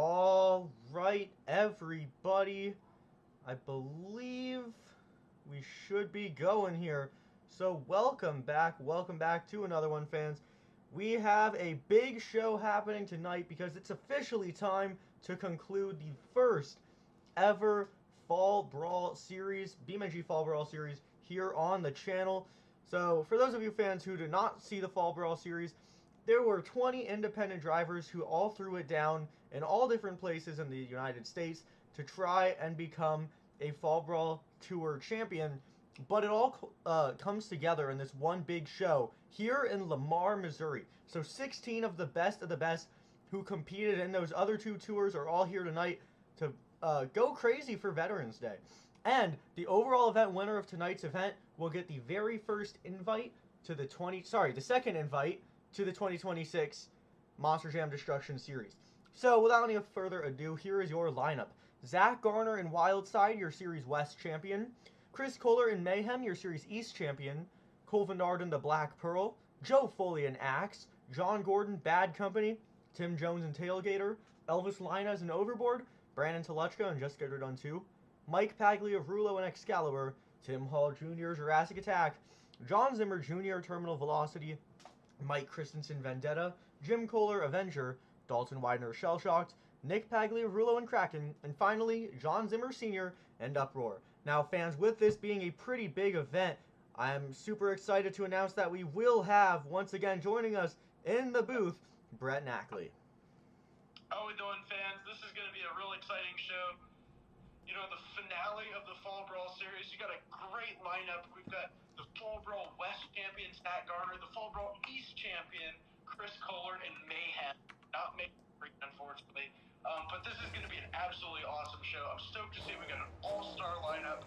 All right, everybody. I believe we should be going here. So welcome back to another one, fans. We have a big show happening tonight because it's officially time to conclude the first ever Fall Brawl series, BeamNG Fall Brawl series here on the channel. So for those of you fans who did not see the Fall Brawl series, there were 20 independent drivers who all threw it down in all different places in the United States to try and become a Fall Brawl Tour champion. But it all comes together in this one big show here in Lamar, Missouri. So 16 of the best who competed in those other two tours are all here tonight to go crazy for Veterans Day. And the overall event winner of tonight's event will get the very first invite to the the second invite to the 2026 Monster Jam Destruction Series. So, without any further ado, here is your lineup. Zach Garner in Wildside, your Series West champion. Chris Kohler in Mayhem, your Series East champion. Cole Vennard in the Black Pearl. Joe Foley in Axe. John Gordon, Bad Company. Tim Jones in Tailgater. Elvis Linus in Overboard. Brandon Teluchka in Just Get Her Done 2. Mike Paglia of Rulo in Excalibur. Tim Hall Jr. Jurassic Attack. John Zimmer Jr. Terminal Velocity. Mike Christensen Vendetta, Jim Kohler Avenger, Dalton Widener Shellshocked, Nick Paglia Rulo and Kraken, and finally John Zimmer Sr. and Uproar. Now fans, with this being a pretty big event, I'm super excited to announce that we will have, once again joining us in the booth, Brett Knackley. How we doing, fans? This is going to be a real exciting show. You know, the finale of the Fall Brawl series. You got a great lineup. We've got the Fall Brawl West champion, Zach Garner, the Fall Brawl East champion, Chris Kohler, and Mayhem. Not Mayhem, unfortunately. But this is going to be an absolutely awesome show. I'm stoked to see we got an all-star lineup.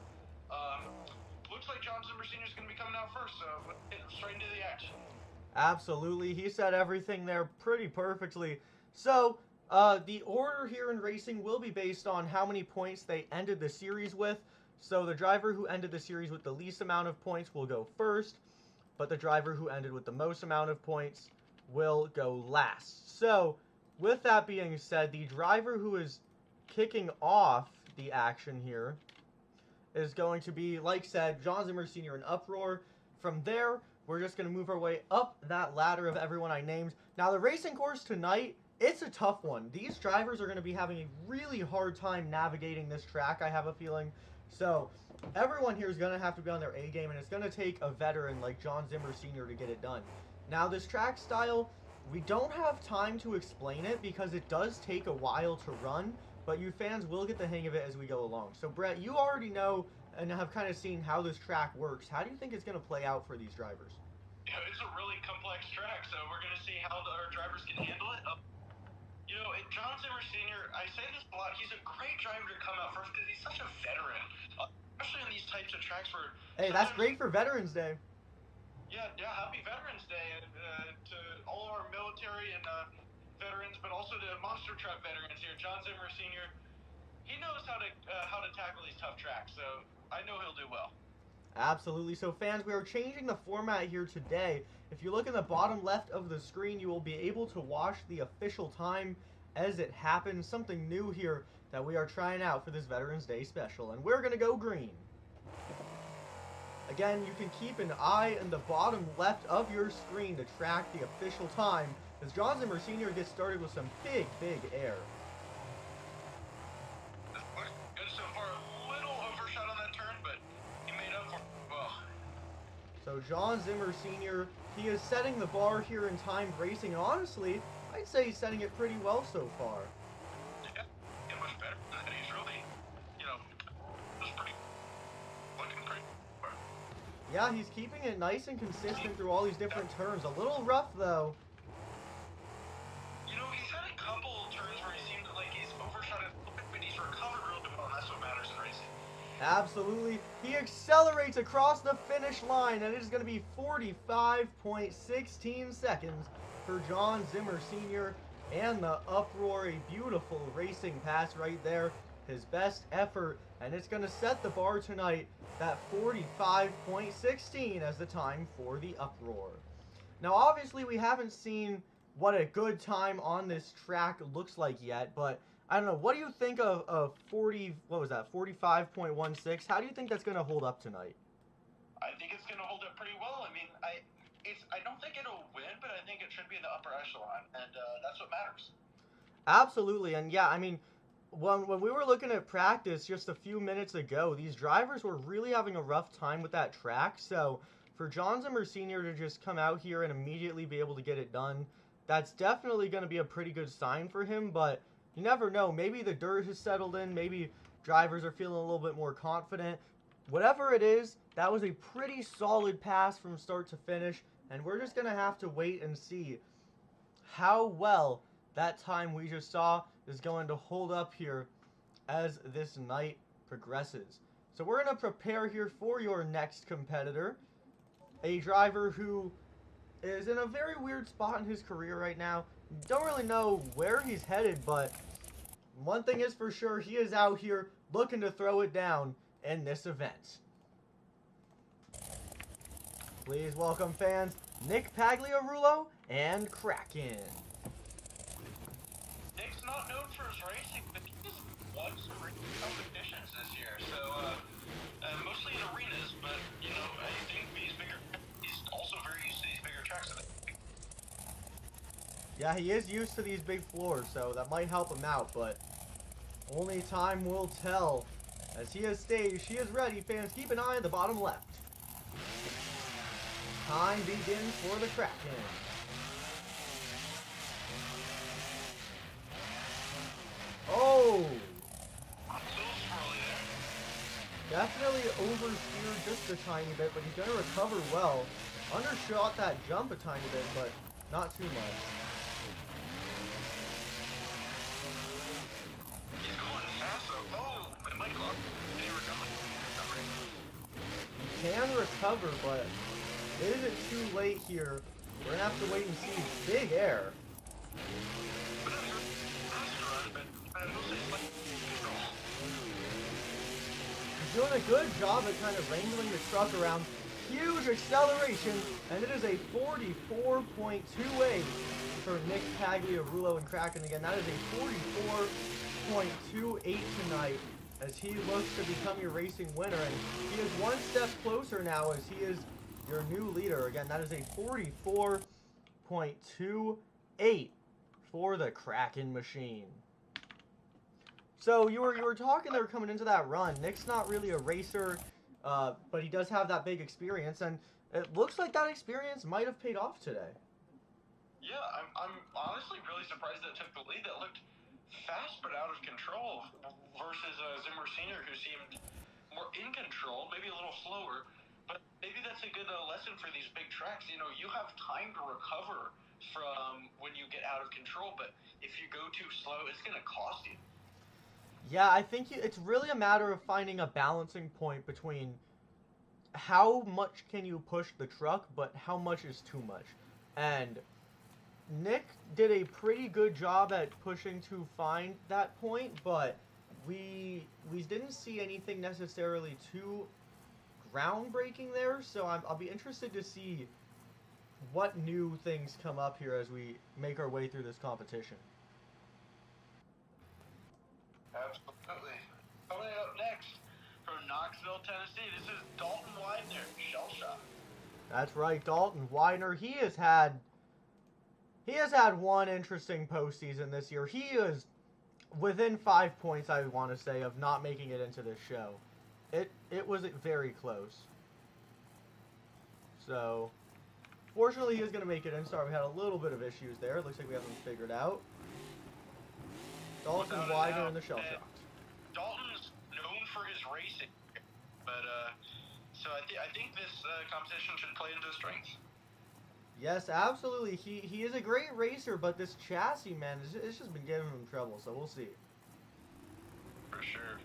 Looks like John Zimmer Sr. is going to be coming out first, so let's get straight into the action. Absolutely. He said everything there pretty perfectly. So, the order here in racing will be based on how many points they ended the series with. So the driver who ended the series with the least amount of points will go first, but the driver who ended with the most amount of points will go last. So with that being said, the driver who is kicking off the action here is going to be, like said, John Zimmer Sr. and Uproar. From there, we're just going to move our way up that ladder of everyone I named. Now the racing course tonight, it's a tough one. These drivers are going to be having a really hard time navigating this track, I have a feeling. So, everyone here is going to have to be on their A game, and it's going to take a veteran like John Zimmer Sr. to get it done. Now, this track style, we don't have time to explain it because it does take a while to run, but you fans will get the hang of it as we go along. So, Brett, you already know and have kind of seen how this track works. How do you think it's going to play out for these drivers? Yeah, it's a really complex track, so we're going to see how our drivers can handle it. You know, John Zimmer Sr., I say this a lot, he's a great driver to come out first because he's such a veteran, especially on these types of tracks where... Hey, that's great for Veterans Day. Yeah, happy Veterans Day to all our military and veterans, but also to monster truck veterans here. John Zimmer Sr., he knows how to tackle these tough tracks, so I know he'll do well. Absolutely. So fans, we are changing the format here today. If you look in the bottom left of the screen, you will be able to watch the official time as it happens. Something new here that we are trying out for this Veterans Day special. And we're going to go green. Again, you can keep an eye in the bottom left of your screen to track the official time as John Zimmer Sr. gets started with some big air. Good so far. A little overshot on that turn, but he made up for it well. So John Zimmer Sr., he is setting the bar here in timed racing. And honestly, I'd say he's setting it pretty well so far. Yeah, much better. He's really, you know, just looking pretty. Yeah, he's keeping it nice and consistent through all these different turns. A little rough, though. You know, he's had a couple turns where he seemed like he's overshot it, but he's recovered real well, and that's what matters in racing. Absolutely. He accelerates across the finish line, and it is going to be 45.16 seconds for John Zimmer Sr. and the Uproar. A beautiful racing pass right there. His best effort, and it's going to set the bar tonight at 45.16 as the time for the Uproar. Now, obviously, we haven't seen what a good time on this track looks like yet, but I don't know. What do you think of 40? What was that? 45.16. How do you think that's going to hold up tonight? I think it's going to hold up pretty well. I mean, I don't think it'll win, but I think it should be in the upper echelon, and that's what matters. Absolutely, and yeah, I mean, when we were looking at practice just a few minutes ago, these drivers were really having a rough time with that track. So for John Zimmer Sr. to just come out here and immediately be able to get it done, that's definitely going to be a pretty good sign for him. But you never know. Maybe the dirt has settled in. Maybe drivers are feeling a little bit more confident. Whatever it is, that was a pretty solid pass from start to finish. And we're just going to have to wait and see how well that time we just saw is going to hold up here as this night progresses. So we're going to prepare here for your next competitor. A driver who is in a very weird spot in his career right now. Don't really know where he's headed, but one thing is for sure, he is out here looking to throw it down in this event. Please welcome fans, Nick Pagliarulo and Kraken. Nick's not known for his racing, but he's won some competitions this year, so mostly in arenas, but, you know, I think he's also very used to these bigger tracks. Yeah, he is used to these big floors, so that might help him out, but only time will tell. As he has staged, she is ready. Fans, keep an eye on the bottom left. Time begins for the Kraken. Oh! Definitely oversteered just a tiny bit, but he's going to recover well. Undershot that jump a tiny bit, but not too much. He's going fast, though. Oh, it might go up. Can he recover? He can recover, but is it too late here? We're going to have to wait and see. Big air. He's doing a good job at kind of wrangling the truck around. Huge acceleration, and it is a 44.28 for Nick Pagliarulo and Kraken again. That is a 44.28 tonight as he looks to become your racing winner. And he is one step closer now as he is your new leader. Again, that is a 44.28 for the Kraken machine. So you were talking there coming into that run. Nick's not really a racer, but he does have that big experience, and it looks like that experience might have paid off today. Yeah, I'm honestly really surprised that it took the lead. That looked fast but out of control versus Zimmer Sr., who seemed more in control, maybe a little slower. But maybe that's a good lesson for these big tracks. You know, you have time to recover from when you get out of control, but if you go too slow, it's going to cost you. Yeah, I think it's really a matter of finding a balancing point between how much can you push the truck, but how much is too much. And Nick did a pretty good job at pushing to find that point, but we didn't see anything necessarily too groundbreaking there, so I'll be interested to see what new things come up here as we make our way through this competition. Absolutely. Coming up next from Knoxville, Tennessee, this is Dalton Widener, Shell Shock. That's right, Dalton Widener. He has had one interesting postseason this year. He is within 5 points, I want to say, of not making it into this show. It was very close. So, fortunately, he is going to make it in. Sorry, we had a little bit of issues there. It looks like we have them figured out. Dalton Widener in the Shell Shock. Dalton's known for his racing, but so I think this competition should play into his strengths. Yes, absolutely. He is a great racer, but this chassis, man, it's just been giving him trouble. So we'll see. For sure.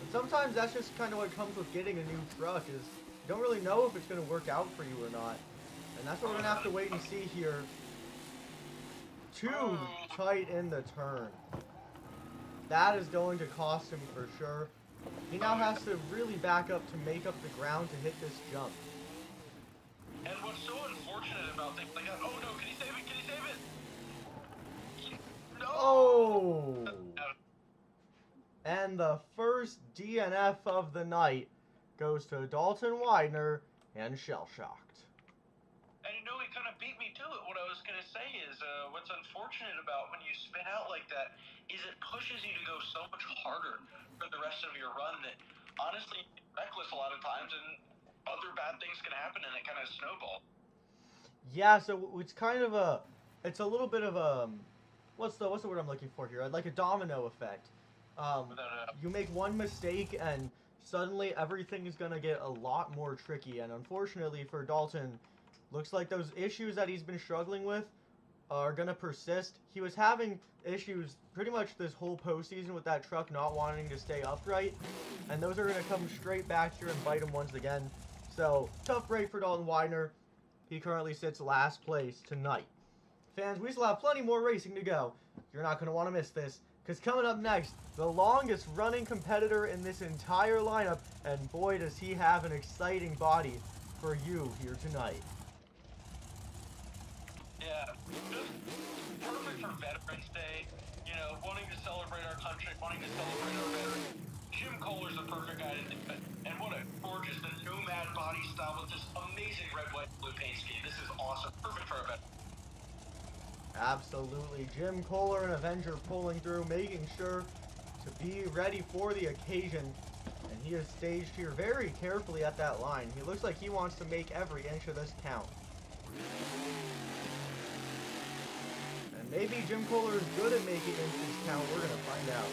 And sometimes that's just kind of what comes with getting a new truck is you don't really know if it's going to work out for you or not, and that's what we're going to have to wait and see here. Too tight in the turn. That is going to cost him for sure. He now has to really back up to make up the ground to hit this jump. And what's so unfortunate about things like that, oh no, can he save it? Can he save it? Oh! And the first DNF of the night goes to Dalton Widener and Shell Shocked. And you know, he kind of beat me to it. What I was going to say is, what's unfortunate about when you spin out like that is it pushes you to go so much harder for the rest of your run that, honestly, you're reckless a lot of times, and other bad things can happen, and it kind of snowballs. Yeah, so it's kind of it's a little bit of a, what's the word I'm looking for here? Like a domino effect. You make one mistake and suddenly everything is gonna get a lot more tricky. And unfortunately for Dalton, looks like those issues that he's been struggling with are gonna persist. He was having issues pretty much this whole postseason with that truck not wanting to stay upright, and those are gonna come straight back here and bite him once again. So tough break for Dalton Widener. He currently sits last place tonight. Fans, we still have plenty more racing to go. You're not going to want to miss this, because coming up next, the longest running competitor in this entire lineup, and boy does he have an exciting body for you here tonight. Yeah, just perfect for Veterans Day, you know, wanting to celebrate our country, wanting to celebrate our veterans. Jim Kohler's the perfect guy to do it. And what a gorgeous, the nomad body style with this amazing red, white, blue paint scheme. This is awesome. Perfect for our veterans. Absolutely. Jim Kohler, an Avenger, pulling through, making sure to be ready for the occasion. And he is staged here very carefully at that line. He looks like he wants to make every inch of this count. And maybe Jim Kohler is good at making inches count. We're going to find out.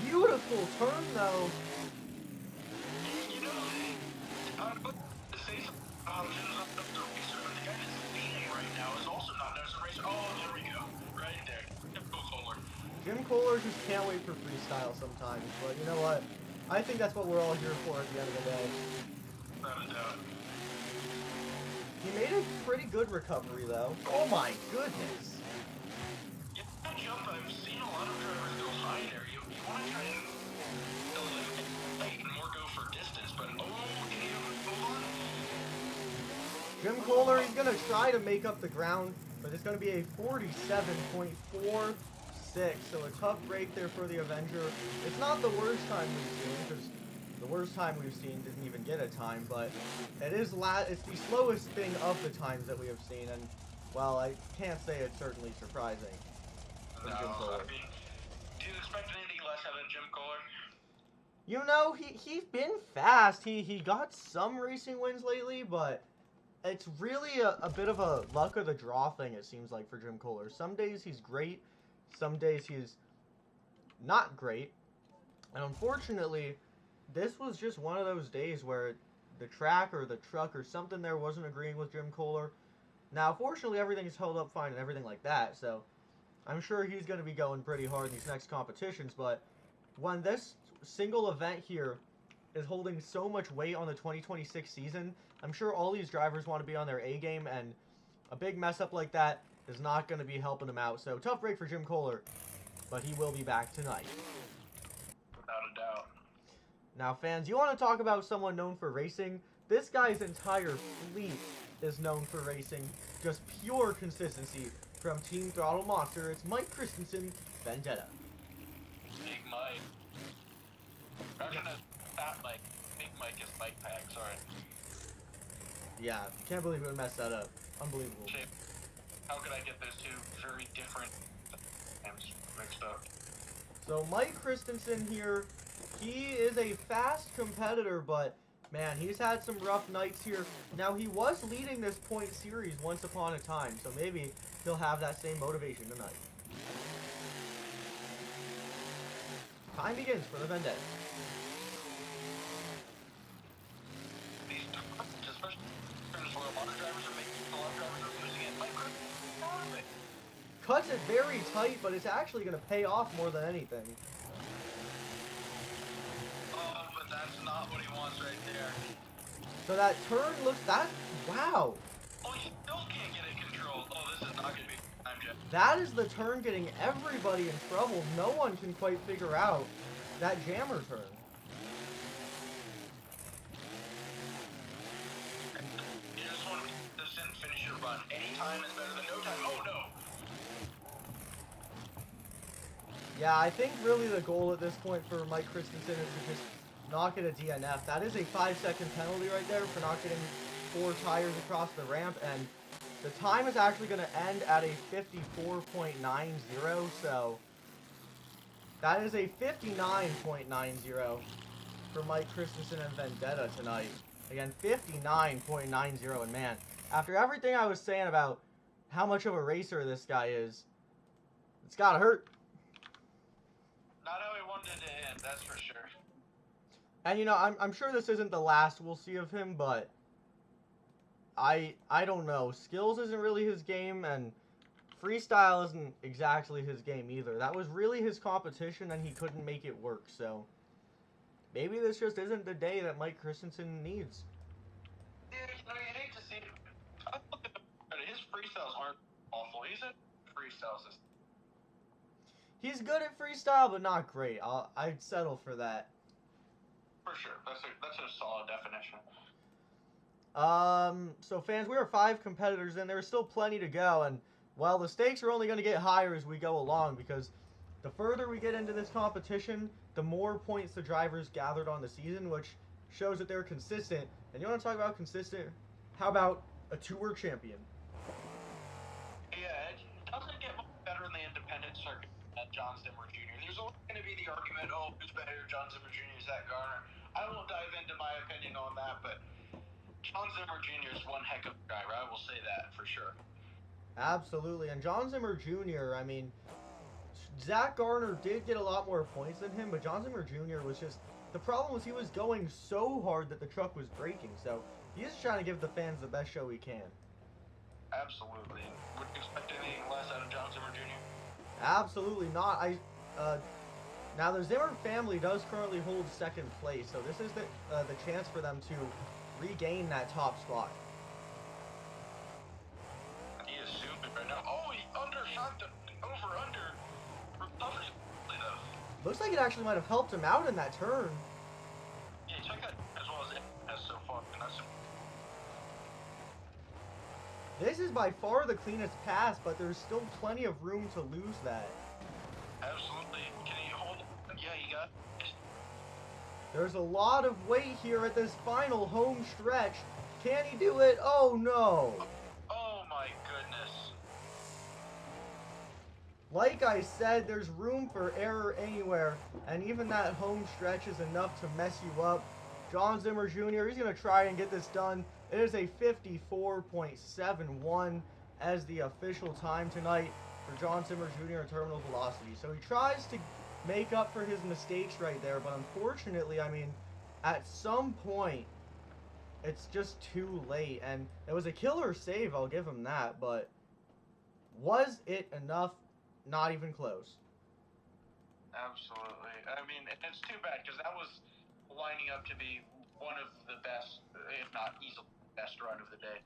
Beautiful turn, though. You know, I'm about to say something. The racer, but the guy that's leading right now is also not known as a racer. Oh, there we go. Right there. Jim Kohler. Jim Kohler just can't wait for freestyle sometimes, but you know what? I think that's what we're all here for at the end of the day. Without a doubt. He made a pretty good recovery, though. Oh my goodness! Yeah, that jump, I've seen a lot of drivers go high there. You want to try and eliminate and more go for distance, but hold on. Jim Kohler, he's going to try to make up the ground, but it's going to be a 47.46, so a tough break there for the Avenger. It's not the worst time we've seen, because the worst time we've seen didn't even get a time, but it is it's the slowest thing of the times that we have seen, and, well, I can't say it's certainly surprising. No, I mean, do you expect anything less out of Jim Kohler? You know, he's been fast. He got some racing wins lately, but it's really a bit of a luck of the draw thing, it seems like, for Jim Kohler. Some days he's great, some days he's not great, and unfortunately, this was just one of those days where the track or the truck or something there wasn't agreeing with Jim Kohler. Now, fortunately, everything is held up fine and everything like that, so I'm sure he's going to be going pretty hard in these next competitions, but when this single event here is holding so much weight on the 2026 season, I'm sure all these drivers want to be on their A game, and a big mess up like that is not going to be helping him out. So, tough break for Jim Kohler, but he will be back tonight. Without a doubt. Now, fans, you want to talk about someone known for racing? This guy's entire fleet is known for racing. Just pure consistency from Team Throttle Monster. It's Mike Christensen, Vendetta. Big Mike. I'm gonna fat Mike. Big Mike is Mike Pack, sorry. Yeah, can't believe we messed that up. Unbelievable. Shame. How could I get those two very different names mixed up? So Mike Christensen here, he is a fast competitor, but man, he's had some rough nights here. Now, he was leading this point series once upon a time, so maybe he'll have that same motivation tonight. Time begins for the Vendetta. These especially where a lot of drivers are making, a lot of drivers are losing it. Mike Christensen, Cuts it very tight, but it's actually going to pay off more than anything. oh, but that's not what he wants right there. So that turn looks, wow. Oh, he still can't get it controlled. Oh, this is not going to be time, Jeff. That is the turn getting everybody in trouble. No one can quite figure out that jammer turn. You just want to just didn't finish your run run. Any time is better than no time. Oh no! Yeah, I think really the goal at this point for Mike Christensen is to just not get a DNF. That is a 5-second penalty right there for not getting 4 tires across the ramp, and the time is actually going to end at a 54.90, so that is a 59.90 for Mike Christensen and Vendetta tonight. Again, 59.90, and man, after everything I was saying about how much of a racer this guy is, it's gotta hurt. Not how he wanted it to end, that's for sure. And you know, I'm sure this isn't the last we'll see of him, but I don't know. Skills isn't really his game, and freestyle isn't exactly his game either. That was really his competition, and he couldn't make it work, so maybe this just isn't the day that Mike Christensen needs. Yeah, you know, you hate to see it. His freestyles aren't awful. He's a freestyles. He's good at freestyle, but not great. I'd settle for that. For sure. That's a solid definition. So fans, we are 5 competitors in. There's still plenty to go, and well, the stakes are only going to get higher as we go along, because the further we get into this competition, the more points the drivers gathered on the season, which shows that they're consistent. And you want to talk about consistent? How about a tour champion? Yeah, it doesn't get much better in the independent circuit than John Zimmer Jr. There's always going to be the argument, oh, who's better, John Zimmer Jr. is Zach Garner. I won't dive into my opinion on that, but John Zimmer Jr. is one heck of a driver. I will say that for sure. Absolutely. And John Zimmer Jr., I mean, Zach Garner did get a lot more points than him, but John Zimmer Jr. was just, the problem was he was going so hard that the truck was braking. So he's just trying to give the fans the best show he can. Absolutely. Would you expect anything less out of John Zimmer Jr.? Absolutely not. Now the Zimmer family does currently hold 2nd place, so this is the chance for them to regain that top spot. He is zooming right now. Oh, he undershot the over-under. Looks like it actually might have helped him out in that turn. Yeah, check that as well as it has so far. This is by far the cleanest pass, but there's still plenty of room to lose that. Absolutely. Can he hold it? Yeah, he got it. There's a lot of weight here at this final home stretch. Can he do it? Oh no. Oh my goodness. Like I said, there's room for error anywhere, and even that home stretch is enough to mess you up. John Zimmer Jr., he's going to try and get this done. It is a 54.71 as the official time tonight for John Zimmer Jr. in terminal velocity. So he tries to make up for his mistakes right there, but unfortunately, I mean, at some point, it's just too late. And it was a killer save, I'll give him that, but was it enough? Not even close. Absolutely. I mean, it's too bad because that was lining up to be one of the best, if not easily the best run of the day.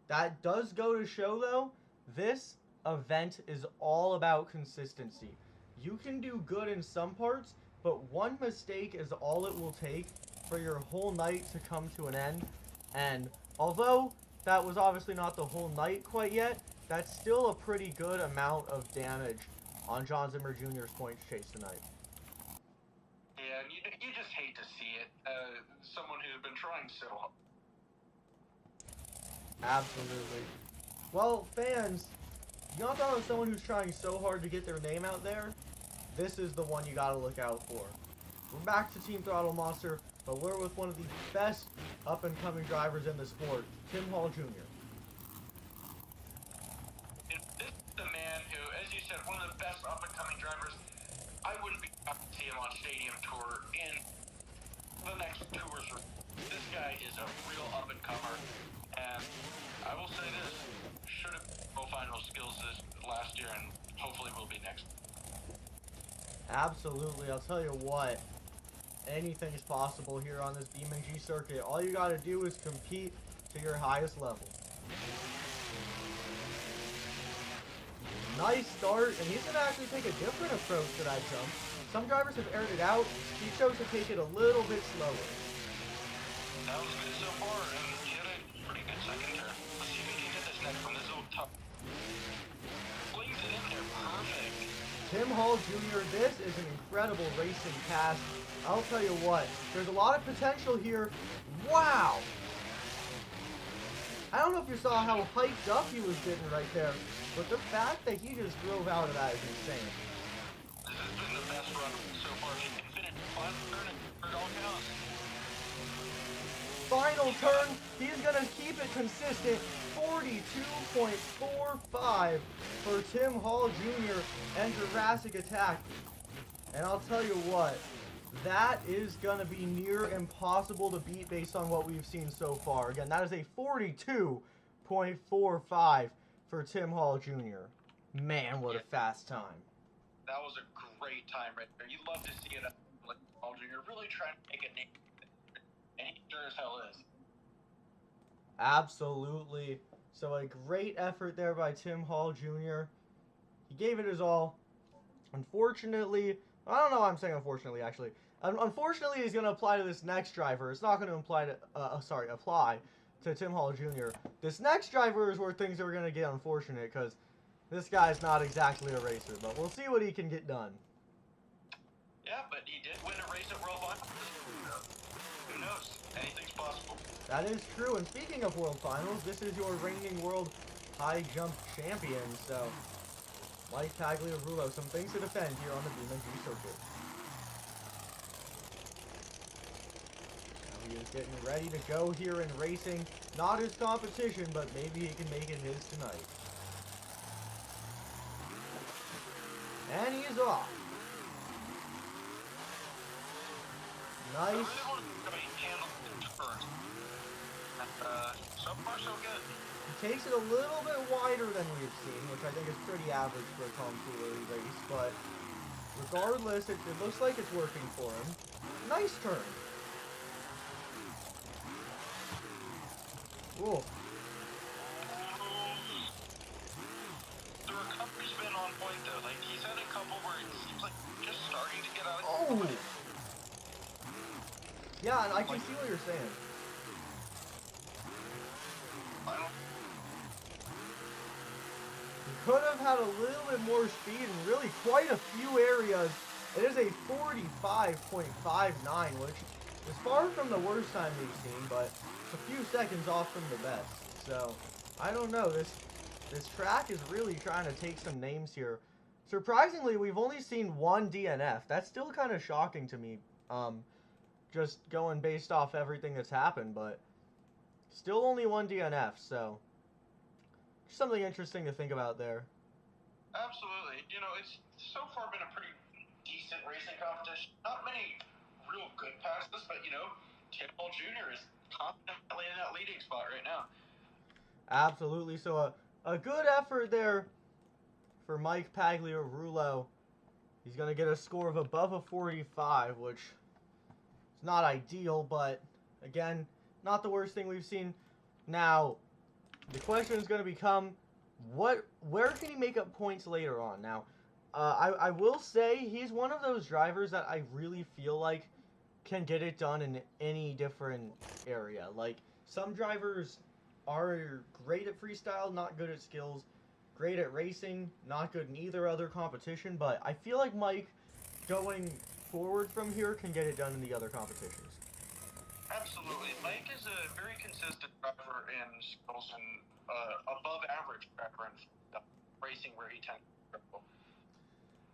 That does go to show, though, this event is all about consistency. You can do good in some parts, but one mistake is all it will take for your whole night to come to an end. And although that was obviously not the whole night quite yet, that's still a pretty good amount of damage on John Zimmer Jr.'s points chase tonight. Yeah, and you just hate to see it. Someone who's been trying so hard. Absolutely. Well, fans, you want to talk about someone who's trying so hard to get their name out there? This is the one you got to look out for. We're back to Team Throttle Monster, but we're with one of the best up-and-coming drivers in the sport, Tim Hall Jr. This is the man who, as you said, one of the best up-and-coming drivers. I wouldn't be happy to see him on Stadium Tour in the next tours. This guy is a real up-and-comer, and I will say this, should have Pro Final skills this last year, and hopefully will be next. Absolutely. I'll tell you what, anything's possible here on this BeamNG circuit. All you got to do is compete to your highest level. Nice start, and he's going to actually take a different approach to that jump. Some drivers have aired it out. He chose to take it a little bit slower. That was good so far, and he had a pretty good second turn. Let's see if he can get this top. Flings it in there, perfect. Tim Hall Jr., this is an incredible racing pass. I'll tell you what, there's a lot of potential here. Wow! I don't know if you saw how hyped up he was getting right there, but the fact that he just drove out of that is insane. This has been the best run so far. He can finish one turn and it all counts. Final turn, he's going to keep it consistent. 42.45 for Tim Hall Jr. and Jurassic Attack. And I'll tell you what, that is going to be near impossible to beat based on what we've seen so far. Again, that is a 42.45 for Tim Hall Jr. Man, what a fast time. That was a great time right there. You'd love to see it. Like Brawl Jr. really trying to make a name. And he sure as hell is. Absolutely. So a great effort there by Tim Hall Jr. He gave it his all. Unfortunately, I don't know why I'm saying unfortunately, actually. Unfortunately, he's going to apply to this next driver. It's not going to apply to Tim Hall Jr. This next driver is where things are going to get unfortunate because this guy's not exactly a racer, but we'll see what he can get done. Yeah, but he did win a race at World Finals. Who knows? Anything's possible. That is true. And speaking of World Finals, this is your reigning world high jump champion. So, Mike Tagliarulo, some things to defend here on the BeamNG circuit. He is getting ready to go here in racing. Not his competition, but maybe he can make it his tonight. And he is off. Nice. I really want to handle the turns. So far, so good. He takes it a little bit wider than we've seen, which I think is pretty average for a tomfoolery race, but regardless, it looks like it's working for him. Nice turn. Ooh. The recovery's been on point though. Like he's had a couple where it seems like just starting to get out of Oh! Yeah, and I can see what you're saying. He could have had a little bit more speed in really quite a few areas. It is a 45.59, which is far from the worst time we've seen, but it's a few seconds off from the best. So, I don't know. This track is really trying to take some names here. Surprisingly, we've only seen one DNF. That's still kind of shocking to me. Just going based off everything that's happened, but still only one DNF, so just something interesting to think about there. Absolutely. You know, it's so far been a pretty decent racing competition. Not many real good passes, but, you know, Tim Hall Jr. is confidently in that leading spot right now. Absolutely. So a good effort there for Mike Pagliarulo. He's going to get a score of above a 45, which is not ideal, but again, not the worst thing we've seen. Now, the question is going to become, where can he make up points later on? Now, I will say he's one of those drivers that I really feel like can get it done in any different area. Like, some drivers are great at freestyle, not good at skills, great at racing, not good in either other competition, but I feel like Mike, going forward from here, can get it done in the other competitions. Absolutely. Mike is a very consistent driver in skills and above average driver in racing where he tends to struggle.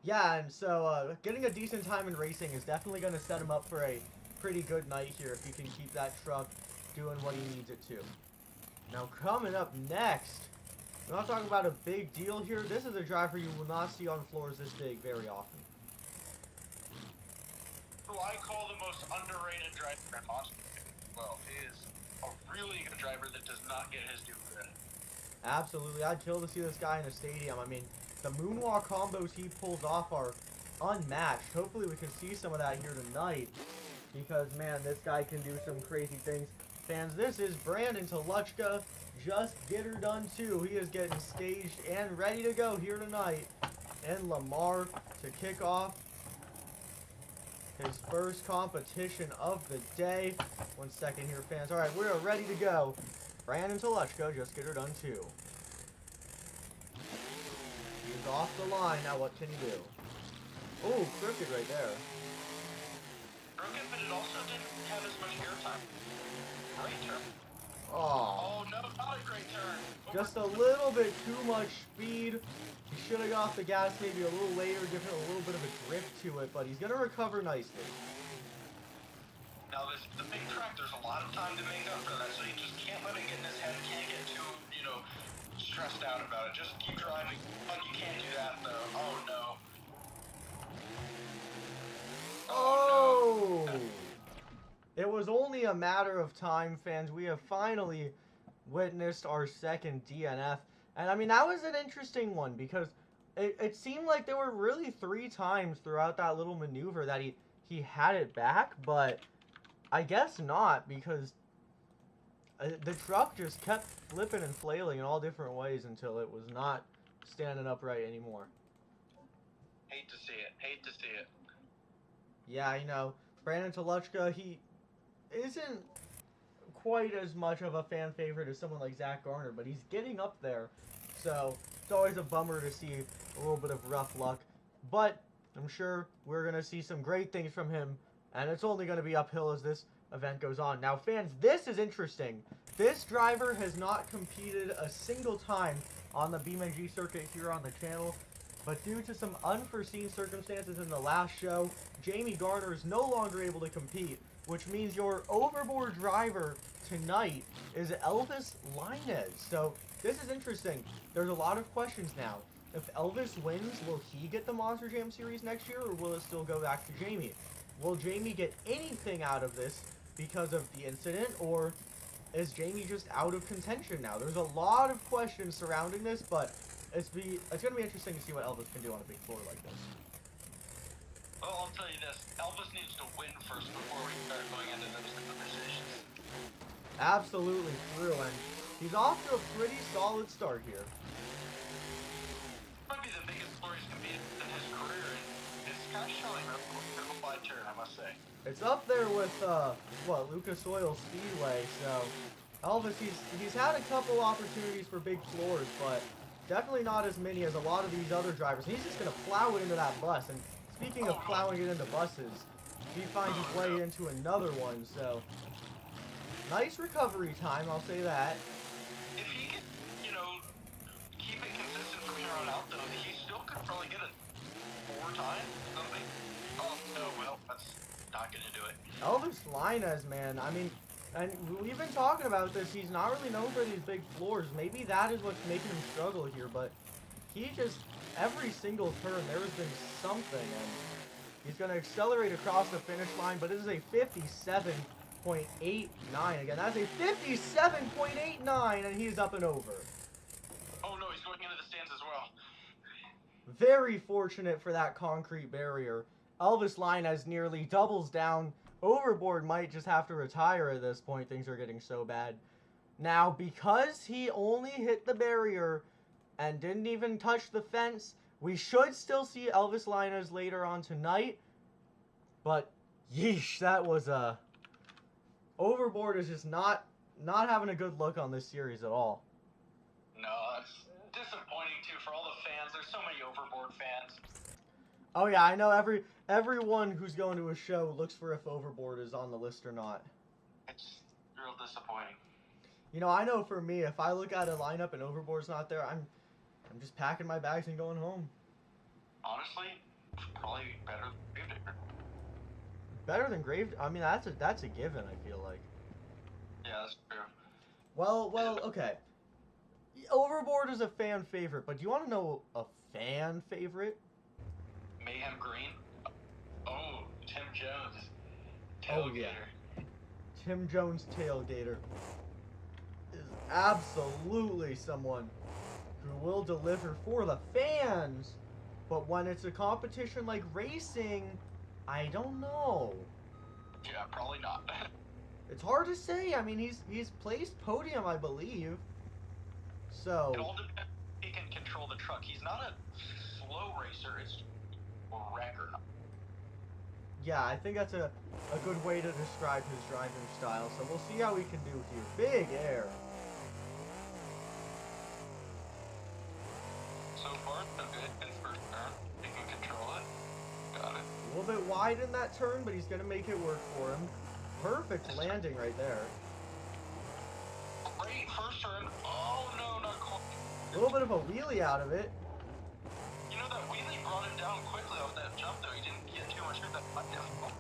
Yeah, and so getting a decent time in racing is definitely going to set him up for a pretty good night here if he can keep that truck doing what he needs it to. Now, coming up next, we're not talking about a big deal here. This is a driver you will not see on floors this big very often. Who I call the most underrated driver in Austin. Well, he is a really good driver that does not get his due credit. Absolutely. I'd kill to see this guy in a stadium. I mean, the moonwalk combos he pulls off are unmatched. Hopefully we can see some of that here tonight because, man, this guy can do some crazy things. Fans, this is Brandon Toluchka. Just get her done, too. He is getting staged and ready to go here tonight in Lamar to kick off his first competition of the day. 1 second here, fans. All right, we're ready to go. Brandon Toluchka, just get her done, too. He's off the line. Now what can he do? Oh, crooked right there. Crooked, but it also didn't have as much airtime. Great turn. Oh. Oh, no, not a great turn. Just a little bit too much speed. He should have got off the gas maybe a little later, given it a little bit of a drift to it, but he's going to recover nicely. Now, the big track, there's a lot of time to make up for that, so you just can't let it get in his head. You can't get too, stressed out about it. Just keep driving. But you can't do that, though. Oh, no. Oh! No. It was only a matter of time, fans. We have finally witnessed our second DNF. And, I mean, that was an interesting one because it seemed like there were really 3 times throughout that little maneuver that he had it back, but I guess not, because the truck just kept flipping and flailing in all different ways until it was not standing upright anymore. Hate to see it. Hate to see it. Yeah, Brandon Toluchka, he isn't quite as much of a fan favorite as someone like Zach Garner, but he's getting up there. So it's always a bummer to see a little bit of rough luck. But I'm sure we're going to see some great things from him, and it's only going to be uphill as this event goes on. Now, fans, this is interesting. This driver has not competed a single time on the BeamNG circuit here on the channel, but due to some unforeseen circumstances in the last show, Jamie Garner is no longer able to compete, which means your overboard driver tonight is Elvis Linez. So this is interesting. There's a lot of questions now. If Elvis wins, will he get the Monster Jam Series next year, or will it still go back to Jamie? Will Jamie get anything out of this because of the incident, or is Jamie just out of contention now? There's a lot of questions surrounding this, but it's going to be interesting to see what Elvis can do on a big floor like this. Well, I'll tell you this. Elvis needs to win first before we start going into those conversations. Absolutely true, and he's off to a pretty solid start here. Might be the biggest floor he's competed in his career, and it's kind of showing a simplified turn, I must say. It's up there with, Lucas Oil Speedway, so Elvis, he's had a couple opportunities for big floors, but definitely not as many as a lot of these other drivers. He's just going to plow it into that bus, and speaking of plowing it into buses, he finds his way into another one, so nice recovery time, I'll say that. If he can, keep it consistent from here on out, though, he still could probably get it 4 times, something. Oh, no, well, that's not going to do it. Elvis Linez, man, I mean, and we've been talking about this, he's not really known for these big floors. Maybe that is what's making him struggle here, but he just, every single turn, there has been something, and he's going to accelerate across the finish line, but it is a 57.89. Again, that's a 57.89, and he's up and over. Oh, no, he's going into the stands as well. Very fortunate for that concrete barrier. Elvis Linez nearly doubles down. Overboard might just have to retire at this point. Things are getting so bad. Now, because he only hit the barrier and didn't even touch the fence, we should still see Elvis Linez later on tonight. But, yeesh, that was a... Overboard is just not having a good look on this series at all. No, that's disappointing, too, for all the fans. There's so many Overboard fans. Oh, yeah, I know everyone who's going to a show looks for if Overboard is on the list or not. It's real disappointing. I know for me, if I look at a lineup and Overboard's not there, I'm just packing my bags and going home. Honestly, probably better than Gravedigger. Better than Gravedigger? I mean, that's a given, I feel like. Yeah, that's true. Well, okay. Overboard is a fan favorite, but do you want to know a fan favorite? Mayhem Green. Oh, Tim Jones. Tailgater. Oh, yeah. Tim Jones Tailgater is absolutely someone who will deliver for the fans, but when it's a competition like racing, I don't know. Yeah, probably not. It's hard to say. I mean, he's placed podium, I believe. So It all depends if he can control the truck. He's not a slow racer. It's a wrecker. yeah, I think that's a good way to describe his driving style. So we'll see how he can do here. Big air. So far, so good. little bit wide in that turn, but he's going to make it work for him. Perfect landing right there. Great first turn. Oh, no, not quite. A little bit of a wheelie out of it. You know, that wheelie brought him down quickly off that jump, though. He didn't get too much of that difficult.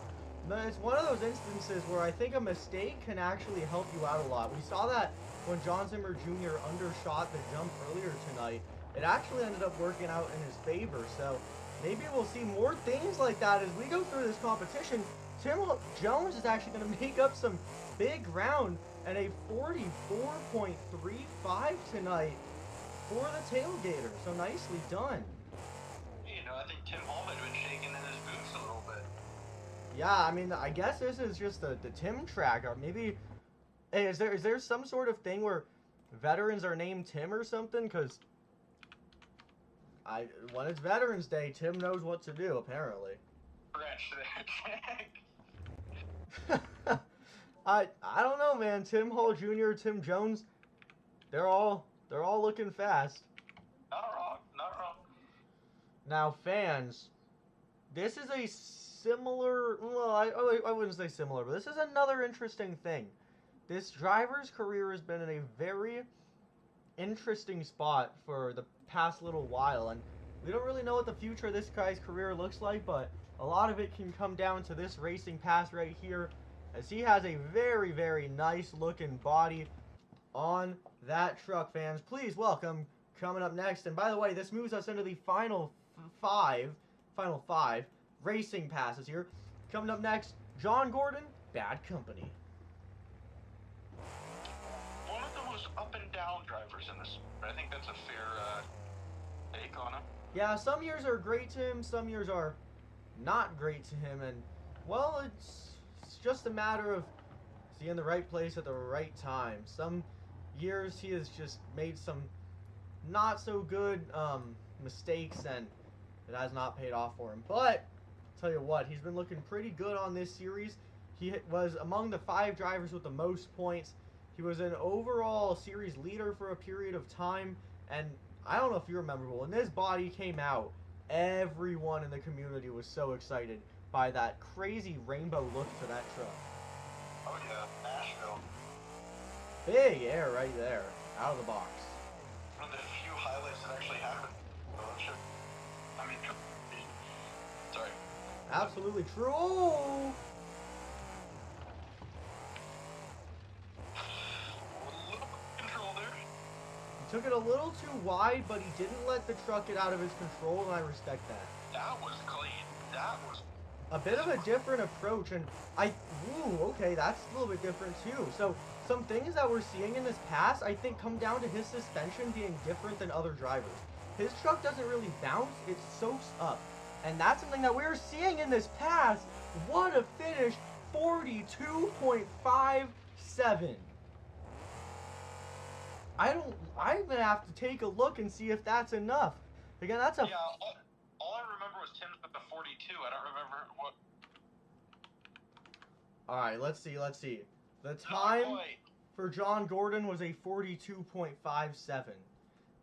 No, it's one of those instances where I think a mistake can actually help you out a lot. We saw that when John Zimmer Jr. undershot the jump earlier tonight. It actually ended up working out in his favor, so maybe we'll see more things like that as we go through this competition. Tim Jones is actually going to make up some big ground and a 44.35 tonight for the tailgater. So nicely done. You know, I think Tim Hall might have been shaking in his boots a little bit. Yeah, I mean, I guess this is just the Tim track. Or maybe, hey, is there some sort of thing where veterans are named Tim or something? Because when it's Veterans Day, Tim knows what to do, apparently. I don't know, man. Tim Hall Jr., Tim Jones, they're all looking fast. Not wrong, not wrong. Now, fans, this is a similar, well, I wouldn't say similar, but this is another interesting thing. This driver's career has been in a very interesting spot for the past little while, and we don't really know what the future of this guy's career looks like, but a lot of it can come down to this racing pass right here, as he has a very, very nice looking body on that truck. Fans, please welcome, coming up next, and by the way, this moves us into the final five racing passes here. Coming up next, John Gordon, Bad Company. One of the most up and down drivers in this. I think that's a fair take on him. Yeah, some years are great to him, some years are not great to him, and, well, it's just a matter of is he in the right place at the right time. Some years he has just made some not so good mistakes, and it has not paid off for him. But tell you what, he's been looking pretty good on this series. He was among the 5 drivers with the most points. He was an overall series leader for a period of time, and I don't know if you remember, but when this body came out, everyone in the community was so excited by that crazy rainbow look to that truck. Oh yeah, Nashville. Big air right there, out of the box. One of the few highlights that actually happened. I mean, sorry. Absolutely true. Oh! A little control there. He took it a little too wide, but he didn't let the truck get out of his control, and I respect that. That was clean. That was A bit of a different approach, and okay, that's a little bit different too. So some things that we're seeing in this pass, I think, come down to his suspension being different than other drivers. His truck doesn't really bounce, it soaks up. And that's something that we're seeing in this pass. What a finish, 42.57. I'm gonna have to take a look and see if that's enough. Again, that's a... Yeah, all I remember was Tim's with the 42. I don't remember what... Alright, let's see. The time for John Gordon was a 42.57.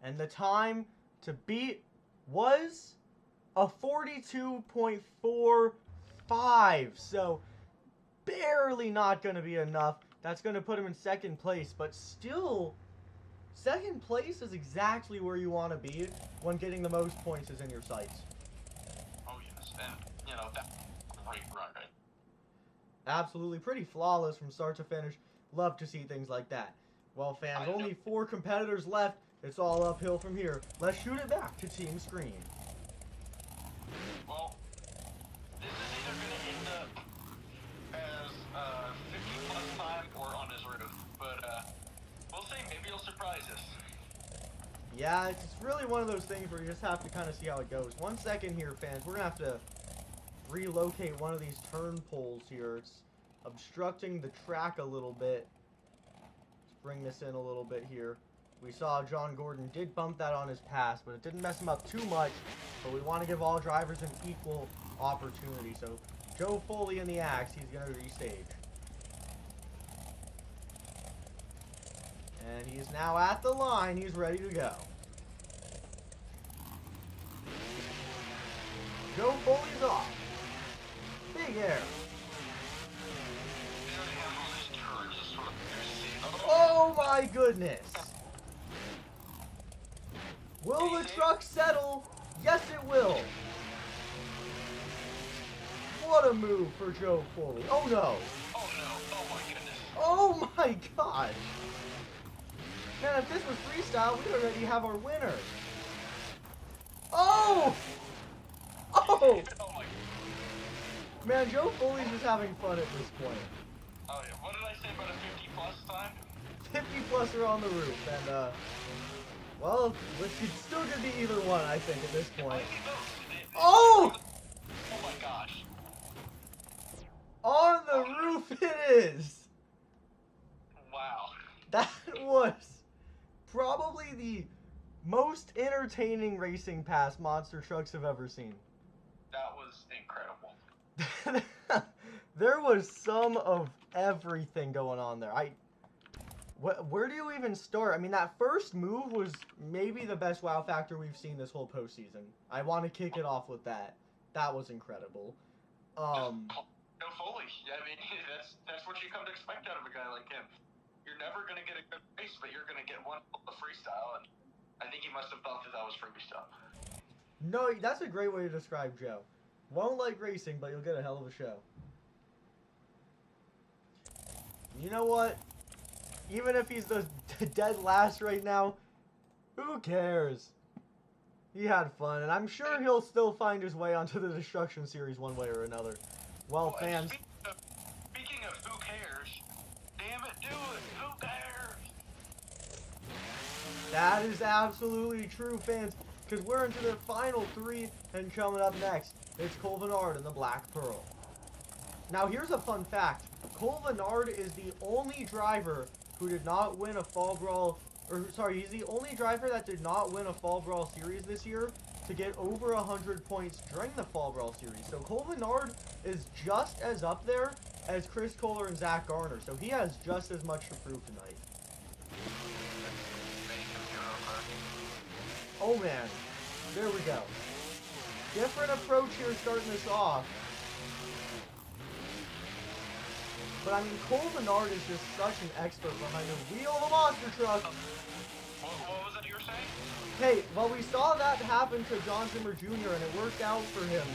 And the time to beat was a 42.45. So, barely not going to be enough. That's going to put him in second place. But still, second place is exactly where you want to be when getting the most points is in your sights. Oh, yes. And, you know, that's a great run, right? Absolutely. Pretty flawless from start to finish. Love to see things like that. Well, fans, only 4 competitors left. It's all uphill from here. Let's shoot it back to Team Screen. Well, this is either going to end up as 50-plus time or on his roof. But, we'll see. Maybe he'll surprise us. Yeah, it's really one of those things where you just have to kind of see how it goes. 1 second here, fans. We're going to have to relocate one of these turn poles here. It's obstructing the track a little bit. Let's bring this in a little bit here. We saw John Gordon did bump that on his pass, but it didn't mess him up too much. But we want to give all drivers an equal opportunity. So Joe Foley in the axe, he's going to restage. And he is now at the line. He's ready to go. Joe Foley's off. goodness. Will the truck settle? Yes, it will. What a move for Joe Foley. Oh, no. Oh, no. Oh, my goodness. Oh, my gosh. Man, if this was freestyle, we'd already have our winner. Oh! Oh! Oh, my. Man, Joe Foley's just having fun at this point. Oh, yeah. What did I say about a 50-plus time? 50 plus are on the roof, and, well, it still could be either one, I think, at this point. Oh! Oh, my gosh. On the roof it is! Wow. That was probably the most entertaining racing pass monster trucks have ever seen. That was incredible. There was some of everything going on there. Where do you even start? I mean, that first move was maybe the best wow factor we've seen this whole postseason. I want to kick it off with that. That was incredible. No Foley. I mean, that's what you come to expect out of a guy like him. You're never going to get a good race, but you're going to get one of freestyle, and I think he must have thought that was freestyle. No, that's a great way to describe Joe. Won't like racing, but you'll get a hell of a show. You know what? Even if he's the dead last right now, who cares? He had fun, and I'm sure he'll still find his way onto the Destruction Series one way or another. Well, fans... Speaking of who cares, damn it, do it, who cares? That is absolutely true, fans, because we're into the final three, and coming up next, it's Cole Vennard and the Black Pearl. Now, here's a fun fact. Cole Vennard is the only driver who did not win a Fall Brawl, he's the only driver that did not win a Fall Brawl Series this year to get over 100 points during the Fall Brawl Series. So Cole Vennard is just as up there as Chris Kohler and Zach Garner, so he has just as much to prove tonight. Oh man, there we go. Different approach here starting this off. But I mean, Cole Vennard is just such an expert behind the wheel of a monster truck. What was it you were saying? Hey, well, we saw that happen to John Zimmer Jr. and it worked out for him,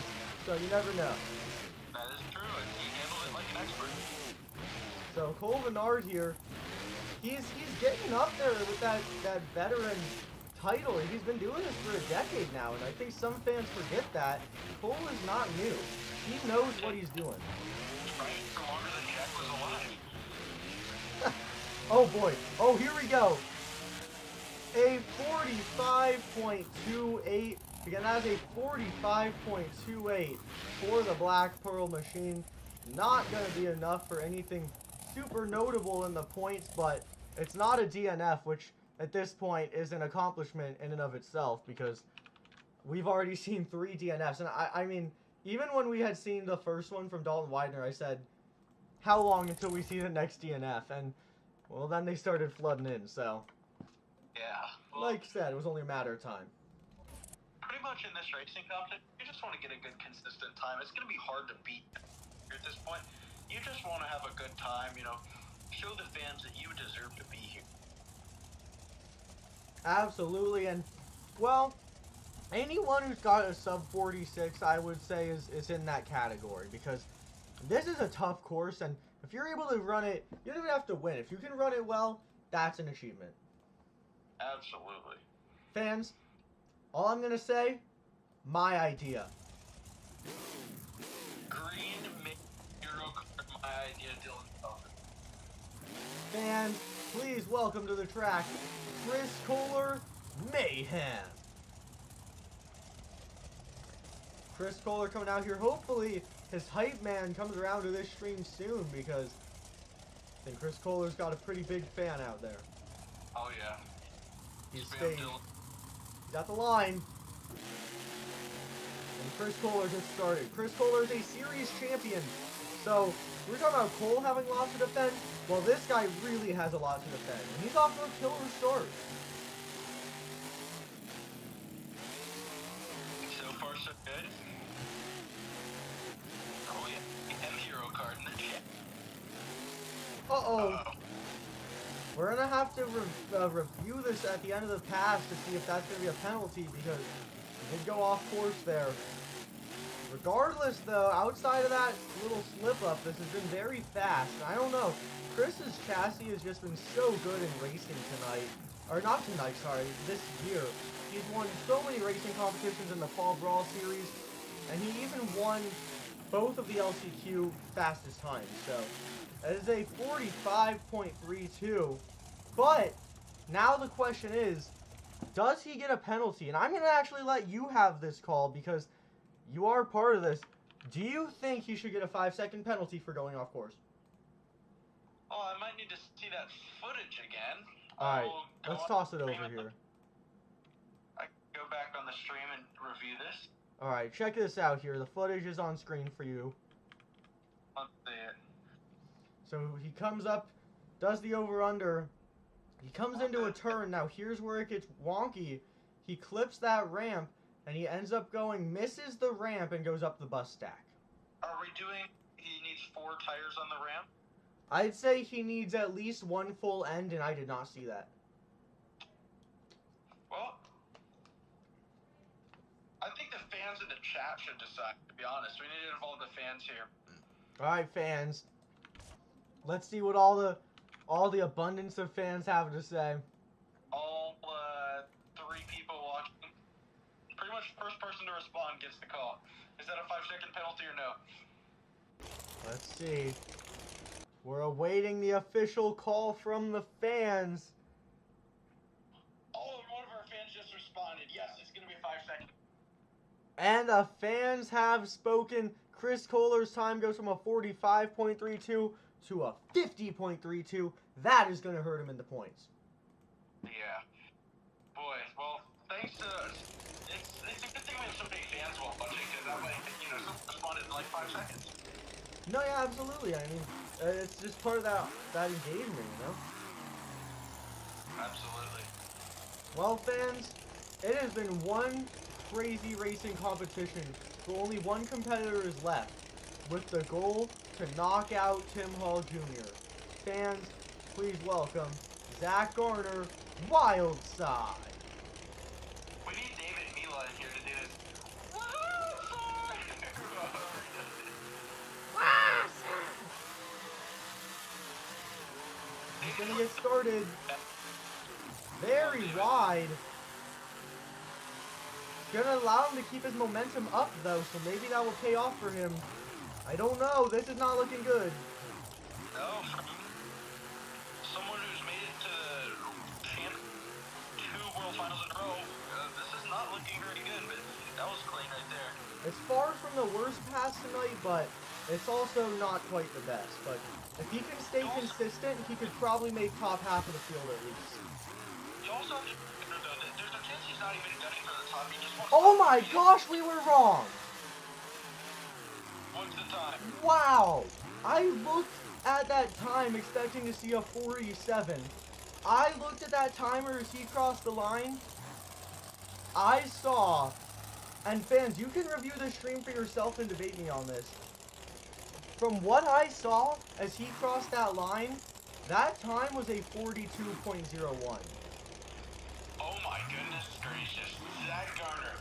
so you never know. That is true, and he handled it like an expert. So Cole Vennard here, he's getting up there with that veteran title. He's been doing this for a decade now, and I think some fans forget that. Cole is not new. He knows what he's doing. Right, for longer than Jack was alive. Oh boy. Oh, here we go. A 45.28. Again, that's a 45.28 for the Black Pearl machine. Not going to be enough for anything super notable in the points, but it's not a DNF, which at this point is an accomplishment in and of itself, because we've already seen 3 DNFs. And I mean, even when we had seen the first one from Dalton Widener, I said, how long until we see the next DNF? And, well, then they started flooding in, so... Yeah. Well, like I said, it was only a matter of time. Pretty much in this racing competition, you just want to get a good, consistent time. It's going to be hard to beat at this point. You just want to have a good time, you know, show the fans that you deserve to be here. Absolutely, and, well, anyone who's got a sub 46, I would say, is in that category, because this is a tough course, and if you're able to run it, you don't even have to win. If you can run it well, that's an achievement. Absolutely. Fans, all I'm going to say, my idea. Green Hero card, my idea, Dylan. Fans, please welcome to the track, Chris Kohler, Mayhem. Chris Kohler coming out here. Hopefully, his hype man comes around to this stream soon, because I think Chris Kohler's got a pretty big fan out there. Oh, yeah. He's at the line. And Chris Kohler gets started. Chris Kohler is a series champion. So, we're talking about Cole having lots to defend. Well, this guy really has a lot to defend. And he's off to a killer start. So far, so good. Oh, yeah. Hero card in the chat. Uh-oh. We're going to have to review this at the end of the pass to see if that's going to be a penalty because he did go off course there. Regardless, though, outside of that little slip-up, this has been very fast. I don't know. Chris's chassis has just been so good in racing tonight. Or not tonight, sorry, this year. He's won so many racing competitions in the Fall Brawl series, and he even won both of the LCQ fastest times. So, that is a 45.32. But, now the question is, does he get a penalty? And I'm going to actually let you have this call because you are part of this. Do you think he should get a 5-second penalty for going off course? Oh, I might need to see that footage again. Alright, let's toss it over here. I go back on the stream and review this. Alright, check this out here. The footage is on screen for you. Let's see it. So he comes up, does the over-under. He comes into a turn. Now here's where it gets wonky. He clips that ramp, and he ends up going, misses the ramp, and goes up the bus stack. Are we doing, he needs 4 tires on the ramp? I'd say he needs at least 1 full end, and I did not see that. Well, I think the fans in the chat should decide, to be honest. We need to involve the fans here. Alright, fans. Let's see what all the abundance of fans have to say. All 3 people watching. Pretty much first person to respond gets the call. Is that a 5-second penalty or no? Let's see. We're awaiting the official call from the fans. Oh, one of our fans just responded. Yes, it's going to be 5 seconds. And the fans have spoken. Chris Kohler's time goes from a 45.32 to a 50.32. That is going to hurt him in the points. Yeah. Boy, well, thanks to... It's a good thing we have so many fans watching, because that way, someone responded in like 5 seconds. No, yeah, absolutely. I mean, it's just part of that engagement, Absolutely. Well, fans, it has been one crazy racing competition, but only one competitor is left, with the goal to knock out Tim Hall Jr. Fans, please welcome Zach Garner, Wildside. We need David and Mila in here to do this. He's gonna get started. Very wide. Gonna allow him to keep his momentum up though, so maybe that will pay off for him. I don't know. This is not looking good. No. Someone who's made it to the 2 World Finals in a row. This is not looking very good, but that was clean right there. It's far from the worst pass tonight, but it's also not quite the best. But if he can stay consistent, he could probably make top half of the field at least. You also have to remember, though, that there's a chance he's not even gunning for the top. He just wants Oh my gosh, we were wrong! What's the time? Wow! I looked at that time expecting to see a 47. I looked at that timer as he crossed the line. I saw, and fans, you can review the stream for yourself and debate me on this. From what I saw as he crossed that line, that time was a 42.01. Oh my goodness gracious. Zach Garner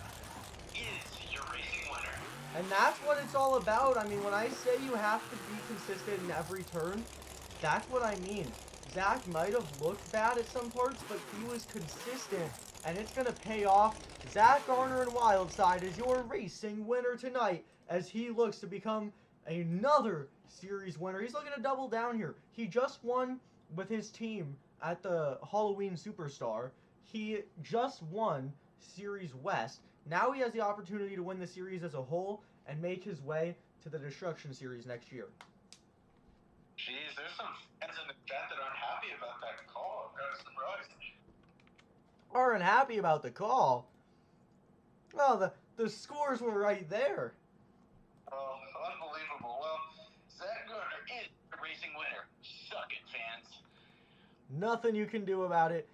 is your racing winner. And that's what it's all about. I mean, when I say you have to be consistent in every turn, that's what I mean. Zach might have looked bad at some parts, but he was consistent, and it's going to pay off. Zach Garner and Wildside is your racing winner tonight as he looks to become another series winner. He's looking to double down here. He just won with his team at the Halloween Superstar. He just won Series West. Now he has the opportunity to win the series as a whole and make his way to the Destruction Series next year. Jeez, there's some fans in the chat that aren't happy about that call. I'm kind of surprised. Aren't happy about the call? Well, the scores were right there. Oh, unbelievable. Well, Zach Garner is the racing winner. Suck it, fans. Nothing you can do about it.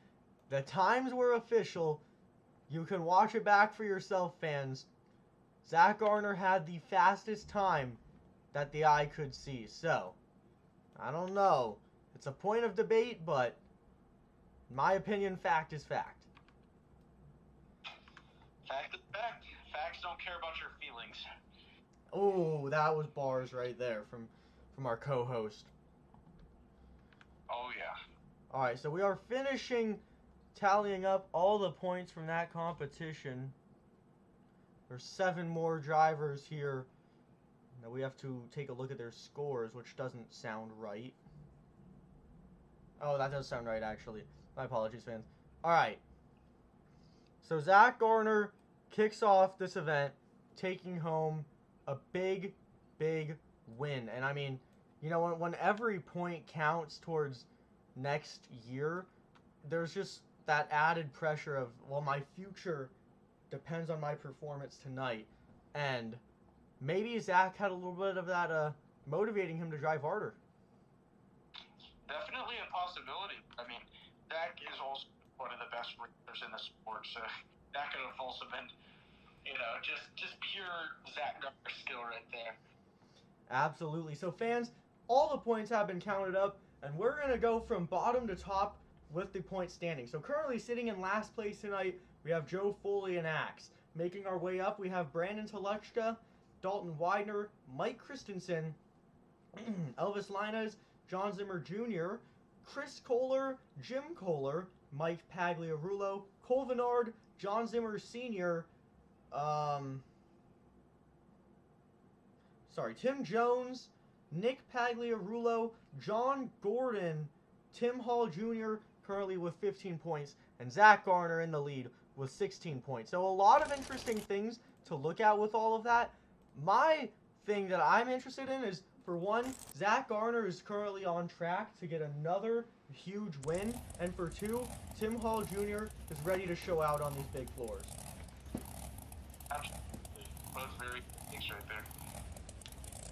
The times were official. You can watch it back for yourself, fans. Zach Garner had the fastest time that the eye could see. So, I don't know. It's a point of debate, but In my opinion, fact is fact. Fact is fact. Facts don't care about your feelings. Oh, that was bars right there from our co-host. Oh, yeah. Alright, so we are finishing tallying up all the points from that competition. There's 7 more drivers here. Now we have to take a look at their scores, which doesn't sound right. Oh, that does sound right, actually. My apologies, fans. Alright. So Zach Garner kicks off this event, taking home a big, big win. And I mean, you know, when every point counts towards next year, there's just that added pressure of, well, my future depends on my performance tonight. And maybe Zach had a little bit of that motivating him to drive harder. Definitely a possibility. I mean, Zach is also one of the best racers in the sport, so that could have also been, you know, just pure Zach Garner skill right there. Absolutely. So fans, all the points have been counted up, and we're going to go from bottom to top with the point standing. So currently sitting in last place tonight, we have Joe Foley and Axe. Making our way up, we have Brandon Telechka, Dalton Widener, Mike Christensen, Elvis Linus, John Zimmer Jr., Chris Kohler, Jim Kohler, Mike Pagliarulo, Cole Venard, John Zimmer Sr., Tim Jones, Nick Pagliarulo, John Gordon, Tim Hall Jr., currently with 15 points, and Zach Garner in the lead with 16 points. So a lot of interesting things to look at with all of that. My thing that I'm interested in is, for one, Zach Garner is currently on track to get another huge win, and for two, Tim Hall Jr. is ready to show out on these big floors. Absolutely. Both very things right there.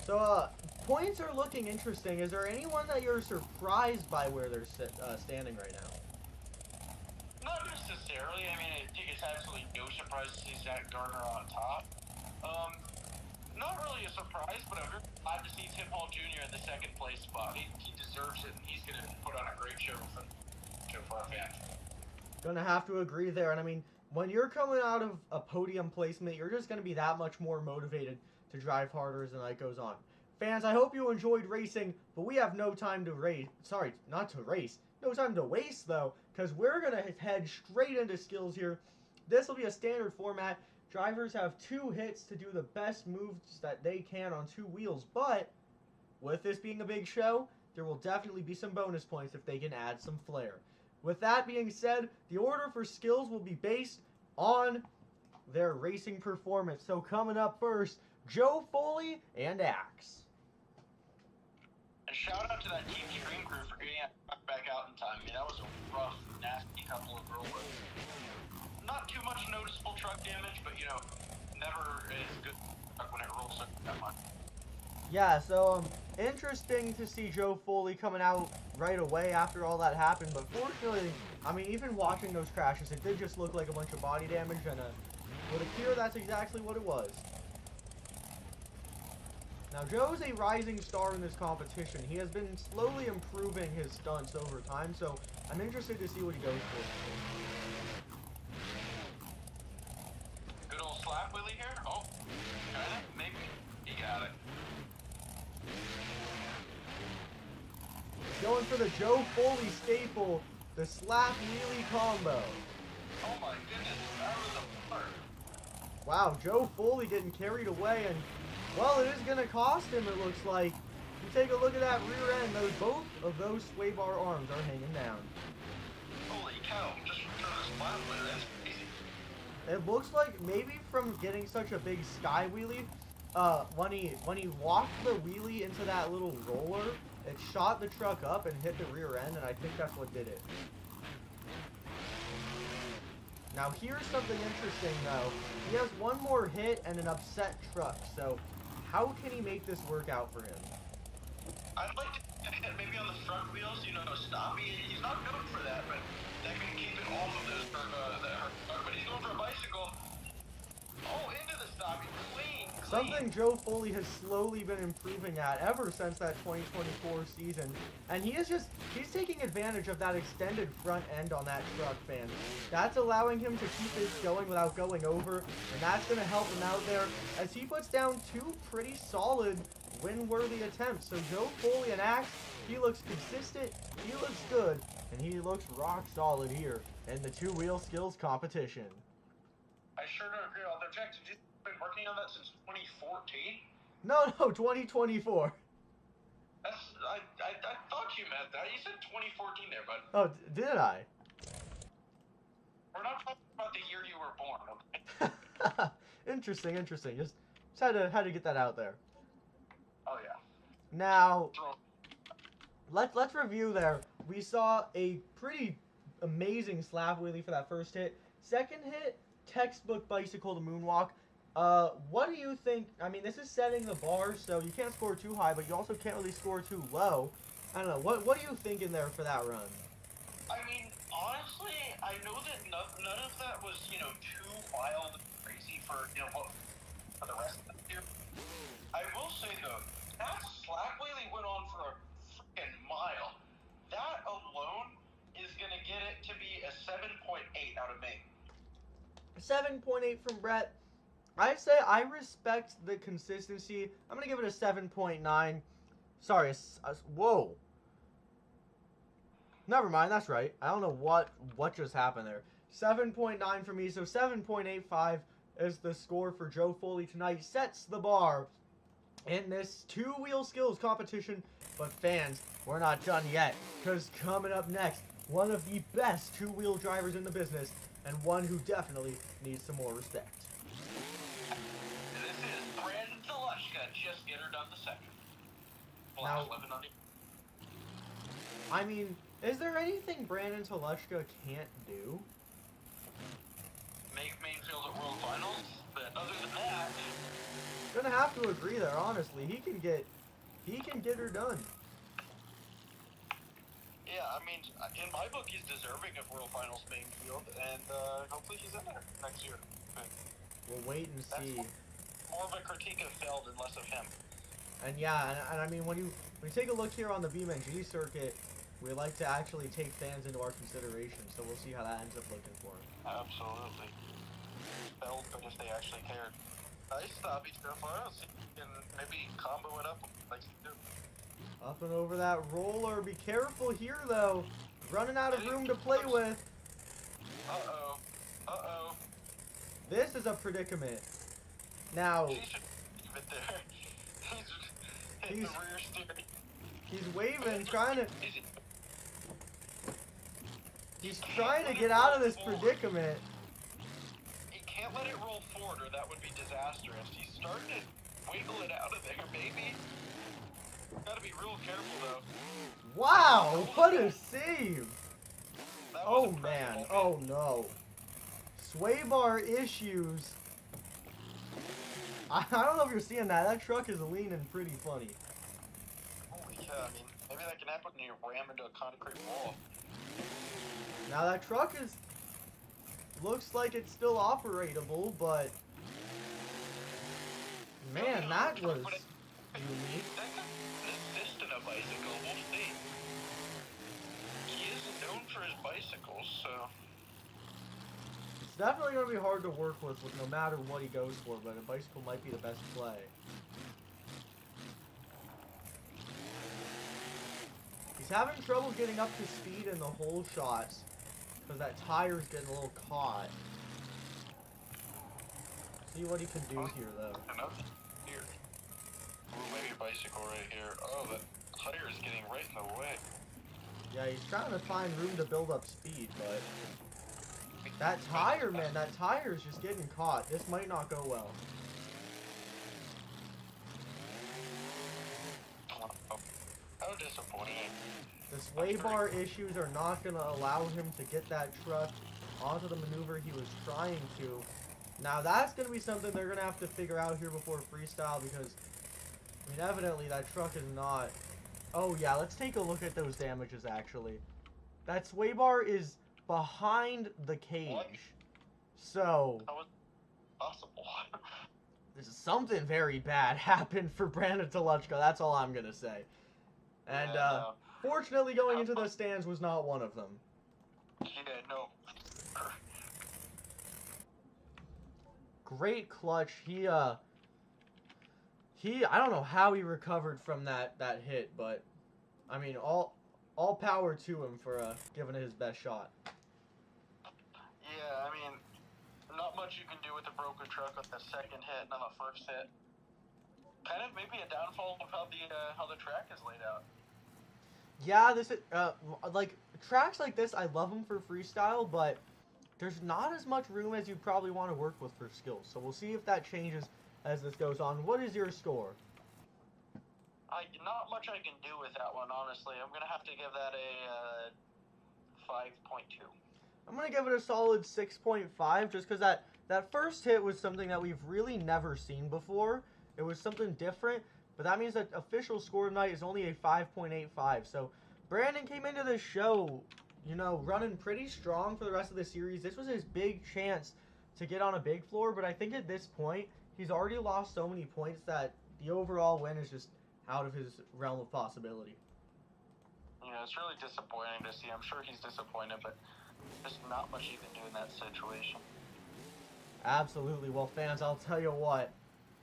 So, points are looking interesting. Is there anyone that you're surprised by where they're standing right now? Not necessarily. I mean, I think it's absolutely no surprise to see Zach Garner on top. Not really a surprise, but I'm very glad to see Tim Hall Jr. in the second place spot. He deserves it, and he's going to put on a great show for our fans. Gonna have to agree there. And I mean, when you're coming out of a podium placement, you're just going to be that much more motivated to drive harder as the night goes on. Fans, I hope you enjoyed racing, but we have no time to race. Sorry, not to race. No time to waste, though, because we're going to head straight into skills here. This will be a standard format. Drivers have 2 hits to do the best moves that they can on 2 wheels, but with this being a big show, there will definitely be some bonus points if they can add some flair. With that being said, the order for skills will be based on their racing performance. So coming up first, Joe Foley and Axe. And shout out to that Team Dream crew for getting back out in time. I mean, that was a rough, nasty couple of rollers. Not too much noticeable truck damage, but you know, never is good when it rolls up that much. Yeah, so interesting to see Joe Foley coming out right away after all that happened, but fortunately, I mean, even watching those crashes, it did just look like a bunch of body damage, and it would appear that's exactly what it was. Now, Joe's a rising star in this competition. He has been slowly improving his stunts over time, so I'm interested to see what he goes for. Good old slap wheelie here. Oh, kinda, maybe. He got it. Going for the Joe Foley staple, the slap wheelie combo. Oh my goodness, that was a part. Wow, Joe Foley getting carried away, and well, it is going to cost him, it looks like. You take a look at that rear end, both of those sway bar arms are hanging down. Holy cow, just return this flat wheelie, that's crazy. It looks like maybe from getting such a big sky wheelie, when he walked the wheelie into that little roller, it shot the truck up and hit the rear end, and I think that's what did it. Now here's something interesting though. He has one more hit and an upset truck, so how can he make this work out for him? I'd like to maybe on the front wheels, you know, stop. He's not known for that, but that can keep it off of those but he's going for a bicycle. Oh, into the stop, clean. something Joe Foley has slowly been improving at ever since that 2024 season. And he's taking advantage of that extended front end on that truck, fans. That's allowing him to keep this going without going over, and that's going to help him out there as he puts down 2 pretty solid win-worthy attempts. So Joe Foley and Axe, he looks consistent, he looks good, and he looks rock solid here in the 2-wheel skills competition. I sure do agree. Although, Jackson, you've been working on that since 2014? No, 2024. I thought you meant that. You said 2014 there, bud. Oh, did I? We're not talking about the year you were born, okay? Interesting. Just had to get that out there. Oh, yeah. Now, let's review there. We saw a pretty amazing slab wheelie for that first hit. Second hit, textbook bicycle to moonwalk. What do you think? I mean, this is setting the bar, so you can't score too high, but you also can't really score too low. I don't know. What are you thinking there for that run? I mean, honestly, I know that none of that was, too wild and crazy for, for the rest of the year. I will say, though, that slack wheelie went on for a freaking mile. That alone is going to get it to be a 7.8 out of me. 7.8 from Brett. I say I respect the consistency. I'm going to give it a 7.9. Sorry, whoa. Never mind, that's right. I don't know what just happened there. 7.9 for me, so 7.85 is the score for Joe Foley tonight. Sets the bar in this 2-wheel skills competition. But fans, we're not done yet, because coming up next, one of the best 2-wheel drivers in the business, and one who definitely needs some more respect. This is Brandon Delushka. Just get her done the second. Now, I mean, is there anything Brandon Telushka can't do? Make main field at World Finals, but other than that... Gonna have to agree there, honestly. He can get her done. Yeah, I mean, in my book, he's deserving of World Finals main field, and hopefully he's in there next year. We'll wait and see. More of a critique of Feld and less of him. And yeah, and I mean, when you take a look here on the BeamNG circuit, we like to actually take fans into our consideration, so we'll see how that ends up looking for him. Absolutely. Feld, but if they actually cared. Nice stop each so far. See if you can maybe combo it up like you do. Up and over that roller. Be careful here, though. Running out of room to play with. Uh-oh. Uh-oh. This is a predicament. Now, He should leave it there. He's the rear steering. He's waving, He's trying to get out of this predicament. He can't let it roll forward or that would be disastrous. He's starting to wiggle it out of there, baby. Gotta be real careful, though. Wow, what a save! Oh, impressive. man. Oh, no. Sway bar issues. I don't know if you're seeing that. That truck is leaning pretty funny. Holy cow, I mean, maybe that can happen when you ram into a concrete wall. Now, that truck looks like it's still operatable, but... Man, that was unique. That could be an assist in a bicycle, we'll see. He is known for his bicycles, so... It's definitely going to be hard to work with no matter what he goes for, but a bicycle might be the best play. He's having trouble getting up to speed in the whole shots, because that tire's getting a little caught. See what he can do here, though. Here. Ooh, maybe a bicycle right here. Oh, the tire is getting right in the way. Yeah, he's trying to find room to build up speed, but... That tire, man, that tire is just getting caught. This might not go well. How disappointing. The sway bar issues are not going to allow him to get that truck onto the maneuver he was trying to. Now, that's going to be something they're going to have to figure out here before freestyle, because, I mean, evidently that truck is not... Oh, yeah, let's take a look at those damages, actually. That sway bar is behind the cage. What? So... How is it possible? something very bad happened for Brandon Toluchko. That's all I'm gonna say. And fortunately, going into the stands was not one of them. Yeah, no. Great clutch. He I don't know how he recovered from that hit, but I mean all power to him for giving it his best shot. Yeah, I mean, not much you can do with a broken truck on the second hit and on the first hit. Kind of maybe a downfall of how the track is laid out. Yeah, this is like tracks like this. I love them for freestyle, but there's not as much room as you probably want to work with for skills. So we'll see if that changes as this goes on. What is your score? Not much I can do with that one, honestly. I'm gonna have to give that a 5.2. I'm gonna give it a solid 6.5, just because that first hit was something that we've really never seen before. It was something different, but that means that official score tonight is only a 5.85. So Brandon came into this show, you know, running pretty strong for the rest of the series. This was his big chance to get on a big floor, but I think at this point he's already lost so many points that the overall win is just out of his realm of possibility. Yeah, it's really disappointing to see. I'm sure he's disappointed, but there's not much you can do in that situation. Absolutely. Well, fans, I'll tell you what,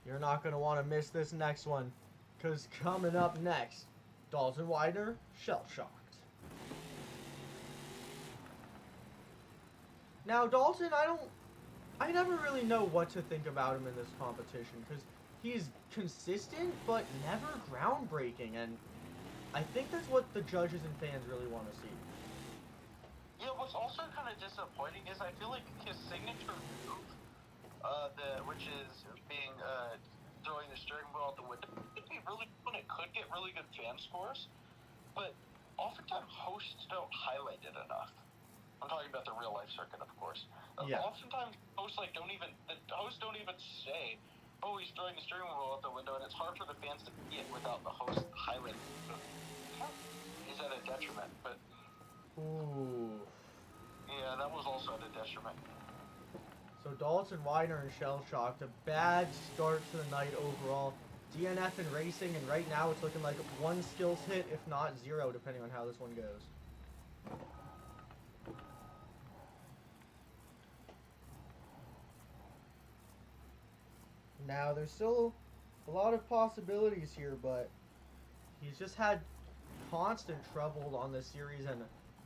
you're not going to want to miss this next one, because coming up next, Dalton Widener, shell-shocked. Now, Dalton, I never really know what to think about him in this competition, because he's consistent, but never groundbreaking, and I think that's what the judges and fans really want to see. Yeah, what's also kind of disappointing is I feel like his signature move, which is being throwing the steering wheel out the window, it could get really good fan scores, but oftentimes hosts don't highlight it enough. I'm talking about the real life circuit, of course. Yeah. Oftentimes hosts don't even say, "Oh, he's throwing the steering wheel out the window," and it's hard for the fans to see it without the host highlighting it. Is that a detriment? But ooh. Yeah, that was also at a detriment. So Dalton Widener and shell-shocked. A bad start to the night overall. DNF in racing, and right now it's looking like one skills hit, if not zero, depending on how this one goes. Now, there's still a lot of possibilities here, but he's just had constant trouble on this series and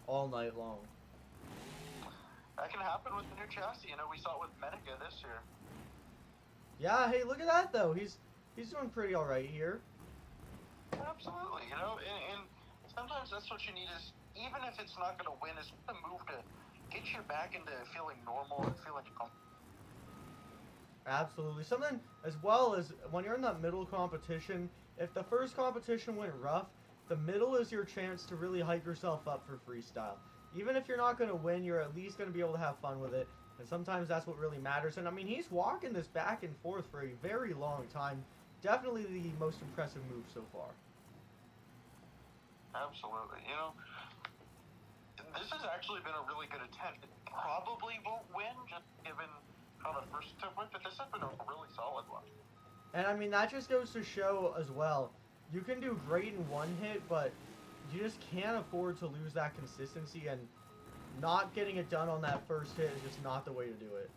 all night long. That can happen with the new chassis. You know, we saw it with Menega this year. Yeah, hey, look at that, though. He's doing pretty all right here. Absolutely. You know, and sometimes that's what you need is, even if it's not going to win, is a move to get you back into feeling normal and feeling comfortable. Absolutely. Something as well as when you're in that middle competition, if the first competition went rough, the middle is your chance to really hype yourself up for freestyle. Even if you're not going to win, you're at least going to be able to have fun with it. And sometimes that's what really matters. And I mean, he's walking this back and forth for a very long time. Definitely the most impressive move so far. Absolutely. You know, this has actually been a really good attempt. It probably won't win, just given how the first attempt went, but this has been a really solid one. And I mean, that just goes to show as well, you can do great in one hit, but you just can't afford to lose that consistency, and not getting it done on that first hit is just not the way to do it.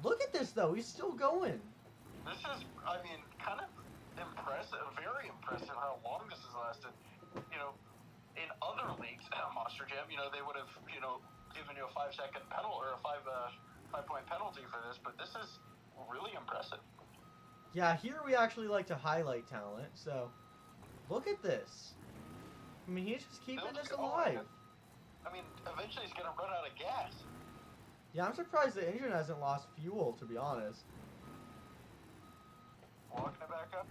Look at this, though. He's still going. This is, I mean, kind of impressive, very impressive how long this has lasted. You know, in other leagues, Monster Jam, you know, they would have, you know, given you a 5-second penalty or a 5-point penalty for this, but this is really impressive. Yeah, here we actually like to highlight talent, so look at this. I mean, he's just keeping this alive. I mean, eventually he's going to run out of gas. Yeah, I'm surprised the engine hasn't lost fuel, to be honest. Walking it back up.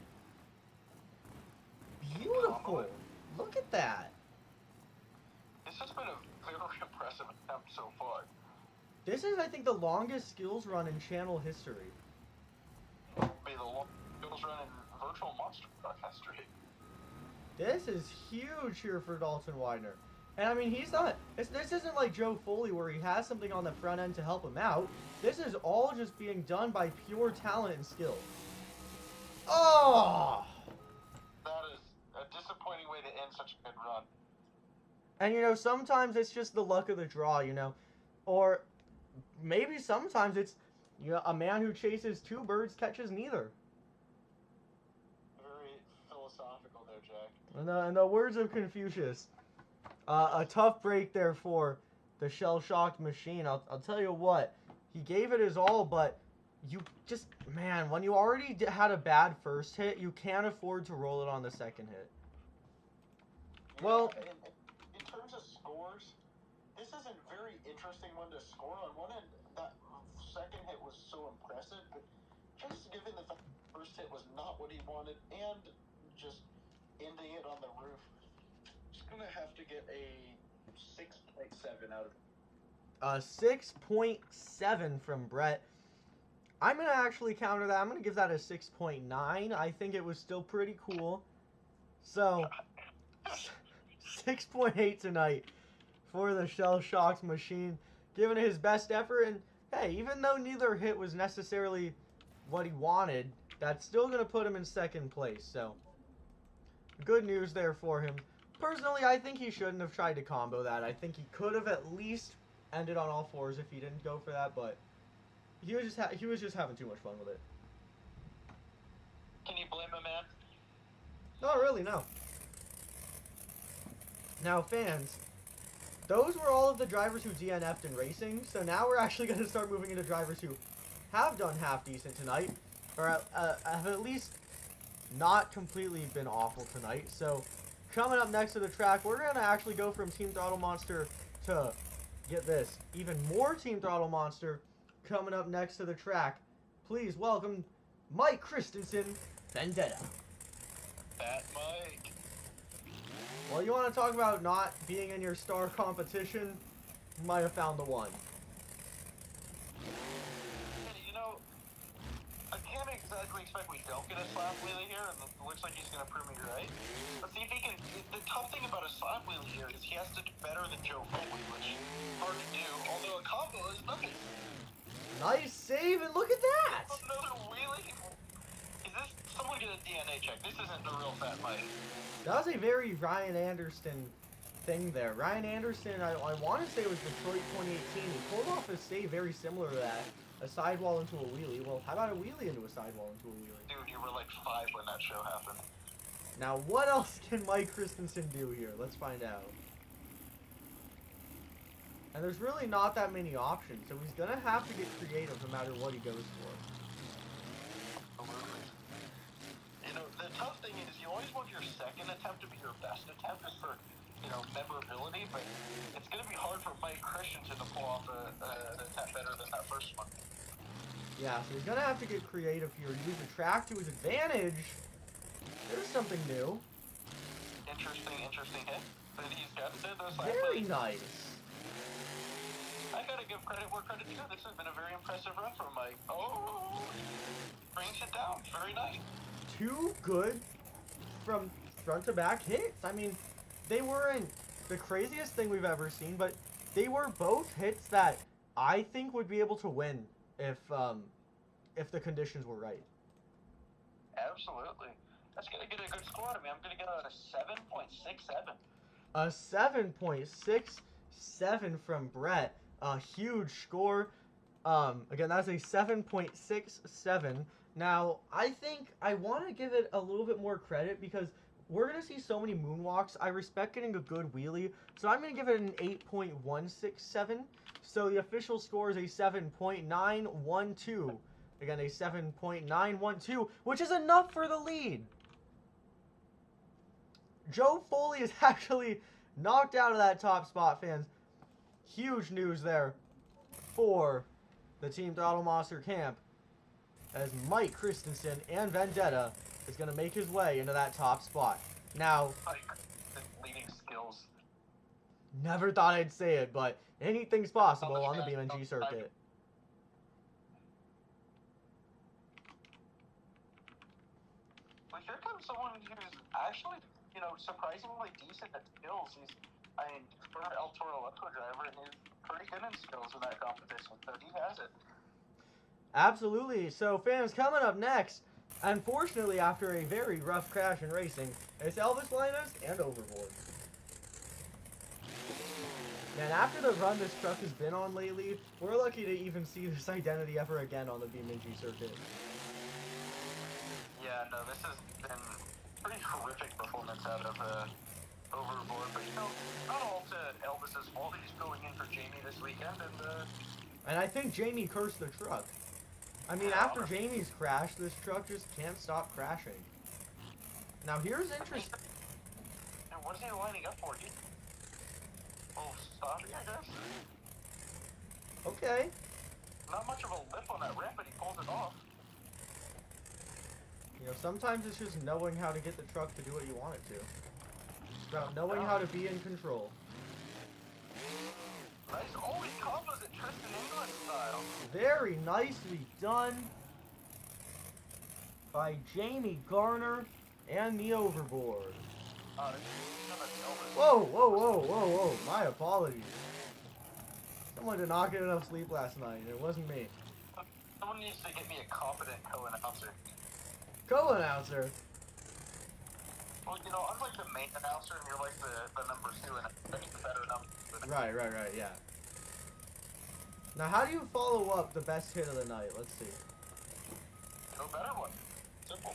Beautiful. Look at that. This has been a very impressive attempt so far. This is, I think, the longest skills run in channel history. Be the longest skills run in virtual Monster Truck history. This is huge here for Dalton Widener. And I mean, he's not. This isn't like Joe Foley where he has something on the front end to help him out. This is all just being done by pure talent and skill. Oh! That is a disappointing way to end such a good run. And you know, sometimes it's just the luck of the draw, you know, or maybe sometimes it's, you know, a man who chases two birds catches neither. Very philosophical there, Jack. In the words of Confucius, a tough break there for the shell-shocked machine. I'll tell you what, he gave it his all, but you just, man, when you already had a bad first hit, you can't afford to roll it on the second hit. Yeah, Well, in terms of scores, this is a very interesting one to score. On one end, that second hit was so impressive, but just given the fact the first hit was not what he wanted, and just ending it on the roof, just gonna have to get a 6.7 out of it. A 6.7 from Brett. I'm going to actually counter that. I'm going to give that a 6.9. I think it was still pretty cool. So, 6.8 tonight for the shell-shocked machine, giving it his best effort. And, hey, even though neither hit was necessarily what he wanted, that's still going to put him in second place. So, good news there for him. Personally, I think he shouldn't have tried to combo that. I think he could have at least ended on all fours if he didn't go for that, but he was just having too much fun with it. Can you blame a man? Not really, no. Now, fans, those were all of the drivers who DNF'd in racing, so now we're actually going to start moving into drivers who have done half decent tonight, or have at least not completely been awful tonight. So, coming up next to the track, we're going to actually go from Team Throttle Monster to, get this, even more Team Throttle Monster coming up next to the track. Please welcome Mike Christensen, Vendetta. Fat Mike. Well, you want to talk about not being in your star competition? You might have found the one. You know, I can't exactly expect we don't get a slap wheelie here, and it looks like he's going to prove me right. But see if he can. The tough thing about a slap wheelie here is he has to do better than Joe Foley, which is hard to do, although a combo is nothing. Nice save, and look at that! Another wheelie? Is this someone get a DNA check? This isn't the real Fat Mike. That was a very Ryan Anderson thing there. Ryan Anderson, I want to say it was Detroit 2018. He pulled off a save very similar to that. A sidewall into a wheelie. Well, how about a wheelie into a sidewall into a wheelie? Dude, you were like 5 when that show happened. Now, what else can Mike Christensen do here? Let's find out. And there's really not that many options, so he's going to have to get creative no matter what he goes for. Absolutely. You know, the tough thing is you always want your second attempt to be your best attempt just for, you know, memorability, but it's going to be hard for Mike Christensen to pull off an attempt better than that first one. Yeah, so he's going to have to get creative here. Use the track to his advantage. There's something new. Interesting hit. But he's got to do those last Very plays. nice. I gotta give credit where credit's due. This has been a very impressive run from Mike. Oh, brings it down. Very nice. Two good from front to back hits. I mean, they weren't the craziest thing we've ever seen, but they were both hits that I think would be able to win if the conditions were right. Absolutely. That's gonna get a good score out of me. I'm gonna get a 7.67. A 7.67 from Brett. A huge score. Again, that's a 7.67. Now, I think I want to give it a little bit more credit because we're going to see so many moonwalks. I respect getting a good wheelie, so I'm going to give it an 8.167. So the official score is a 7.912. Again, a 7.912, which is enough for the lead. Joe Foley is actually knocked out of that top spot, fans. Huge news there for the Team Throttle Monster camp as Mike Christensen and Vendetta is going to make his way into that top spot. Now, leading skills. Never thought I'd say it, but anything's possible on the BeamNG circuit. But here comes someone who's actually, you know, surprisingly decent at skills. He's I mean, for El Toro Echo driver, he's pretty good in skills in that competition, so he has it. Absolutely. So, fans, coming up next, unfortunately, after a very rough crash in racing, it's Elvis Linus and Overboard. And after the run this truck has been on lately, we're lucky to even see this identity ever again on the BeamNG circuit. Yeah, no, this has been pretty horrific performance out of Overboard, but not all to Elvis's fault. He's going in for Jamie this weekend, and I think Jamie cursed the truck. I mean, after Jamie's crash, this truck just can't stop crashing. Now, here's interesting. And what is he lining up for? Oh, stopping, I guess? Okay. Not much of a lip on that ramp, but he pulled it off. You know, sometimes it's just knowing how to get the truck to do what you want it to. It's about knowing how to be in control. Nice. Oh, he combos it Tristan English style. Very nicely done by Jamie Garner and the Overboard. Whoa, whoa, whoa, whoa, whoa. My apologies. Someone did not get enough sleep last night, and it wasn't me. Someone needs to get me a competent co-announcer. Co-announcer? Well, you know, I'm like the main announcer, and you're like the number 2, and I need the better number. Right, yeah. Now, how do you follow up the best hit of the night? Let's see. No better one. Simple.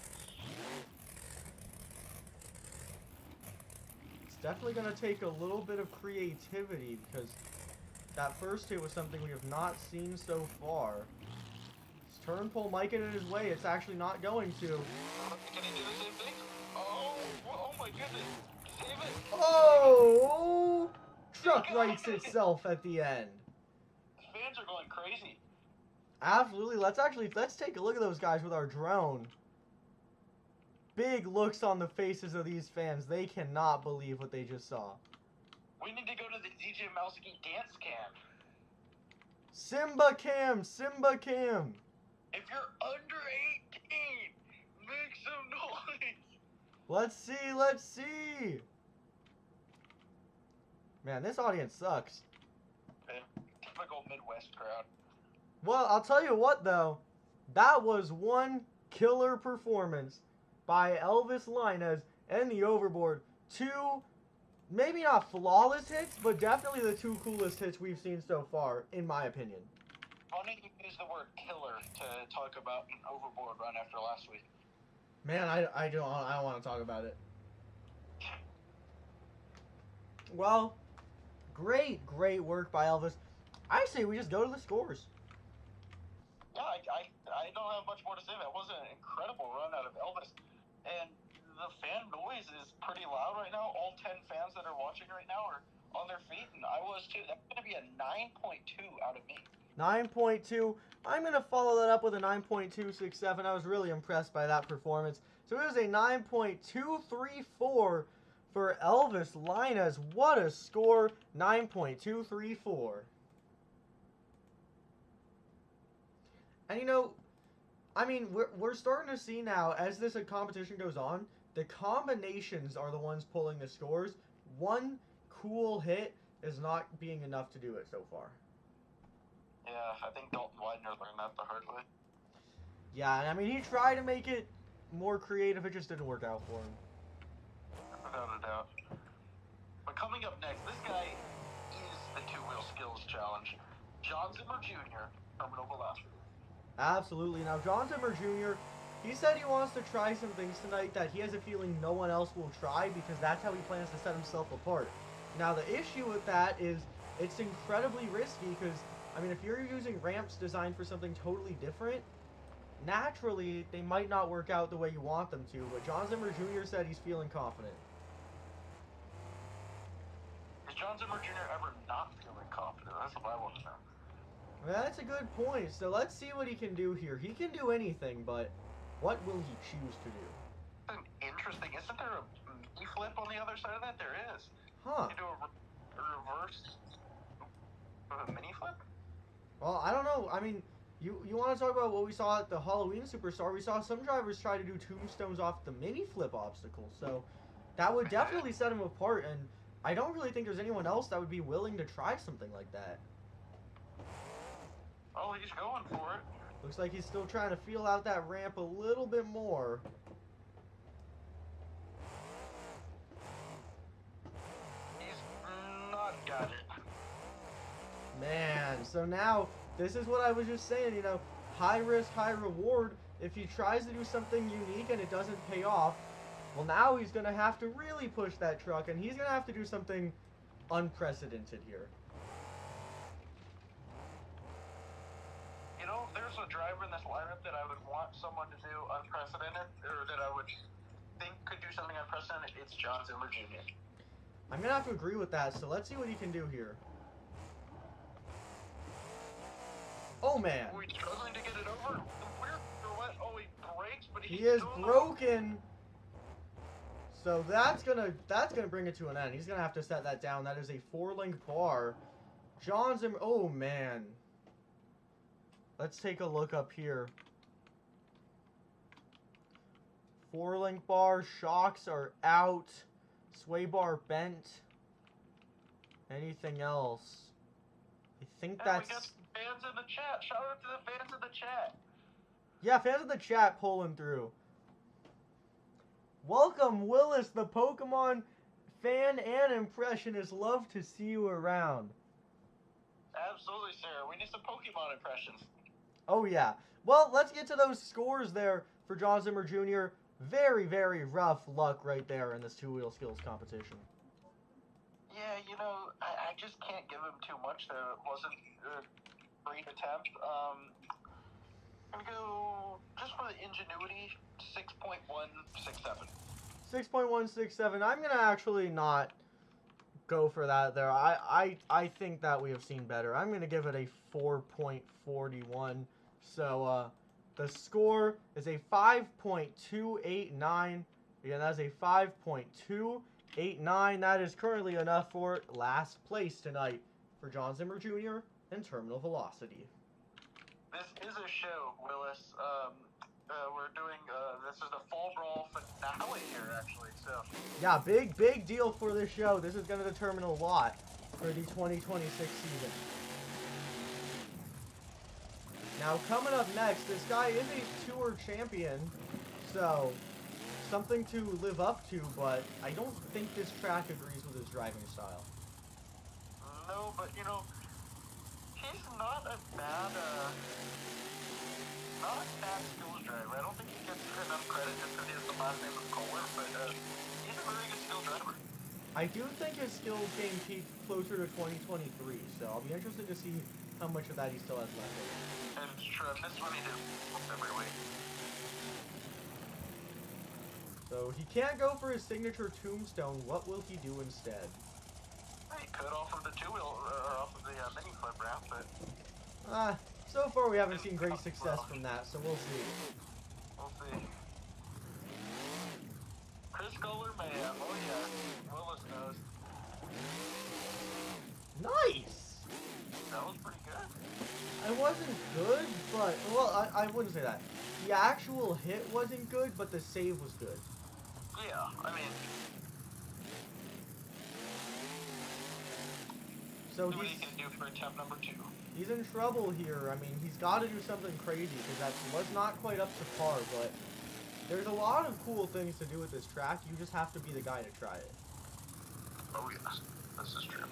It's definitely going to take a little bit of creativity, because that first hit was something we have not seen so far. His turn pull might get in his way. It's actually not going to. Can he do the same thing? Oh my goodness. Save it. Oh! Truck rights itself at the end. Fans are going crazy. Absolutely. Let's take a look at those guys with our drone. Big looks on the faces of these fans. They cannot believe what they just saw. We need to go to the DJ Mousky dance cam. Simba cam! Simba cam! If you're under 18, make some noise. Let's see! Man, this audience sucks. Typical Midwest crowd. Well, I'll tell you what, though. That was one killer performance by Elvis Linus and the Overboard. Two, maybe not flawless hits, but definitely the two coolest hits we've seen so far, in my opinion. Funny you use the word killer to talk about an Overboard run after last week. Man, I don't want to talk about it. Well, great work by Elvis. I say we just go to the scores. Yeah, I don't have much more to say. That was an incredible run out of Elvis. And the fan noise is pretty loud right now. All 10 fans that are watching right now are on their feet, and I was too. That's going to be a 9.2 out of me. 9.2. I'm going to follow that up with a 9.267. I was really impressed by that performance. So it was a 9.234 for Elvis Linus. What a score. 9.234. And you know, I mean, we're starting to see now, as this competition goes on, the combinations are the ones pulling the scores. One cool hit is not being enough to do it so far. Yeah, I think Dalton Widener learned that the hard way. Yeah, and I mean, he tried to make it more creative, it just didn't work out for him. Without a doubt. But coming up next, this guy is the two-wheel skills challenge. John Zimmer Jr. from Nova last week. Absolutely. Now, John Zimmer Jr., he said he wants to try some things tonight that he has a feeling no one else will try because that's how he plans to set himself apart. Now, the issue with that is it's incredibly risky because, I mean, if you're using ramps designed for something totally different, naturally, they might not work out the way you want them to. But John Zimmer Jr. said he's feeling confident. Is John Zimmer Jr. ever not feeling confident? That's what I want to know. Well, that's a good point. So let's see what he can do here. He can do anything, but what will he choose to do? Interesting. Isn't there a mini flip on the other side of that? There is. Huh. You do a reverse with a mini flip? Well, I don't know. I mean, you want to talk about what we saw at the Halloween Superstar? We saw some drivers try to do tombstones off the mini flip obstacle. So that would definitely set him apart. And I don't really think there's anyone else that would be willing to try something like that. Oh, he's going for it. Looks like he's still trying to feel out that ramp a little bit more. He's not got it. Man, so now, this is what I was just saying, you know, high risk, high reward. If he tries to do something unique and it doesn't pay off, well, now he's going to have to really push that truck, and he's going to have to do something unprecedented here. You know, if there's a driver in this lineup that I would want someone to do unprecedented, or that I would think could do something unprecedented, it's John Zimmer Jr. I'm going to have to agree with that, so let's see what he can do here. Oh, man. Oh, he's struggling to get it over. Where or what? Oh, he breaks, but He is broken. So that's gonna bring it to an end. He's gonna have to set that down. That is a 4-link bar. John Zimmer. Oh man. Let's take a look up here. 4-link bar. Shocks are out. Sway bar bent. Anything else? I think that's. We got fans in the chat. Shout out to the fans in the chat. Yeah, fans in the chat pulling through. Welcome, Willis, the Pokemon fan and impressionist. Love to see you around. Absolutely, sir. We need some Pokemon impressions. Oh, yeah. Well, let's get to those scores there for John Zimmer Jr. Very, very rough luck right there in this two-wheel skills competition. Yeah, you know, I just can't give him too much there. It wasn't a great attempt. I'm going to go, just for the ingenuity, 6.167. 6.167. I'm going to actually not go for that there. I think that we have seen better. I'm going to give it a 4.41. So, the score is a 5.289. Again, that's a 5.289. That is currently enough for last place tonight for John Zimmer Jr. and Terminal Velocity. This is a show, Willis. We're doing, this is the Fall Brawl finale here, actually, so. Yeah, big deal for this show. This is going to determine a lot for the 2026 season. Now, coming up next, this guy is a tour champion, so something to live up to, but I don't think this track agrees with his driving style. No, but, you know, he's not a bad skills driver. I don't think he gets enough credit just because he has the last name of Kohler, but he's a very good skill driver. I do think his skills game peaked closer to 2023, so I'll be interested to see how much of that he still has left in him. And sure, this one he did every week. So he can't go for his signature tombstone. What will he do instead? He could off of the two-wheel, or off of the mini flip ramp, but... So far we haven't seen great success from that, so we'll see. We'll see. Chris Kohler, man. Oh, yeah. Willis knows. Nice! That was pretty good. It wasn't good, but... Well, I wouldn't say that. The actual hit wasn't good, but the save was good. Yeah, I mean... So what he can do for attempt number 2. He's in trouble here. I mean, he's got to do something crazy, because that was not quite up to par, but there's a lot of cool things to do with this track. You just have to be the guy to try it. Oh, yes. This is true.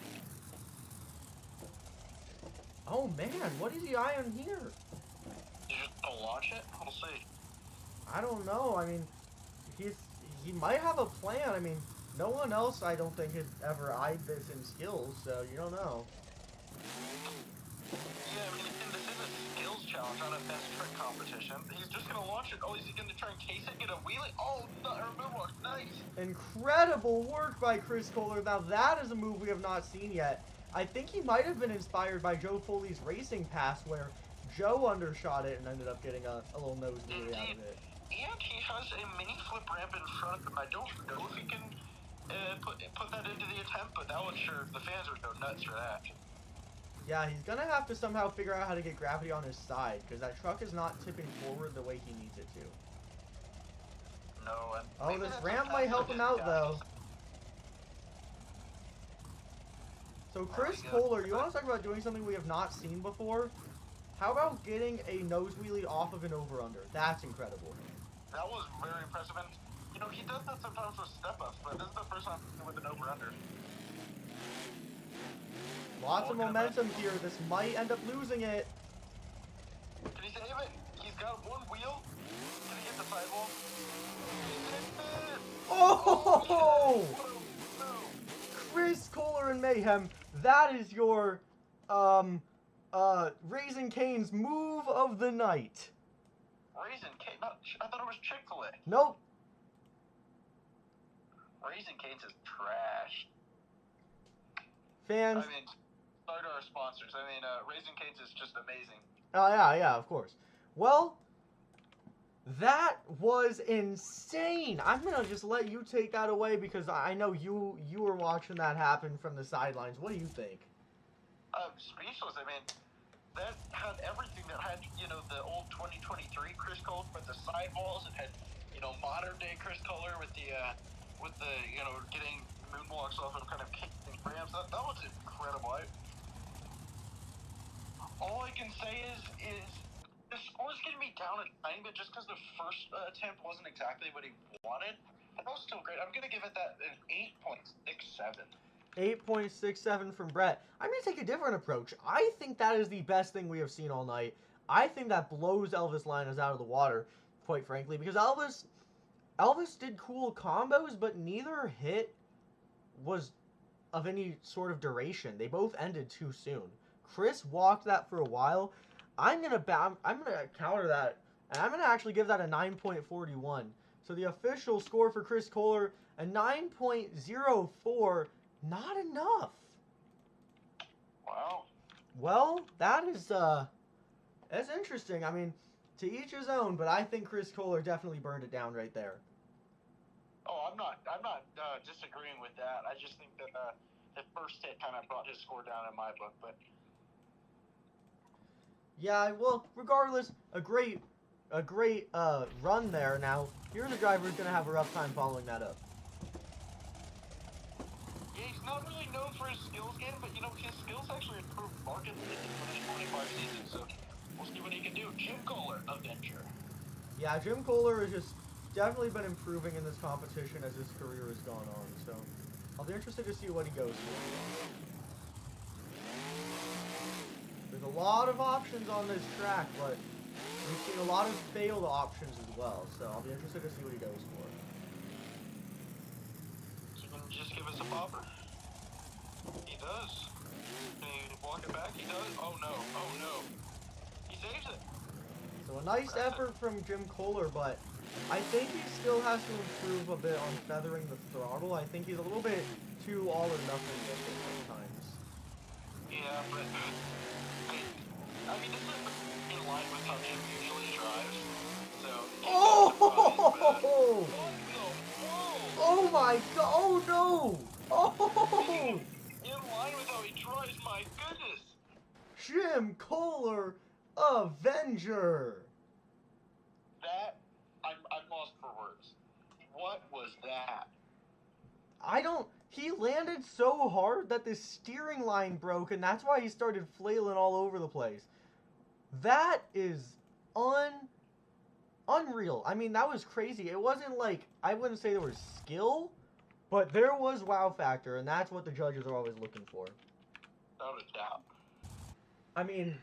Oh, man, what is he eyeing here? You just don't launch it? We'll see. I don't know. I mean, he might have a plan. I mean, no one else, I don't think, has ever eyed this in skills, so you don't know. Yeah, I mean, this is a skills challenge, not a best trick competition. He's just going to launch it. Oh, is he going to try and case it, get a wheelie? Oh, no, moonwalk, nice. Incredible work by Chris Kohler. Now, that is a move we have not seen yet. I think he might have been inspired by Joe Foley's racing pass, where Joe undershot it and ended up getting a little nose wheelie out of it. And he has a mini flip ramp in front of him. I don't know if he can put that into the attempt, but that would sure, the fans would go nuts for that. Yeah, he's going to have to somehow figure out how to get gravity on his side, because that truck is not tipping forward the way he needs it to. No, and oh, this ramp might help him out, though. So Chris Kohler, you want to talk about doing something we have not seen before? How about getting a nose wheelie off of an over-under? That's incredible. That was very impressive. And, you know, he does that sometimes with step-ups, but this is the first time with an over-under. Lots of momentum here. This might end up losing it. Can he save it? He's got one wheel. Can he get the sidewall? Oh! Chris Kohler and Mayhem. That is your, Raising Cane's move of the night. Raising Cane? I thought it was Chick-fil-A. Nope. Raising Cane's is trash. Fans. I mean, sorry to our sponsors. I mean, Raising Cane's is just amazing. Oh, yeah, of course. Well, that was insane. I'm going to just let you take that away because I know you were watching that happen from the sidelines. What do you think? Speechless. I mean, that had everything. That had, you know, the old 2023 Chris Kohler with the sidewalls. It had, you know, modern day Chris Kohler with the, you know, getting moonwalks off and kind of kicking ramps. That was incredible. All I can say is the score's going to be down a tiny bit just because the first attempt wasn't exactly what he wanted. But that was still great. I'm going to give it that an 8.67. 8.67 from Brett. I'm going to take a different approach. I think that is the best thing we have seen all night. I think that blows Elvis Linus out of the water, quite frankly, because Elvis did cool combos, but neither hit was of any sort of duration. They both ended too soon. Chris walked that for a while. I'm gonna counter that, and I'm gonna actually give that a 9.41. So the official score for Chris Kohler, a 9.04. Not enough. Wow. Well, that's interesting. I mean, to each his own, but I think Chris Kohler definitely burned it down right there. Oh, I'm not disagreeing with that. I just think that the first hit kind of brought his score down in my book, but. Yeah, well, regardless, a great run there. Now, here's a driver who's gonna have a rough time following that up. Yeah, he's not really known for his skills game, but you know his skills actually improved markedly in the 2025 season. So we'll see what he can do. Jim Kohler, Avenger. Yeah, Jim Kohler has just definitely been improving in this competition as his career has gone on. So I'll be interested to see what he goes for. There's a lot of options on this track, but we've seen a lot of failed options as well, so I'll be interested to see what he goes for. So you can just give us a popper. He does. Can you walk it back? He does. Oh no. He saves it. So a nice effort from Jim Kohler, but I think he still has to improve a bit on feathering the throttle. I think he's a little bit too all or nothing with it sometimes. Yeah, but I mean, this is in line with how Jim usually drives. So. Oh! Oh my god! Oh no! Oh! In line with how he drives, my goodness! Jim Kohler, Avenger! That, I'm lost for words. What was that? He landed so hard that the steering line broke, and that's why he started flailing all over the place. That is unreal. I mean, that was crazy. It wasn't like, I wouldn't say there was skill, but there was wow factor, and that's what the judges are always looking for. Without a doubt. I mean,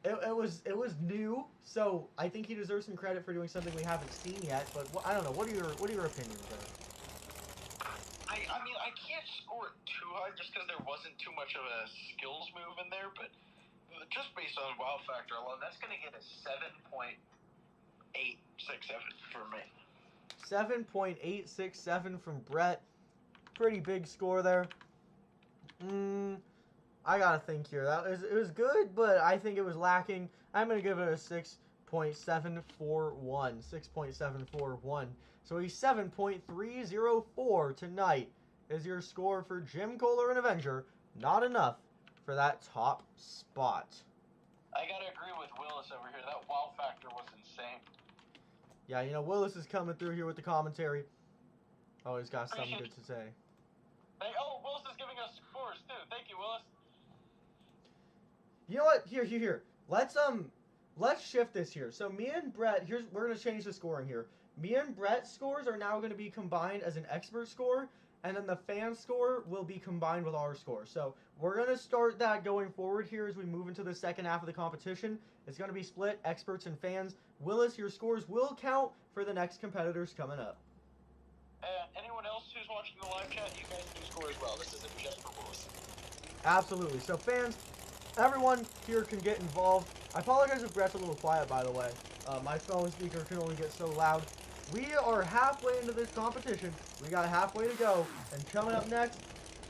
it was new, so I think he deserves some credit for doing something we haven't seen yet. But I don't know. What are your opinions there? I mean, I can't score it too high just because there wasn't too much of a skills move in there, but just based on wow factor alone, that's going to get a 7.867 for me. 7.867 from Brett. Pretty big score there. I gotta think here. It was good, but I think it was lacking. I'm gonna give it a 6.741. 6.741. So a 7.304 tonight is your score for Jim Kohler and Avenger. Not enough for that top spot. I gotta agree with Willis over here. That wow factor was insane. Yeah, you know, Willis is coming through here with the commentary. Oh, he's got something good to say. Hey, Willis is giving us scores too. Thank you, You know what? Here. Let's shift this here. So me and Brett, we're gonna change the scoring here. Me and Brett's scores are now gonna be combined as an expert score, and then the fan score will be combined with our score. So we're gonna start that going forward here as we move into the second half of the competition. It's gonna be split, experts and fans. Willis, your scores will count for the next competitors coming up. And anyone else who's watching the live chat, you guys can score as well. This isn't just for Willis. Absolutely. So fans, everyone here can get involved. I apologize if Brett's a little quiet, by the way. My phone speaker can only get so loud. We are halfway into this competition. We got halfway to go. And coming up next,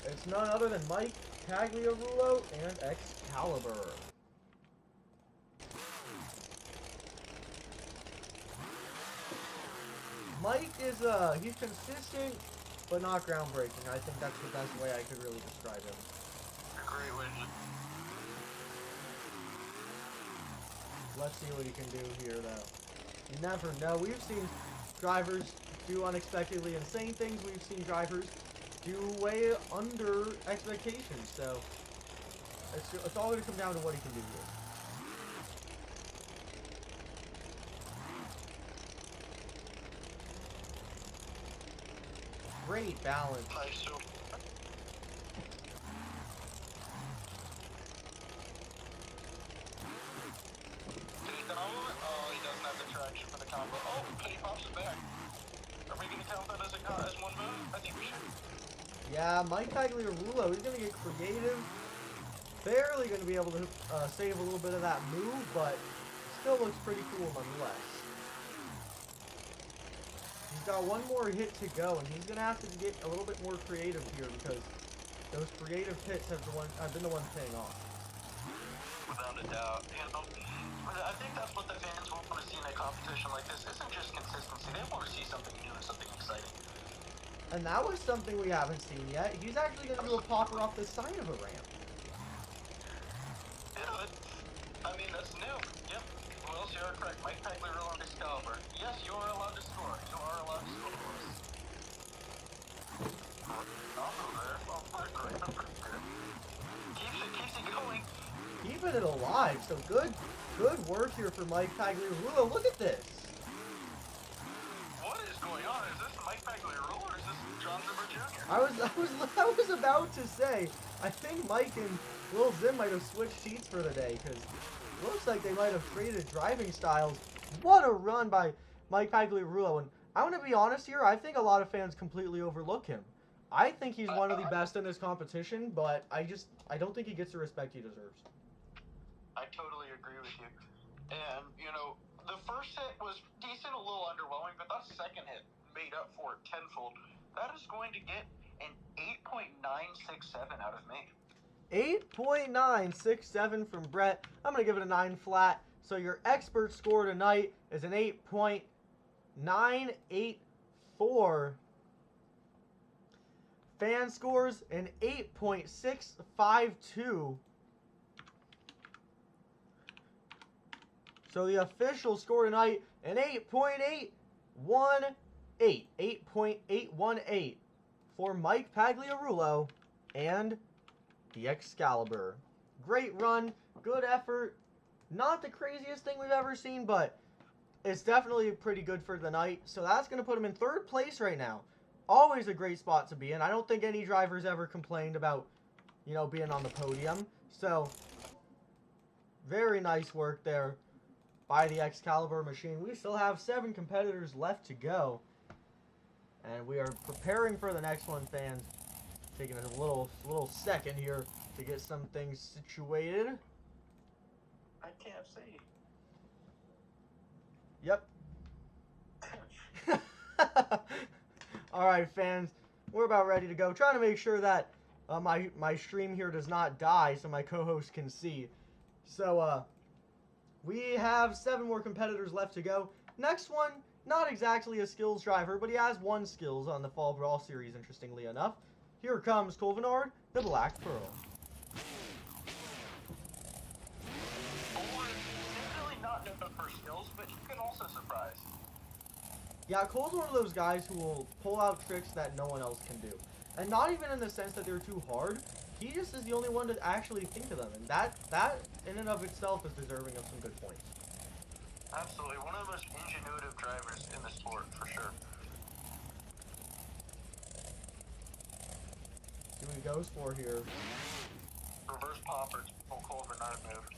it's none other than Mike, Tagliarulo, and Excalibur. Mike is, he's consistent, but not groundbreaking. I think that's the best way I could really describe him. Great win. Let's see what he can do here, though. You never know. We've seen drivers do unexpectedly insane things. We've seen drivers do way under expectations. So it's all going to come down to what he can do here. Great balance. Nice. Oh, he doesn't have the traction for the combo. Oh, but he pops it back. Are we going to count that as one move? I think we should. Yeah, Mike Tagliarulo, he's going to get creative. Barely going to be able to save a little bit of that move, but still looks pretty cool nonetheless. He's got one more hit to go, and he's going to have to get a little bit more creative here because those creative hits have been the ones paying off. Without a doubt. You know, I think that's what the fans want to see in a competition like this. Isn't just consistency. They want to see something new and something exciting. And that was something we haven't seen yet. He's actually going to do a popper off the side of a ramp. Yeah, I mean, that's new. Yep. Well, you are correct. Mike Tagliarulo and Excalibur. Yes, you are allowed to score. You are allowed to score. Keeps it going. Keeping it alive. So good work here for Mike Tagliarulo. Look at this. What is going on? Is this Mike Tagliarulo or is this John Zimmer Jr.? I was about to say, I think Mike and Lil Zim might have switched seats for the day because it looks like they might have traded driving styles. What a run by Mike Tagliarulo. And I want to be honest here, I think a lot of fans completely overlook him. I think he's one of the best in this competition, but I don't think he gets the respect he deserves. I totally agree with you. And, you know, the first hit was decent, a little underwhelming, but that second hit made up for it tenfold. That is going to get an 8.967 out of me. 8.967 from Brett. I'm going to give it a 9 flat. So your expert score tonight is an 8.984. Fan scores an 8.652. So the official score tonight, an 8.818. 8.818 for Mike Tagliarulo and the Excalibur. Great run, good effort. Not the craziest thing we've ever seen, but it's definitely pretty good for the night. So that's going to put him in third place right now. Always a great spot to be in. I don't think any drivers ever complained about, you know, being on the podium. So, very nice work there by the Excalibur machine. We still have 7 competitors left to go. And we are preparing for the next one, fans. Taking a little second here to get some things situated. I can't see. Yep. Alright, fans. We're about ready to go. Trying to make sure that my stream here does not die so my co-host can see. So, we have 7 more competitors left to go. Next one, not exactly a skills driver, but he has 1 skills on the Fall Brawl series, interestingly enough. Here comes Colvinard, the Black Pearl. Definitely not known for skills, but he can also surprise. Yeah, Cole's one of those guys who will pull out tricks that no one else can do. And not even in the sense that they're too hard, he just is the only one to actually think of them, and that in and of itself is deserving of some good points. Absolutely, one of the most ingenuitive drivers in the sport, for sure. See what he goes for here. Reverse popper, Cole Bernard move.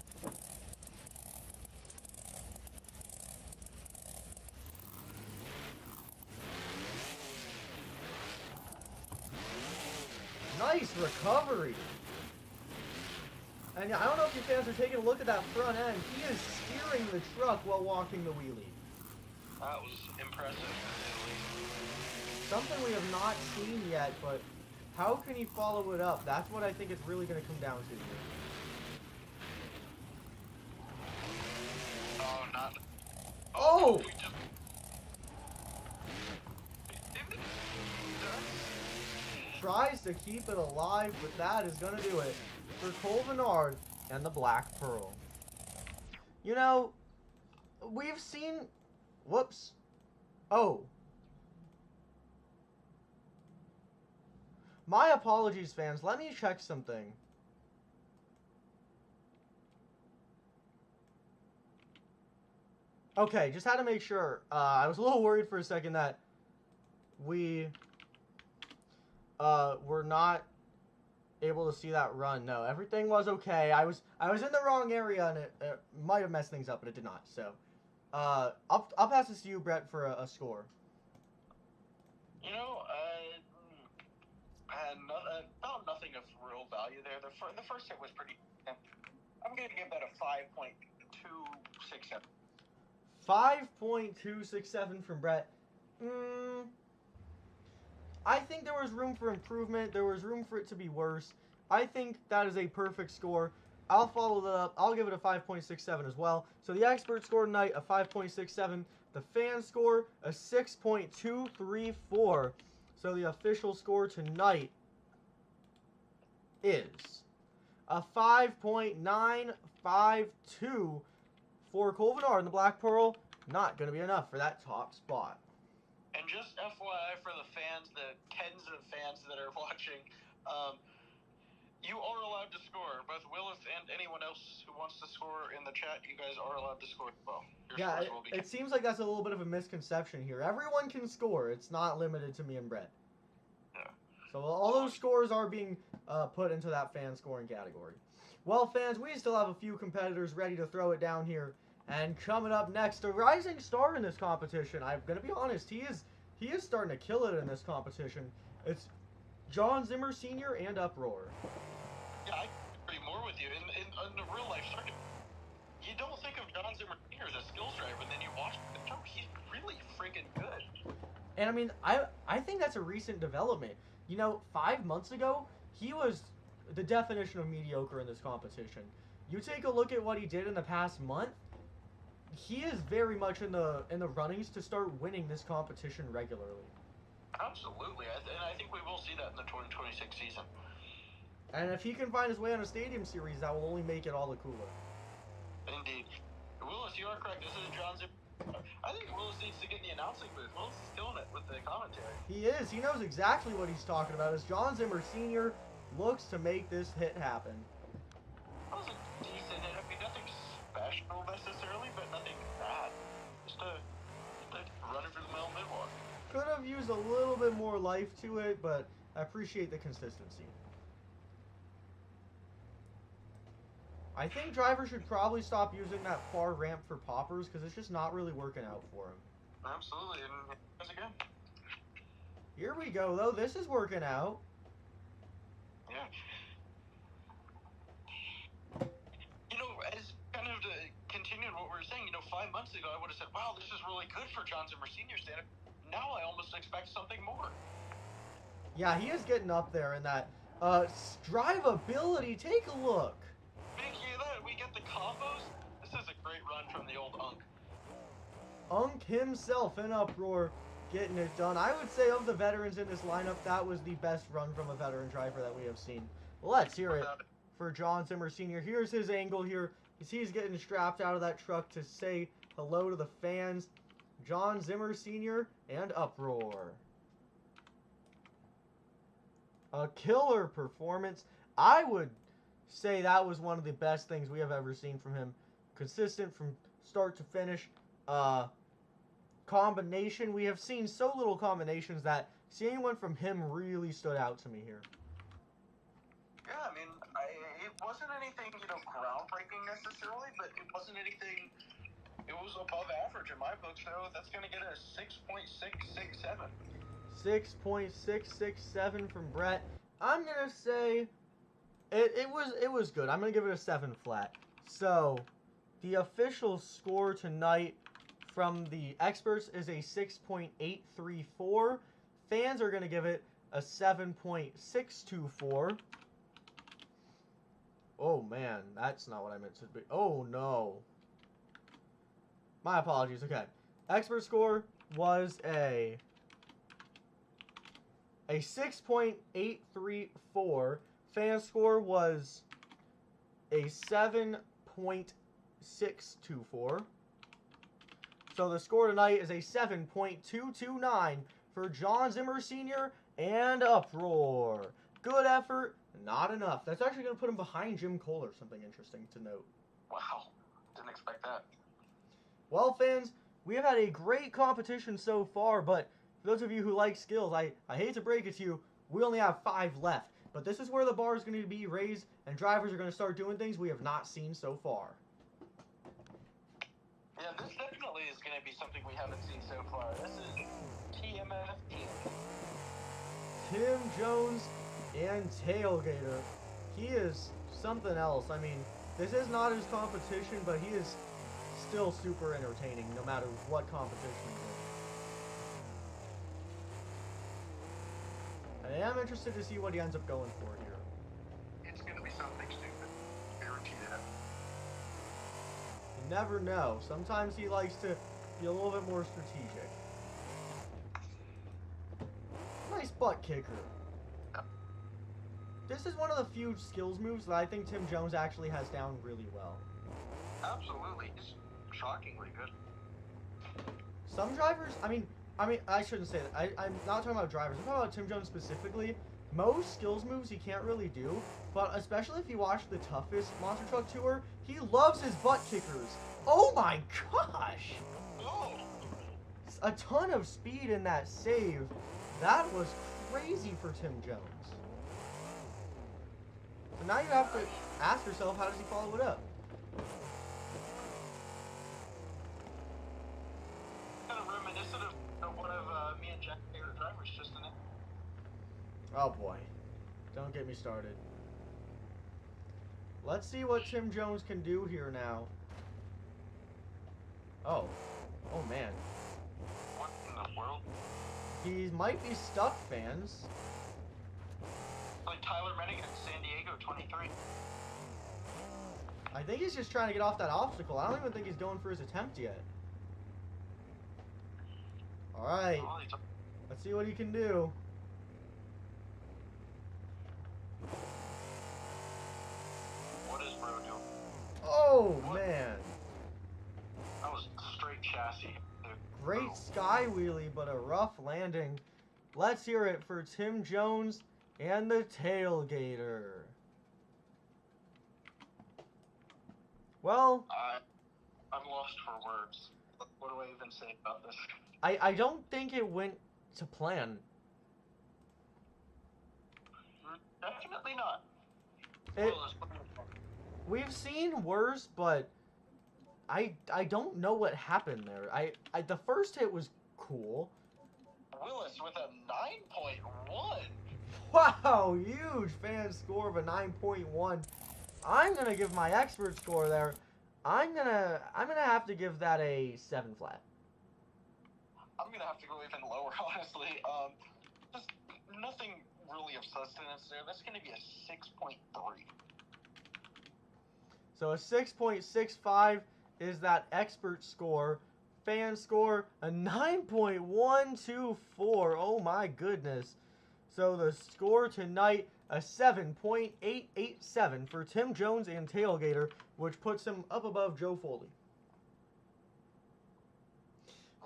Nice recovery. And I don't know if you fans are taking a look at that front end. He is steering the truck while walking the wheelie. That was impressive. Something we have not seen yet, but how can he follow it up? That's what I think it's really going to come down to here. Oh, not. Oh! Tries to keep it alive, but that is going to do it for Cole Bernard and the Black Pearl. You know, we've seen... Whoops. Oh. My apologies, fans. Let me check something. Okay, just had to make sure. I was a little worried for a second that we were not able to see that run. No, everything was okay. I was in the wrong area, and it might have messed things up, but it did not. So, I'll pass this to you, Brett, for a score. You know, found nothing of real value there. The first hit was pretty. I'm going to give that a 5.267. 5.267 from Brett. I think there was room for improvement. There was room for it to be worse. I think that is a perfect score. I'll follow that up. I'll give it a 5.67 as well. So the expert score tonight, a 5.67. The fan score, a 6.234. So the official score tonight is a 5.952 for Cole Bernard and the Black Pearl. Not going to be enough for that top spot. And just FYI for the fans, the tens of fans that are watching, you are allowed to score. Both Willis and anyone else who wants to score in the chat, you guys are allowed to score as well. Yeah, it seems like that's a little bit of a misconception here. Everyone can score. It's not limited to me and Brett. Yeah. So all those scores are being put into that fan scoring category. Well, fans, we still have a few competitors ready to throw it down here. And coming up next, a rising star in this competition. I'm going to be honest, he is starting to kill it in this competition. It's John Zimmer Sr. and Uproar. Yeah, I agree more with you. In the real life circuit, you don't think of John Zimmer Sr. as a skills driver, and then you watch the show, he's really freaking good. And I mean, I think that's a recent development. You know, 5 months ago, he was the definition of mediocre in this competition. You take a look at what he did in the past month, he is very much in the runnings to start winning this competition regularly. Absolutely, and I think we will see that in the 2026 season. And if he can find his way on a stadium series, that will only make it all the cooler. Indeed. Willis, you are correct. This is John Zimmer. I think Willis needs to get in the announcing booth. Willis is killing it with the commentary. He is. He knows exactly what he's talking about. As John Zimmer Sr. looks to make this hit happen. That was a decent hit. I mean, nothing special necessarily, but nothing bad. Just a running through the middle mid-walk. Could have used a little bit more life to it, but I appreciate the consistency. I think drivers should probably stop using that far ramp for poppers because it's just not really working out for him. Absolutely, and once again. Here we go, though. This is working out. Yeah. You know, as kind of to continue what we were saying, 5 months ago, I would have said, wow, this is really good for John Zimmer Sr. stand-up. Now I almost expect something more. Yeah, he is getting up there in that drivability. Take a look. Big hear that? We get the combos. This is a great run from the old Unk. Unk himself in Uproar getting it done. I would say of the veterans in this lineup, that was the best run from a veteran driver that we have seen. Let's hear it for John Zimmer Sr. Here's his angle here. You see he's getting strapped out of that truck to say hello to the fans. John Zimmer Sr. and Uproar. A killer performance. I would say that was one of the best things we have ever seen from him. Consistent from start to finish. Combination. We have seen so little combinations that seeing one from him really stood out to me here. Yeah, I mean, it wasn't anything, groundbreaking necessarily, but it wasn't anything. It was above average in my book, so that's going to get a 6.667. 6.667 from Brett. I'm gonna say it was good. I'm gonna give it a 7 flat. So the official score tonight from the experts is a 6.834. Fans are gonna give it a 7.624. Oh man, that's not what I meant to be. Oh no. My apologies. Okay. Expert score was a 6.834. Fan score was a 7.624. So the score tonight is a 7.229 for John Zimmer Sr. and Uproar. Good effort, not enough. That's actually going to put him behind Jim Kohler, something interesting to note. Wow, didn't expect that. Well, fans, we have had a great competition so far, but for those of you who like skills, I hate to break it to you, we only have 5 left. But this is where the bar is going to be raised, and drivers are going to start doing things we have not seen so far. Yeah, this definitely is going to be something we haven't seen so far. This is TMF. Tim Jones and Tailgater. He is something else. I mean, this is not his competition, but he is still super entertaining no matter what competition he's in. I am interested to see what he ends up going for here. It's going to be something stupid. Guaranteed it. You never know. Sometimes he likes to be a little bit more strategic. Nice butt kicker. This is one of the few skills moves that I think Tim Jones actually has down really well. Absolutely. He's shockingly good. Some drivers, I mean, I shouldn't say that. I'm not talking about drivers. I'm talking about Tim Jones specifically. Most skills moves he can't really do, but especially if you watch the toughest Monster Truck Tour, he loves his butt kickers. Oh my gosh! Oh. A ton of speed in that save. That was crazy for Tim Jones. So now you have to ask yourself, how does he follow it up? Kind of reminiscent of one of me and Jack's favorite drivers, just in it. Oh boy. Don't get me started. Let's see what Tim Jones can do here now. Oh. Oh man. What in the world? He might be stuck, fans. Like Tyler Reddick at San Diego 23. I think he's just trying to get off that obstacle. I don't even think he's going for his attempt yet. Alright. Let's see what he can do. What is bro doing? Oh, What? man. That was straight chassis. Great sky wheelie, but a rough landing. Let's hear it for Tim Jones and the Tailgater. Well, I'm lost for words. What do I even say about this? I don't think it went to plan. Definitely not. We've seen worse, but I don't know what happened there. The first hit was cool. Willis with a 9.1. Wow, huge fan score of a 9.1. I'm gonna give my expert score there. I'm gonna have to give that a 7 flat. I'm gonna have to go even lower, honestly. Just nothing really of sustenance there. That's gonna be a 6.3. So a 6.65 is that expert score. Fan score, a 9.124. Oh my goodness. So the score tonight, a 7.887 for Tim Jones and Tailgater, which puts him up above Joe Foley.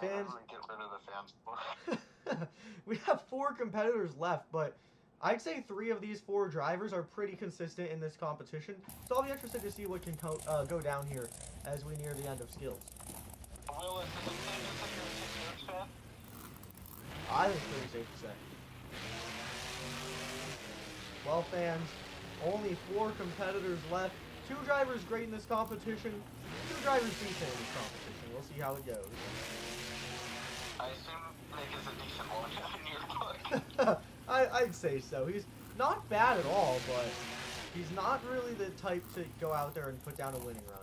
Fans, Get rid of the fan score. we have 4 competitors left, but I'd say 3 of these 4 drivers are pretty consistent in this competition, so I'll be interested to see what can go down here as we near the end of skills. Willis, is it safe to say you're a 6 fan? I think it's pretty safe to say. Well, fans, only 4 competitors left. 2 drivers great in this competition, 2 drivers decent in this competition. We'll see how it goes. I assume Nick is a decent one in your book. I'd say so. He's not bad at all, but he's not really the type to go out there and put down a winning run.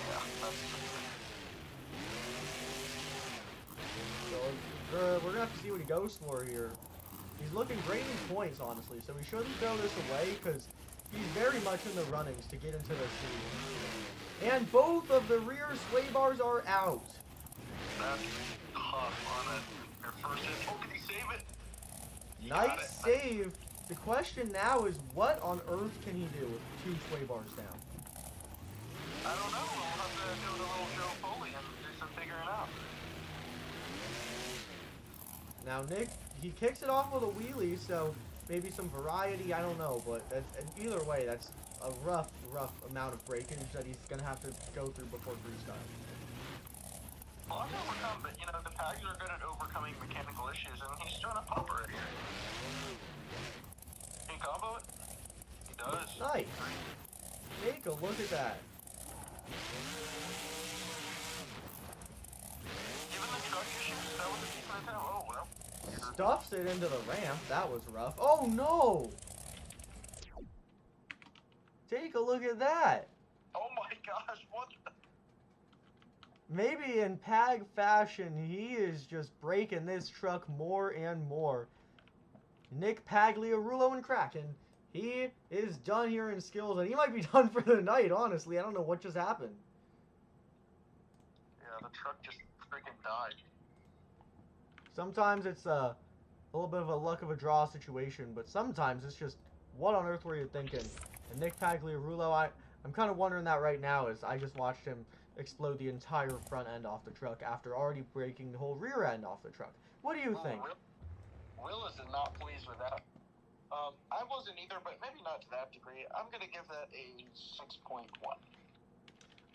Yeah, that's So we're gonna have to see what he goes for here. He's looking great in points, honestly, so we shouldn't throw this away because he's very much in the runnings to get into the series. And both of the rear sway bars are out. That's tough on it. Your first hit. Oh, did he save it? He got Nice it. save. The question now is, what on earth can he do with 2 sway bars down? I don't know. We'll have to do a little Joe Foley and do some figuring out. Now Nick, he kicks it off with a wheelie, so maybe some variety, I don't know, but either way, that's a rough amount of breakage that he's going to have to go through before freestyle. Well, I've overcome, but you know, the Pags are good at overcoming mechanical issues, and he's doing a popper right here. Can he combo it? He does. Nice. Take a look at that. Given the truck issues, that was a decent attempt. Oh, well. Stuffs it into the ramp. That was rough. Oh, no! Take a look at that. Oh my gosh, what the? Maybe in Pag fashion, he is just breaking this truck more and more. Nick Pagliarulo and Kraken. He is done here in skills, and he might be done for the night, honestly. I don't know what just happened. Yeah, the truck just freaking died. Sometimes it's a little bit of a luck of a draw situation, but sometimes it's just, what on earth were you thinking? And Nick Pagliarulo, I'm kind of wondering that right now, as I just watched him explode the entire front end off the truck after already breaking the whole rear end off the truck. What do you think? Willis is not pleased with that. I wasn't either, but maybe not to that degree. I'm going to give that a 6.1.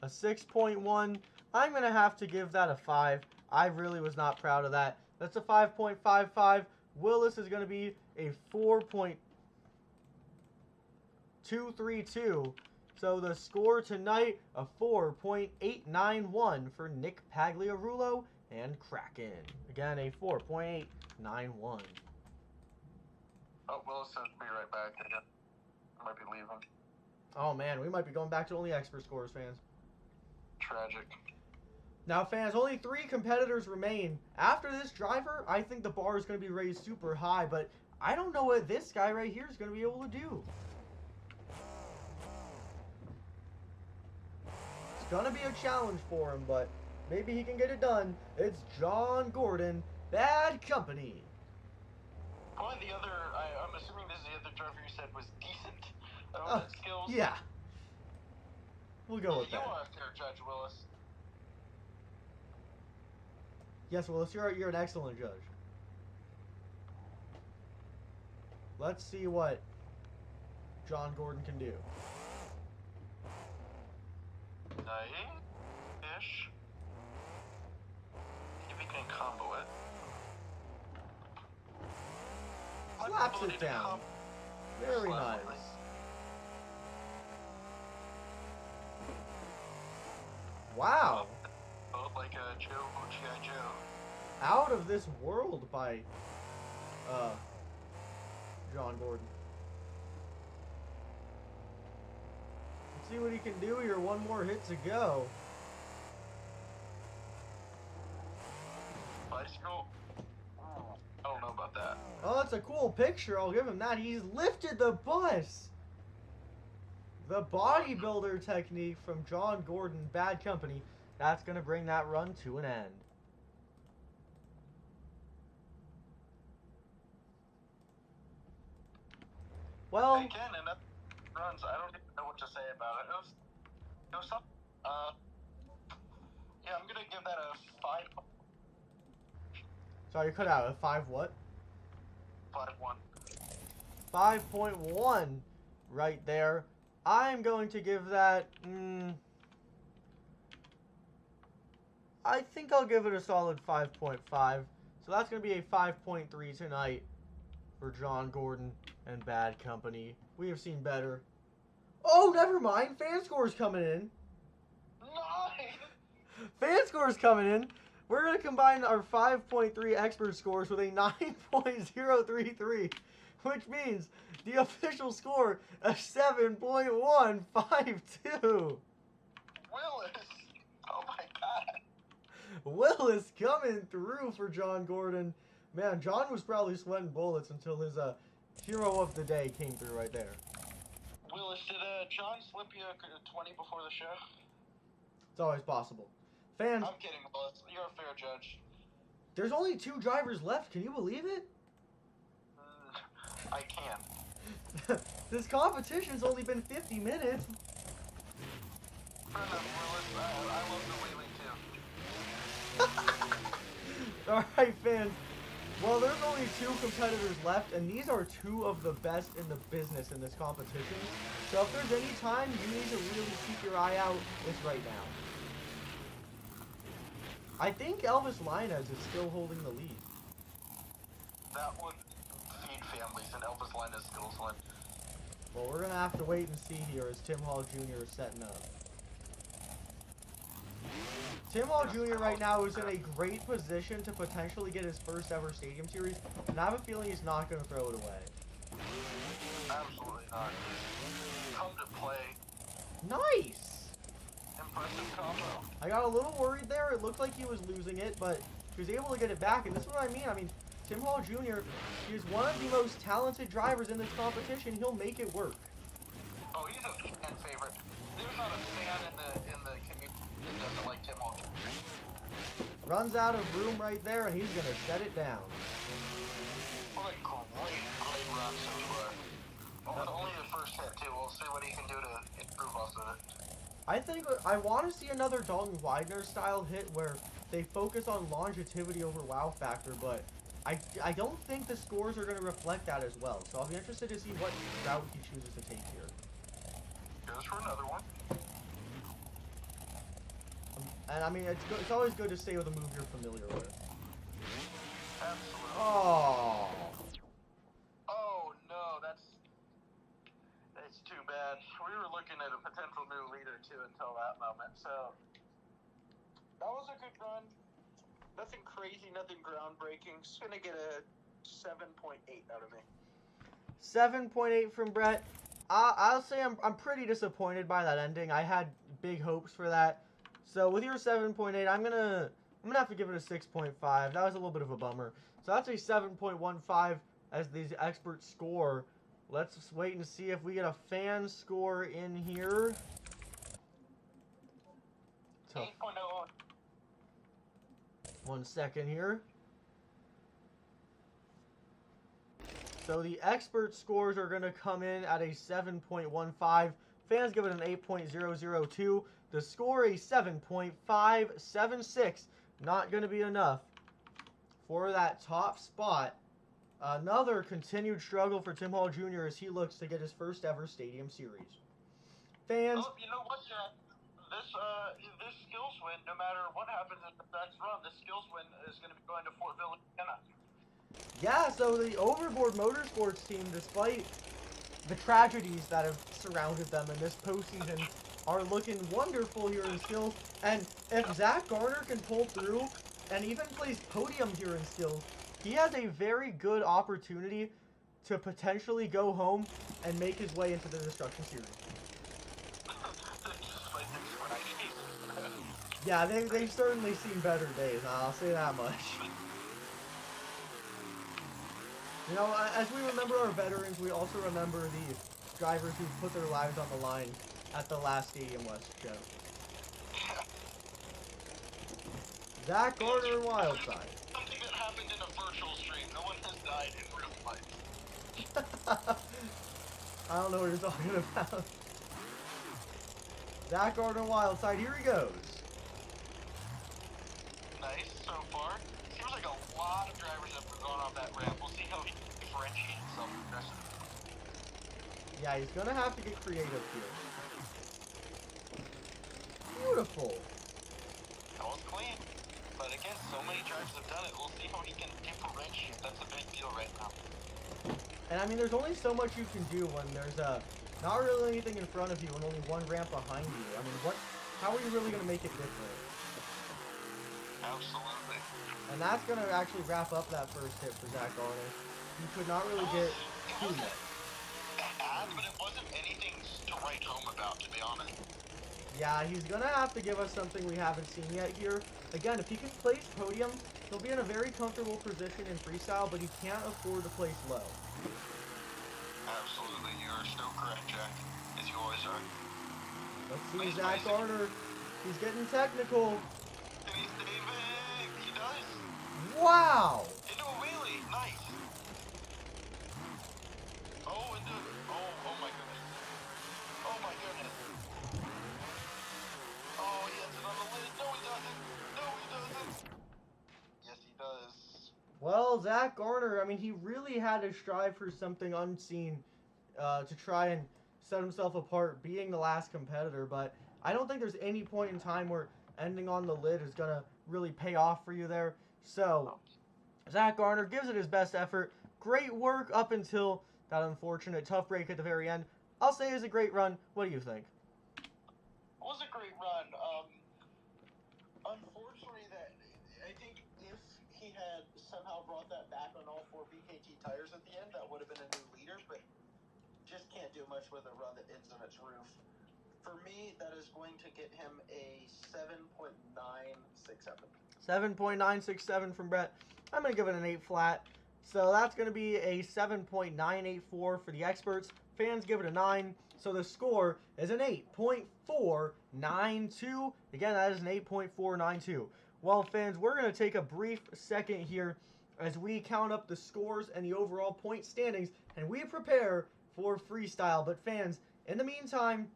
A 6.1. I'm going to have to give that a 5. I really was not proud of that. That's a 5.55. Willis is going to be a 4.232. So the score tonight, a 4.891 for Nick Pagliarulo and Kraken. Again, a 4.891. Oh, Willis says be right back. I might be leaving. Oh man, we might be going back to only expert scores, fans. Tragic. Now, fans, only 3 competitors remain. After this driver, I think the bar is going to be raised super high, but I don't know what this guy right here is going to be able to do. It's going to be a challenge for him, but maybe he can get it done. It's John Gordon, Bad Company. One of the other, I'm assuming this is the other driver you said was decent skills. Yeah. We'll go with You that. are a fair judge, Willis. Yes, Willis, you're an excellent judge. Let's see what John Gordon can do. Nice-ish. If he can combo it. Slaps it down. Very nice. Wow. Like a Joe, G.I. Joe. Out of this world by John Gordon. Let's see what he can do here. One more hit to go. Bicycle. I don't know about that. Oh, that's a cool picture. I'll give him that. He's lifted the bus. The bodybuilder technique from John Gordon, Bad Company. That's going to bring that run to an end. Well, Again, and that runs, I don't even know what to say about it. It was something. Yeah, I'm going to give that a 5. sorry, you cut out. A 5 what? 5-1. 5.1 right there. I'm going to give that, I think I'll give it a solid 5.5. So that's going to be a 5.3 tonight for John Gordon and Bad Company. We have seen better. Oh, never mind. Fan score's coming in. Nice! Fan score's coming in. We're going to combine our 5.3 expert scores with a 9.033, which means the official score is 7.152. Willis! Oh my god. Willis coming through for John Gordon. Man, John was probably sweating bullets until his hero of the day came through right there. Willis, did John slip you a 20 before the show? It's always possible. Fans, I'm kidding, Willis. You're a fair judge. there's only 2 drivers left. Can you believe it? I can. This competition's only been 50 minutes. Fair enough, Willis. I love the wheelie too. Alright, fans. Well, there's only 2 competitors left, and these are 2 of the best in the business in this competition. So if there's any time you need to really keep your eye out, it's right now. I think Elvis Linez is still holding the lead. That would feed families and Elvis Linus skills line. Well, we're going to have to wait and see here as Tim Hall Jr. is setting up. Tim Hall Jr. right now is in a great position to potentially get his first ever Stadium Series, and I have a feeling he's not going to throw it away. Absolutely not. Come to play. Nice! Impressive combo. I got a little worried there. It looked like he was losing it, but he was able to get it back, and this is what I mean. I mean, Tim Hall Jr. is one of the most talented drivers in this competition. He'll make it work. Oh, he's a fan favorite. There's not a fan in the community that doesn't like Tim Hall. Runs out of room right there, and he's going to shut it down. What a great run so far. Only the first hit, too. We'll see what he can do to improve off of it. I think I want to see another Dalton Widener style hit where they focus on longevity over wow factor, but I don't think the scores are going to reflect that as well. So I'll be interested to see what route he chooses to take here. Goes for another one. And I mean, it's always good to stay with a move you're familiar with. Absolutely. Oh. Oh no, that's too bad. We were looking at a potential new leader too until that moment. So that was a good run. Nothing crazy, nothing groundbreaking. Just gonna get a 7.8 out of me. 7.8 from Brett. I'll say I'm pretty disappointed by that ending. I had big hopes for that. So with your 7.8, I'm gonna have to give it a 6.5. That was a little bit of a bummer. So that's a 7.15 as the expert score. Let's just wait and see if we get a fan score in here. 8.0. 1 second here. So the expert scores are going to come in at a 7.15. Fans give it an 8.002. The score a 7.576. Not going to be enough for that top spot. Another continued struggle for Tim Hall Jr. as he looks to get his first ever Stadium Series. Fans. Oh, you know what, Jack? This skills win, no matter what happens in the next run, this skills win is going to be going to Fort Village, Indiana. Yeah, so the Overboard Motorsports team, despite the tragedies that have surrounded them in this postseason, are looking wonderful here in skills. And if Zach Garner can pull through and even plays podium here in skills, he has a very good opportunity to potentially go home and make his way into the Destruction Series. Yeah, they've certainly seen better days, I'll say that much. You know, as we remember our veterans, we also remember the drivers who put their lives on the line at the last Stadium West show. Zach Garner and Wildside. Something that happened in a virtual stream. No one has died in real life. I don't know what you're talking about. Zach Garner and Wildside, here he goes. Nice so far. Seems like a lot of drivers have gone off that ramp. We'll see how he differentiates himself from the rest of them. Yeah, he's gonna have to get creative here. Beautiful. That was clean. But again, so many drivers have done it. We'll see how he can differentiate. That's a big deal right now. And I mean, there's only so much you can do when there's not really anything in front of you and only one ramp behind you. I mean, how are you really gonna make it different? Absolutely. And that's gonna actually wrap up that first hit for Zach Garner. He could not really get too much. Bad, but it wasn't anything to write home about, to be honest. Yeah, he's gonna have to give us something we haven't seen yet here. Again, if he can place podium, he'll be in a very comfortable position in freestyle, but he can't afford to place low. Absolutely, you are so correct, Jack, as you always are. Let's see Zach Garner. He's getting technical. And he's saving. He does. Wow! Into a wheelie. Nice. Oh, oh my goodness. Oh my goodness. Oh, he has it on the lid. No, he doesn't. No, he doesn't. Yes, he does. Well, Zach Garner, I mean, he really had to strive for something unseen to try and set himself apart, being the last competitor, but I don't think there's any point in time where ending on the lid is going to really pay off for you there. So, Zach Garner gives it his best effort. Great work up until that unfortunate tough break at the very end. I'll say it was a great run. What do you think? It was a great run. Unfortunately, I think if he had somehow brought that back on all 4 BKT tires at the end, that would have been a new leader, but just can't do much with a run that ends on its roof. For me, that is going to get him a 7.967. 7.967 from Brett. I'm going to give it an 8 flat. So that's going to be a 7.984 for the experts. Fans give it a 9. So the score is an 8.492. Again, that is an 8.492. Well, fans, we're going to take a brief second here as we count up the scores and the overall point standings, and we prepare for freestyle. But fans, in the meantime,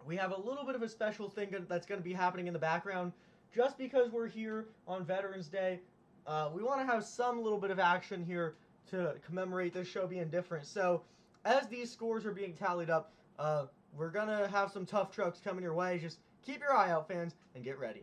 we have a little bit of a special thing that's going to be happening in the background. Just because we're here on Veterans Day, we want to have some little bit of action here to commemorate this show being different. So, as these scores are being tallied up, we're going to have some tough trucks coming your way. Just keep your eye out, fans, and get ready.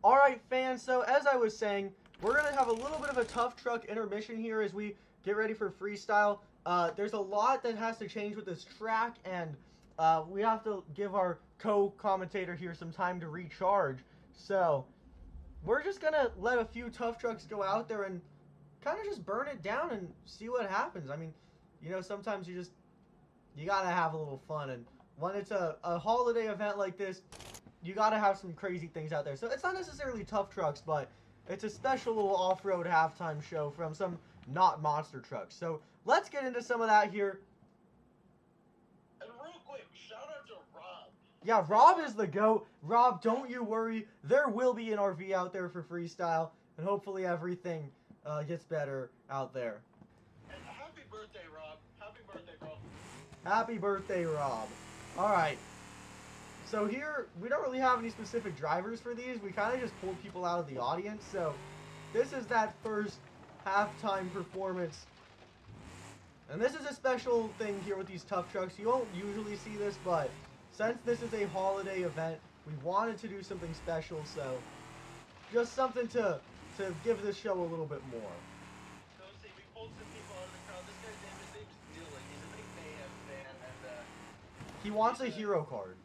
Alright, fans, so as I was saying, we're going to have a little bit of a tough truck intermission here as we get ready for freestyle. There's a lot that has to change with this track, and we have to give our co-commentator here some time to recharge. So, we're just going to let a few tough trucks go out there and kind of just burn it down and see what happens. I mean, you know, sometimes you got to have a little fun, and when it's a holiday event like this, you gotta have some crazy things out there. So it's not necessarily tough trucks, but it's a special little off-road halftime show from some not monster trucks. So let's get into some of that here. And real quick, shout out to Rob. Yeah, Rob is the GOAT. Rob, don't you worry. There will be an RV out there for freestyle, and hopefully everything gets better out there. And happy birthday, Rob. Happy birthday, bro. Happy birthday, Rob. All right. So here, we don't really have any specific drivers for these. We kind of just pulled people out of the audience. So this is that first halftime performance. And this is a special thing here with these tough trucks. You won't usually see this, but since this is a holiday event, we wanted to do something special. So just something to give this show a little bit more. So let's see, we pulled some people out of the crowd. This guy's name is Dylan. He's a big Mayhem fan, and He wants a hero card.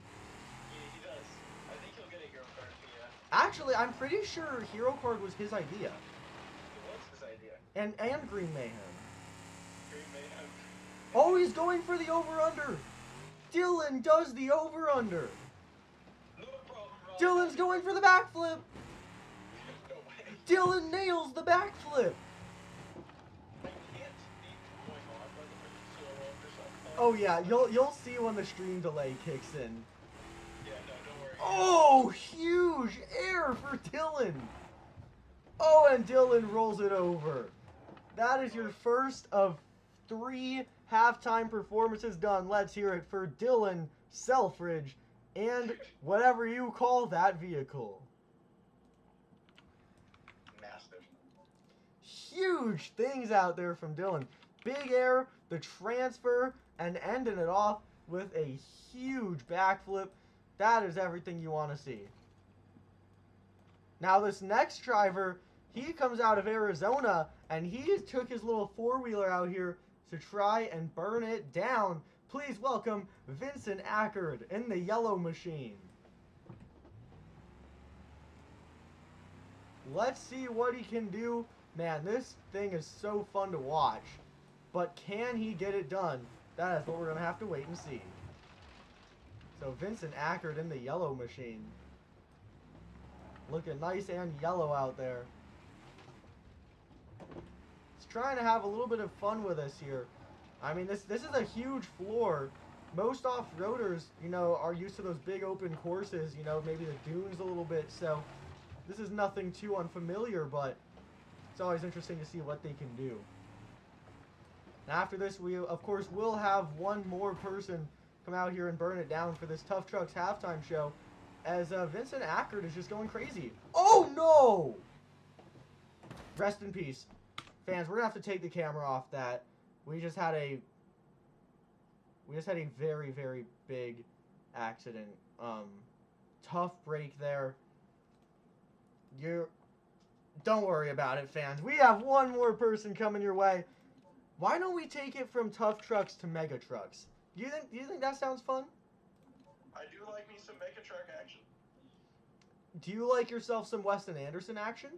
Actually, I'm pretty sure Hero Card was his idea. What's his idea? And Green Mayhem. Green Mayhem. Oh, he's going for the over-under. Dylan does the over-under. No problem, Rob. Dylan's going for the backflip. No way. Dylan nails the backflip. I can't be going on, but it's slow or something. Oh yeah, you'll see when the stream delay kicks in. Yeah, no, don't worry. Oh, huge air for Dylan. Oh, and Dylan rolls it over. That is your first of 3 halftime performances done. Let's hear it for Dylan Selfridge and whatever you call that vehicle. Massive. Huge things out there from Dylan. Big air, the transfer, and ending it off with a huge backflip. That is everything you want to see. Now this next driver, he comes out of Arizona, and he took his little four-wheeler out here to try and burn it down. Please welcome Vincent Ackard in the yellow machine. Let's see what he can do. Man, this thing is so fun to watch. But can he get it done? That is what we're going to have to wait and see. So Vincent Ackard in the yellow machine. Looking nice and yellow out there. He's trying to have a little bit of fun with us here. I mean, this is a huge floor. Most off-roaders, you know, are used to those big open courses, you know, maybe the dunes a little bit. So this is nothing too unfamiliar, but it's always interesting to see what they can do. And after this, we, of course, will have one more person come out here and burn it down for this Tough Trucks halftime show, as Vincent Ackard is just going crazy. Oh no! Rest in peace. Fans, we're gonna have to take the camera off that. We just had a very, very big accident. Tough break there. Don't worry about it, fans. We have one more person coming your way. Why don't we take it from Tough Trucks to Mega Trucks? Do you think that sounds fun? I do like me some Mega Truck action. Do you like yourself some Weston Anderson action?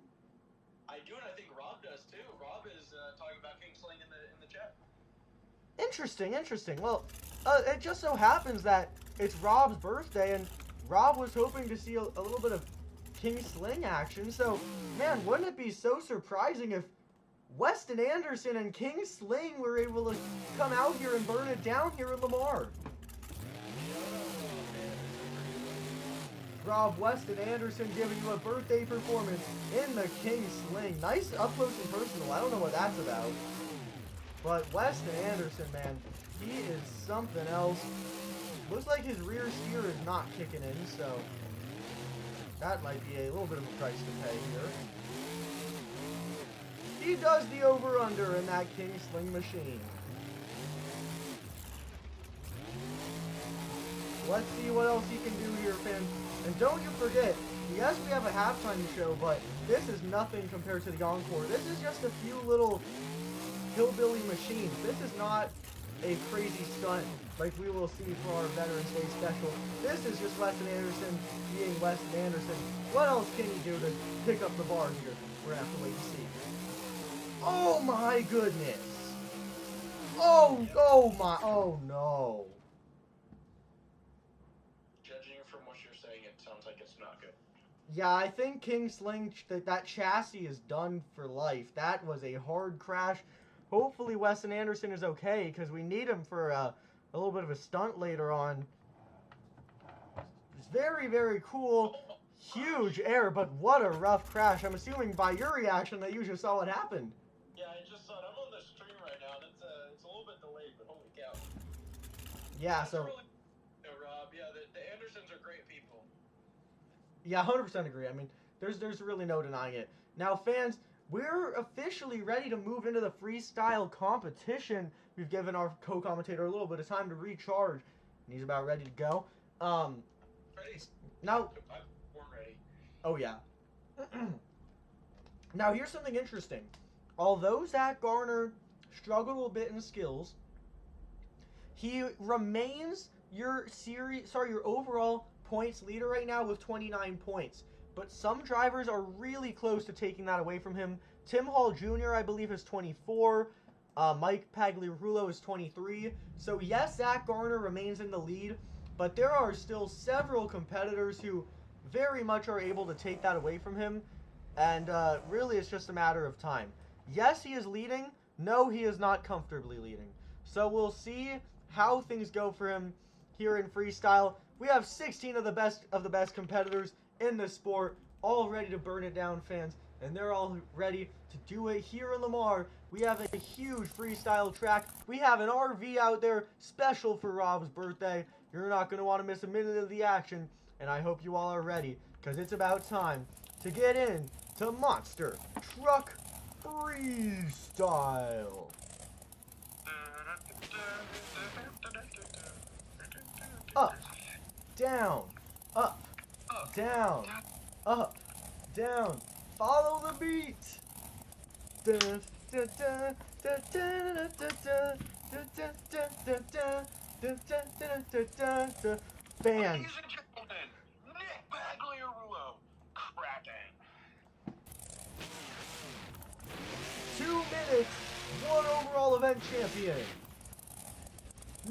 I do, and I think Rob does too. Rob is talking about King Sling in the chat. Interesting. Well, it just so happens that it's Rob's birthday, and Rob was hoping to see a little bit of King Sling action. So, man, wouldn't it be so surprising if Weston Anderson and King Sling were able to come out here and burn it down here in Lamar? Rob, Weston Anderson giving you a birthday performance in the King Sling. Nice up close and personal. I don't know what that's about. But Weston Anderson, man, he is something else. Looks like his rear steer is not kicking in, so that might be a little bit of a price to pay here. He does the over-under in that King Sling machine. Let's see what else he can do here, fans. And don't you forget, yes, we have a halftime show, but this is nothing compared to the encore. This is just a few little hillbilly machines. This is not a crazy stunt like we will see for our Veterans Day special. This is just Weston Anderson being Weston Anderson. What else can he do to pick up the bar here? We're gonna have to wait and see. Oh my goodness! Oh no! Judging from what you're saying, it sounds like it's not good. Yeah, I think King Sling, that chassis is done for life. That was a hard crash. Hopefully Weston Anderson is okay, because we need him for a little bit of a stunt later on. It's very, very cool. Huge error, but what a rough crash. I'm assuming by your reaction that you just saw what happened. Yeah, I just saw it. I'm on the stream right now, and it's a little bit delayed, but holy cow. Yeah, so... Rob, yeah, the Andersons are great people. Yeah, 100% agree. I mean, there's really no denying it. Now, fans, we're officially ready to move into the freestyle competition. We've given our co-commentator a little bit of time to recharge, and he's about ready to go. Ready? Now... I'm ready. Oh, yeah. Now, here's something interesting. Although Zach Garner struggled a little bit in skills, he remains your overall points leader right now with 29 points. But some drivers are really close to taking that away from him. Tim Hall Jr., I believe, is 24. Mike Pagliarulo is 23. So, yes, Zach Garner remains in the lead, but there are still several competitors who very much are able to take that away from him. And really, it's just a matter of time. Yes, he is leading. No, he is not comfortably leading. So we'll see how things go for him here in freestyle. We have 16 of the best competitors in the sport, all ready to burn it down, fans. And they're all ready to do it here in Lamar. We have a huge freestyle track. We have an RV out there special for Rob's birthday. You're not going to want to miss a minute of the action. And I hope you all are ready, because it's about time to get in to Monster Truck Freestyle. Up, down, up, down, up, down. Follow the beat. Fans. Ladies and gentlemen, Nick Pagliarulo, cracking. 2 minutes, 1 overall event champion.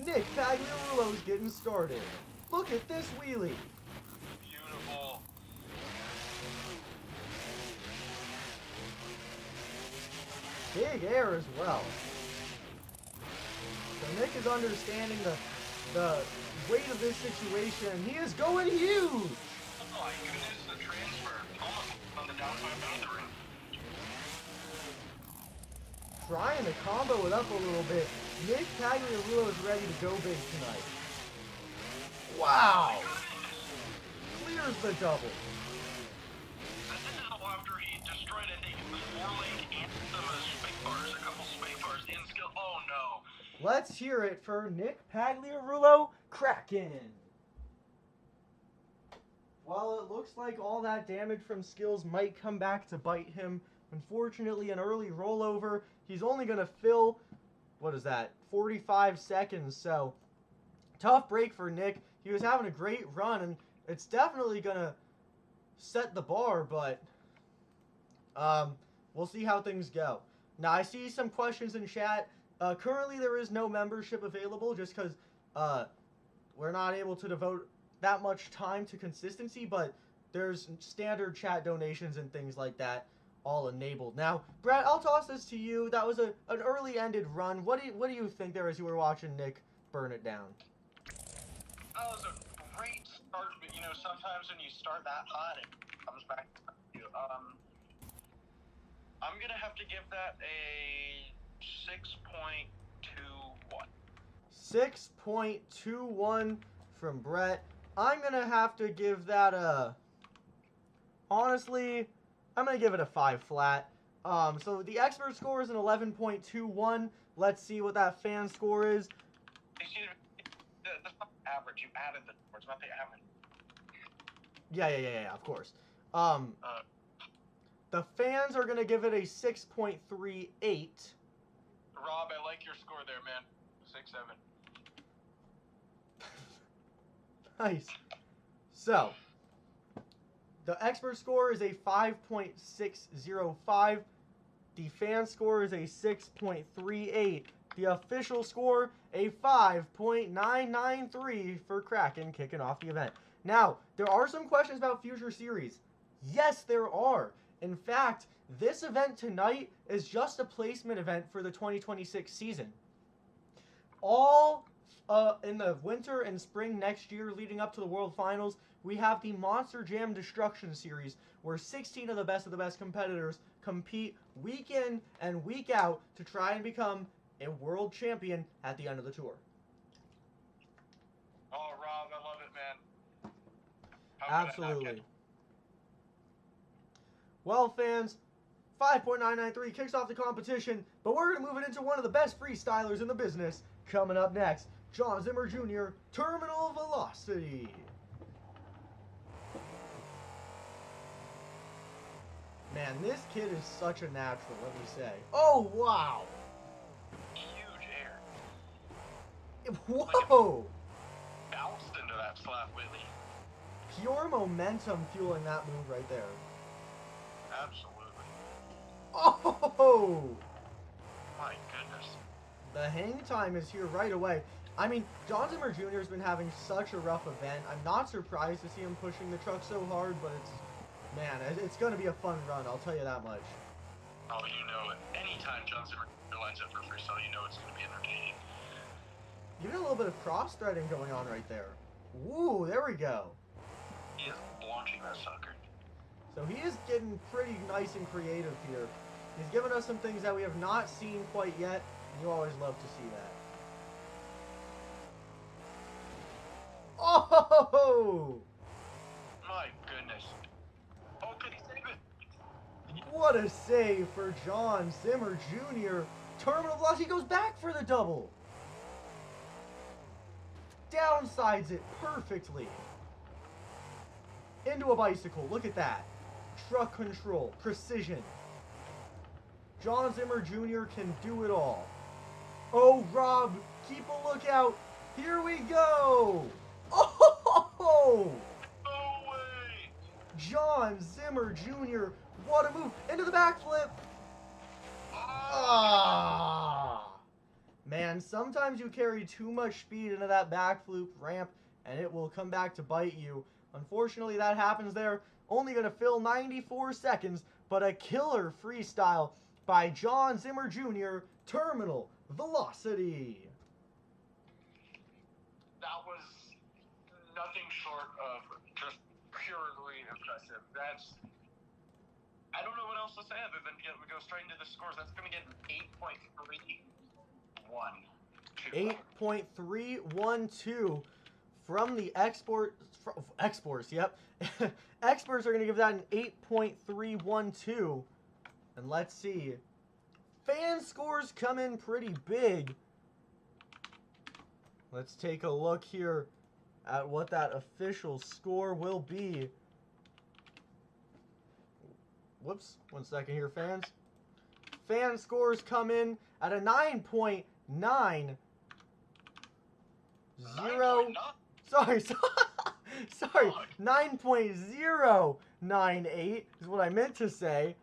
Nick Pagliarulo's getting started. Look at this wheelie. Beautiful. Big air as well. So Nick is understanding the weight of this situation. He is going huge. Oh my goodness, the transfer. Almost on the downside of the rim. Trying to combo it up a little bit. Nick Pagliarulo is ready to go big tonight. Wow! Clears the double. This is after he destroyed, I think, the 4-lane and some a couple spike bars in skill. Oh no. Let's hear it for Nick Pagliarulo cracking. While it looks like all that damage from skills might come back to bite him, unfortunately an early rollover. He's only going to fill, what is that, 45 seconds. So, tough break for Nick. He was having a great run, and it's definitely going to set the bar, but we'll see how things go. Now, I see some questions in chat. Currently, there is no membership available just because we're not able to devote that much time to consistency, but there's standard chat donations and things like that all enabled. Now, Brett, I'll toss this to you. That was an early-ended run. What do you think there as you were watching Nick burn it down? That was a great start, but you know, sometimes when you start that hot, it comes back to you. I'm gonna have to give that a 6.21. 6.21 from Brett. I'm gonna have to give that a... Honestly, I'm going to give it a 5 flat. So the expert score is an 11.21. Let's see what that fan score is. That's not the average. You added the score. It's not the average. Yeah, of course. The fans are gonna give it a 6.38. Rob, I like your score there, man. 6-7. Nice. So, the expert score is a 5.605. The fan score is a 6.38. The official score, a 5.993 for Kraken kicking off the event. Now, there are some questions about future series. Yes, there are. In fact, this event tonight is just a placement event for the 2026 season. All in the winter and spring next year leading up to the World Finals, we have the Monster Jam Destruction Series, where 16 of the best competitors compete week in and week out to try and become a world champion at the end of the tour. Oh, Rob, I love it, man. Absolutely. Well, fans, 5.993 kicks off the competition, but we're going to move it into one of the best freestylers in the business. Coming up next, John Zimmer Jr., Terminal Velocity. Man, this kid is such a natural, let me say. Oh, wow. Huge air. Whoa. Bounced into that slap, Whitley. Pure momentum fueling that move right there. Absolutely. Oh! My goodness. The hang time is here right away. I mean, John Zimmer Jr. has been having such a rough event. I'm not surprised to see him pushing the truck so hard, but it's going to be a fun run, I'll tell you that much. Oh, you know it. Anytime John Zimmer lines up for freestyle, you know it's going to be entertaining. Even a little bit of cross-threading going on right there. Ooh, there we go. He is launching that sucker. So he is getting pretty nice and creative here. He's given us some things that we have not seen quite yet, and you always love to see that. Oh! My goodness. Oh, could he save it? What a save for John Zimmer Jr. Terminal velocity goes back for the double. Downsides it perfectly. Into a bicycle. Look at that. Truck control. Precision. John Zimmer Jr. can do it all. Oh, Rob, keep a lookout. Here we go. Oh! No way! John Zimmer Jr. What a move. Into the backflip. Ah! Man, sometimes you carry too much speed into that backflip ramp, and it will come back to bite you. Unfortunately, that happens there. Only going to fill 94 seconds, but a killer freestyle by John Zimmer Jr., Terminal Velocity. That was nothing short of just purely impressive. I don't know what else to say other than we go straight into the scores. That's going to get an 8.312 from the exports, yep. Experts are going to give that an 8.312. And let's see. Fan scores come in pretty big. Let's take a look here at what that official score will be. Whoops, 1 second here, fans. Fan scores come in at a 9.90. Sorry, 9.098 is what I meant to say.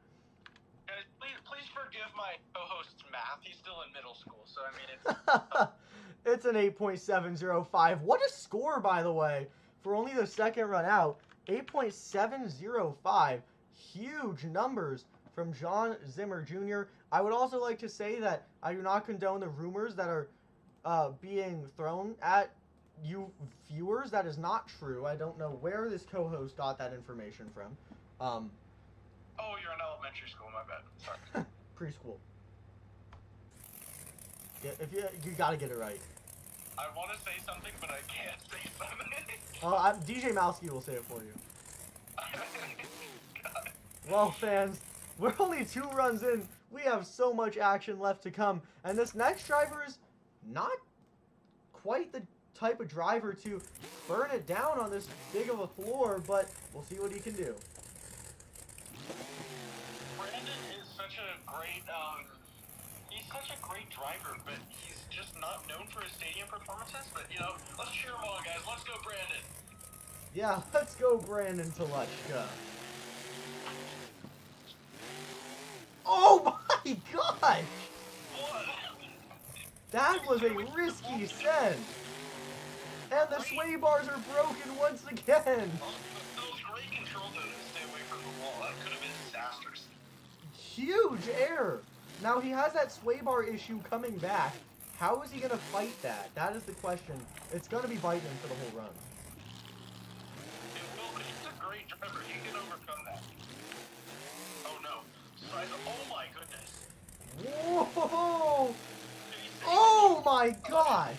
Guys, please forgive my co-host's math. He's still in middle school, so I mean It's it's... an 8.705. What a score, by the way, for only the second run out. 8.705. Huge numbers from John Zimmer Jr. I would also like to say that I do not condone the rumors that are being thrown at you viewers. That is not true. I don't know where this co-host got that information from. Oh, you're in elementary school, my bad. Sorry. Preschool. Yeah, if you gotta get it right. I want to say something, but I can't say something. DJ Mowski will say it for you. God. Well, fans, we're only 2 runs in. We have so much action left to come. And this next driver is not quite the type of driver to burn it down on this big of a floor, but we'll see what he can do. Brandon is such a great, he's such a great driver, but he's just not known for his stadium performances. But, you know, let's cheer him on, guys. Let's go, Brandon. Yeah, let's go Brandon Telechka. Oh my gosh! What? That was a risky send. And the sway bars are broken once again. Those great control zones to stay away from the wall. That could have been disastrous. Huge error. Now he has that sway bar issue coming back. How is he going to fight that? That is the question. It's going to be biting him for the whole run. It will, but he's a great driver. He can overcome that. Oh no. Oh my goodness. Whoa! Oh my gosh!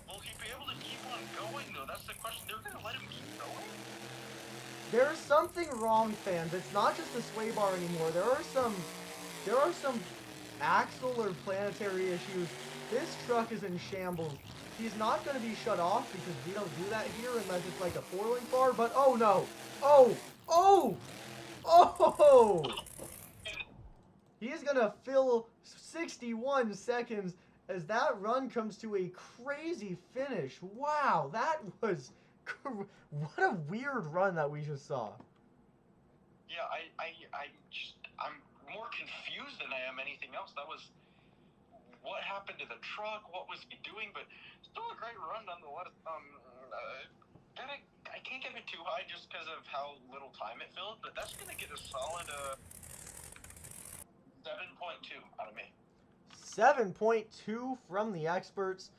Will he be able to keep on going though? That's the question. They're going to let him keep going? There's something wrong, fans. It's not just the sway bar anymore. There are some axle or planetary issues. This truck is in shambles. He's not going to be shut off because we don't do that here unless it's like a 4-link bar, but oh no. Oh! Oh! Oh! He is going to fill 61 seconds as that run comes to a crazy finish. Wow, that was... What a weird run that we just saw. Yeah, I'm more confused than I am anything else. That was... What happened to the truck? What was he doing? But still a great run nonetheless. I can't give it too high just because of how little time it filled, but that's going to get a solid 7.2 out of me. 7.2 from the experts.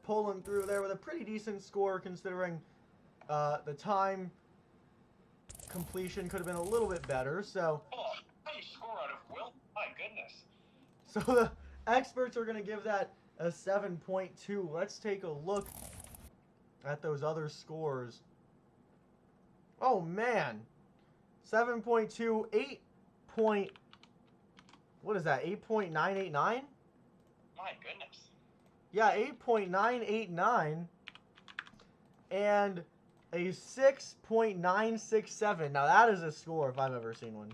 Pulling through there with a pretty decent score considering the time completion could have been a little bit better. So, nice score out of Will. My goodness. So the experts are going to give that a 7.2. Let's take a look at those other scores. Oh man, 7.2, 8 point. What is that? 8.989? My goodness. Yeah, 8.989 and a 6.967. Now that is a score if I've ever seen one.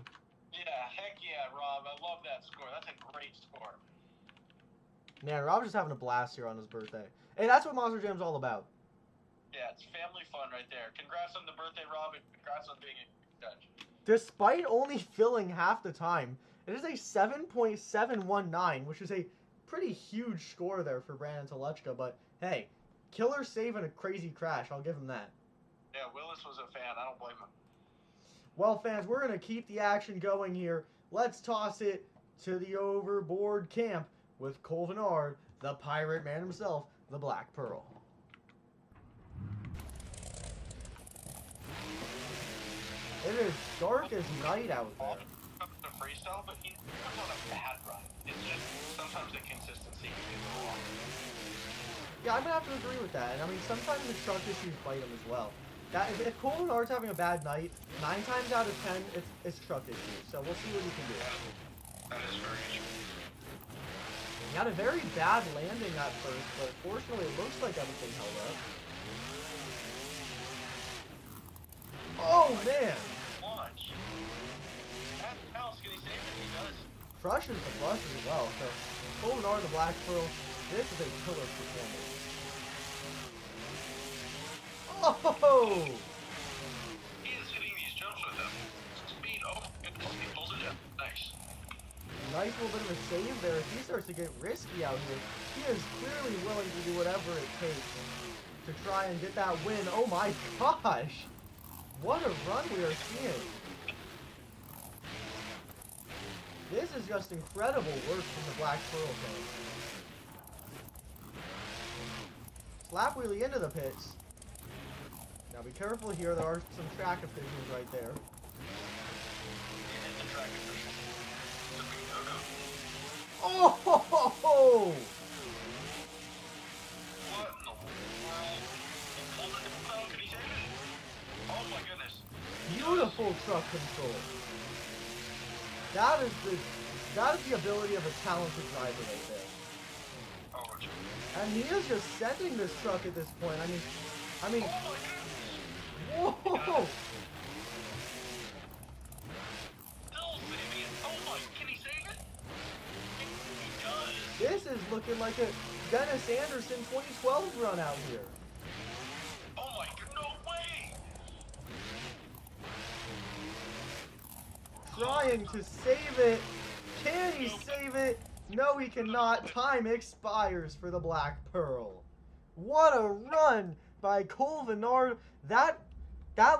Yeah, heck yeah, Rob. I love that score. That's a great score. Man, Rob's just having a blast here on his birthday. Hey, that's what Monster Jam's all about. Yeah, it's family fun right there. Congrats on the birthday, Rob, and congrats on being a judge. Despite only filling half the time, it is a 7.719, which is a pretty huge score there for Brandon Telechka, but hey, killer save and a crazy crash. I'll give him that. Yeah, Willis was a fan. I don't blame him. Well, fans, we're going to keep the action going here. Let's toss it to the overboard camp with Colvinard, the pirate man himself, the Black Pearl. It is dark as night out there. The freestyle, but he comes on a bad run. It's just sometimes the consistency can be a little off. Yeah, I'm going to have to agree with that. And I mean, sometimes the truck issues bite him as well. That, if Colvinard's having a bad night, 9 times out of 10, it's truck issues. So we'll see what he can do. That is very true. He had a very bad landing at first, but fortunately it looks like everything held up. Oh, man! Launch. How else can he save it? He does. Crushes the bus as well. So, Colvinard, the Black Pearl, this is a killer performance. Oh! He is hitting these jumps with him. Speed. Oh, goodness. He pulls it down. Nice. Nice little bit of a save there. He starts to get risky out here. He is clearly willing to do whatever it takes to try and get that win. Oh my gosh! What a run we are seeing. This is just incredible work from the Black Pearl team. Slap wheelie into the pits. Now be careful here, there are some track officials right there. The track official. It's a big no-no. Oh! Ho, ho, ho. What in the world? He pulled it down. Can he save it? Oh my goodness. Beautiful truck control. That is the ability of a talented driver right there. Oh, geez. And he is just sending this truck at this point. I mean, Oh my goodness. whoa! this is looking like a Dennis Anderson 2012 run out here. Oh my god, no way! Trying to save it. Can he save it? No, he cannot. Time expires for the Black Pearl. What a run by Cole Vennard. That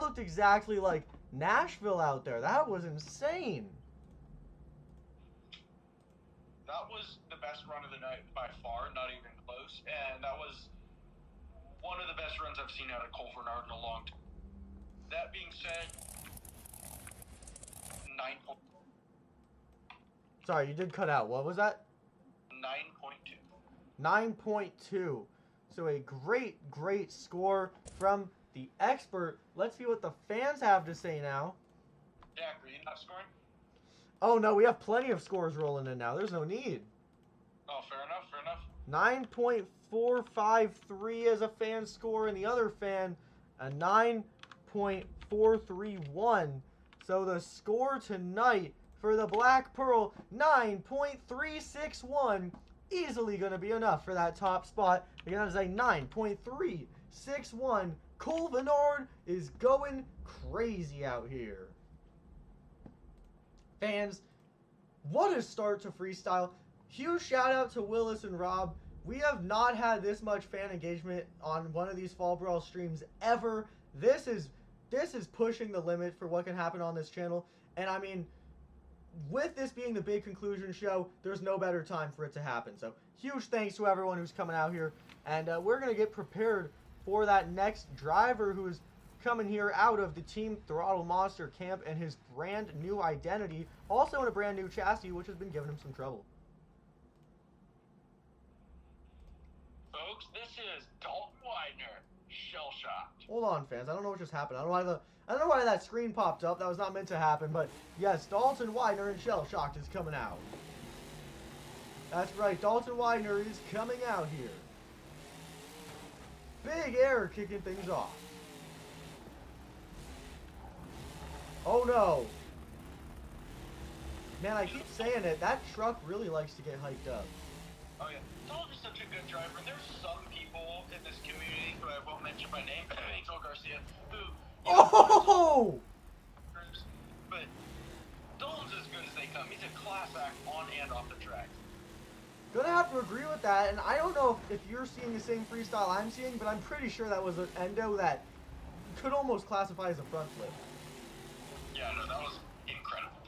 looked exactly like Nashville out there. That was insane. That was the best run of the night by far, not even close. And that was one of the best runs I've seen out of Cole Vennard in a long time. That being said, 9 points. Sorry, you did cut out. What was that? 9.2. 9.2. So a great score from the expert. Let's see what the fans have to say now. Jack, are you not scoring? Oh, no, we have plenty of scores rolling in now. There's no need. Oh, fair enough, fair enough. 9.453 as a fan score, and the other fan, a 9.431. So the score tonight for the Black Pearl, 9.361. Easily going to be enough for that top spot. Again, that is a 9.361. Cole Vennard is going crazy out here. Fans, what a start to freestyle. Huge shout out to Willis and Rob. We have not had this much fan engagement on one of these Fall Brawl streams ever. This is pushing the limit for what can happen on this channel. And I mean, with this being the big conclusion show, there's no better time for it to happen. So huge thanks to everyone who's coming out here. And we're going to get prepared for that next driver who's coming here out of the Team Throttle Monster camp and his brand new identity. Also in a brand new chassis, which has been giving him some trouble. Folks, this is Dalton Widener, shell-shocked. Hold on, fans. I don't know what just happened. I don't know why that screen popped up. That was not meant to happen. But yes, Dalton Widener and Shell Shocked is coming out. That's right. Dalton Widener is coming out here. Big error kicking things off. Oh no. Man, I keep saying it. That truck really likes to get hyped up. Oh yeah, Dalton's such a good driver. There's some people in this community who I won't mention by name, Angel Garcia, who... Oh! But Dalton's as good as they come. He's a class act on and off the track. Gonna have to agree with that, and I don't know if you're seeing the same freestyle I'm seeing, but I'm pretty sure that was an endo that could almost classify as a front flip. Yeah, no, that was incredible.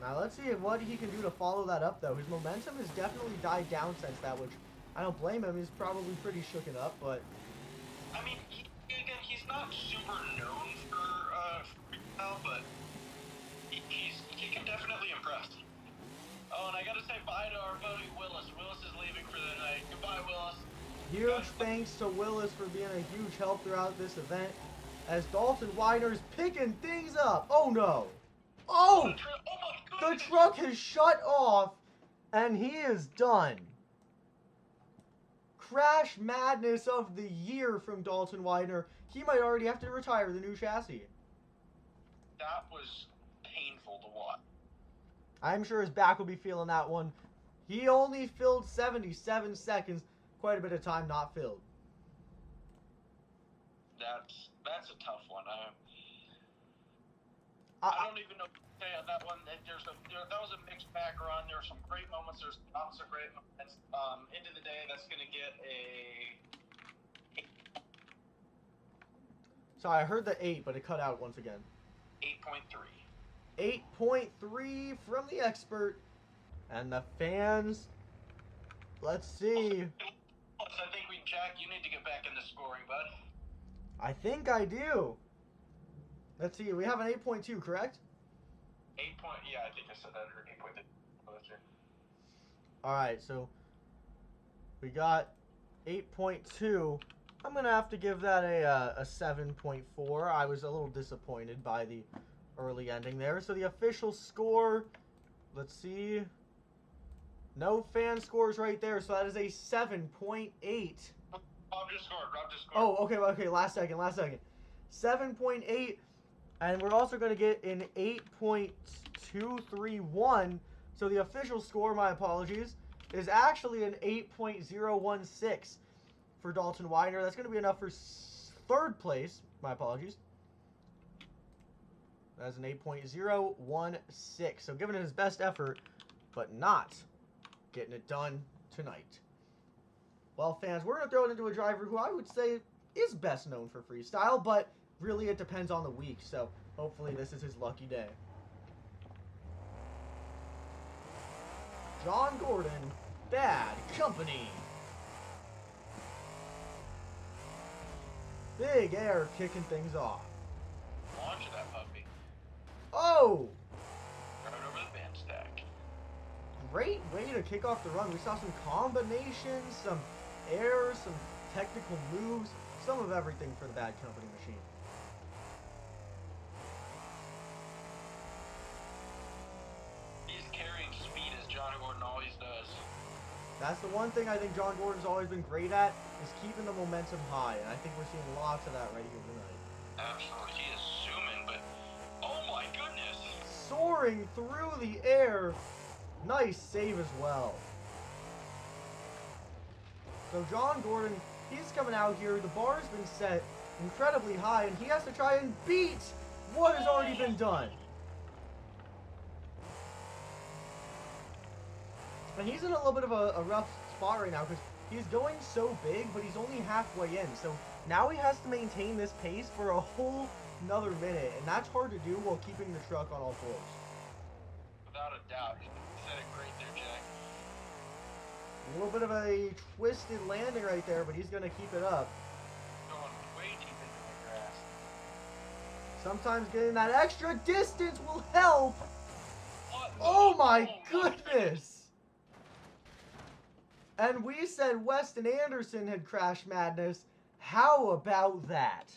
Now let's see what he can do to follow that up, though. His momentum has definitely died down since that, which I don't blame him. He's probably pretty shooken up, but... I mean, again, he's not super known for freestyle, but he can definitely impress. Oh, and I gotta say bye to our buddy Willis. Willis is leaving for the night. Goodbye, Willis. Huge thanks to Willis for being a huge help throughout this event. As Dalton Widener's picking things up. Oh no! Oh! The truck has shut off, and he is done. Crash madness of the year from Dalton Widener. He might already have to retire the new chassis. That was painful to watch. I'm sure his back will be feeling that one. He only filled 77 seconds. Quite a bit of time not filled. That's a tough one. I don't even know what to say on that one. That was a mixed bag run. There were some great moments. There's not so great moments. End of the day, that's going to get a... Sorry, I heard the 8, but it cut out once again. 8.3. 8.3 from the expert. And the fans, let's see. I think Jack, you need to get back into scoring, bud. I think I do. Let's see, we have an 8.2, correct? 8 point, yeah, I think I said that, or 8.2. Alright, so we got 8.2. I'm going to have to give that a 7.4. I was a little disappointed by the early ending there. So the official score, let's see. No fan scores right there, so that is a 7.8. Rob just scored. Oh, okay, last second. 7.8, and we're also going to get an 8.231, So the official score, my apologies, is actually an 8.016 for Dalton Weiner. That's going to be enough for third place. My apologies. That's an 8.016. So giving it his best effort, but not getting it done tonight. Well, fans, we're going to throw it into a driver who I would say is best known for freestyle, but really it depends on the week. So hopefully this is his lucky day. John Gordon, Bad Company. Big air kicking things off. Launch of that puppy. Oh! Right over the band stack. Great way to kick off the run. We saw some combinations, some air, some technical moves, some of everything for the Bad Company machine. He's carrying speed as John Gordon always does. That's the one thing I think John Gordon's always been great at, is keeping the momentum high, and I think we're seeing lots of that right here tonight. Absolutely. He is zooming, but oh my goodness! Soaring through the air. Nice save as well. So John Gordon, he's coming out here. The bar's been set incredibly high, and he has to try and beat what has already been done. And he's in a little bit of a rough spot right now because he's going so big, but he's only halfway in. So now he has to maintain this pace for a whole another minute, and that's hard to do while keeping the truck on all fours. Without a doubt. You said it great there, Jack. A little bit of a twisted landing right there, but he's going to keep it up. Going way deep into the grass. Sometimes getting that extra distance will help. What? Oh my goodness! And we said Weston Anderson had Crash Madness. How about that?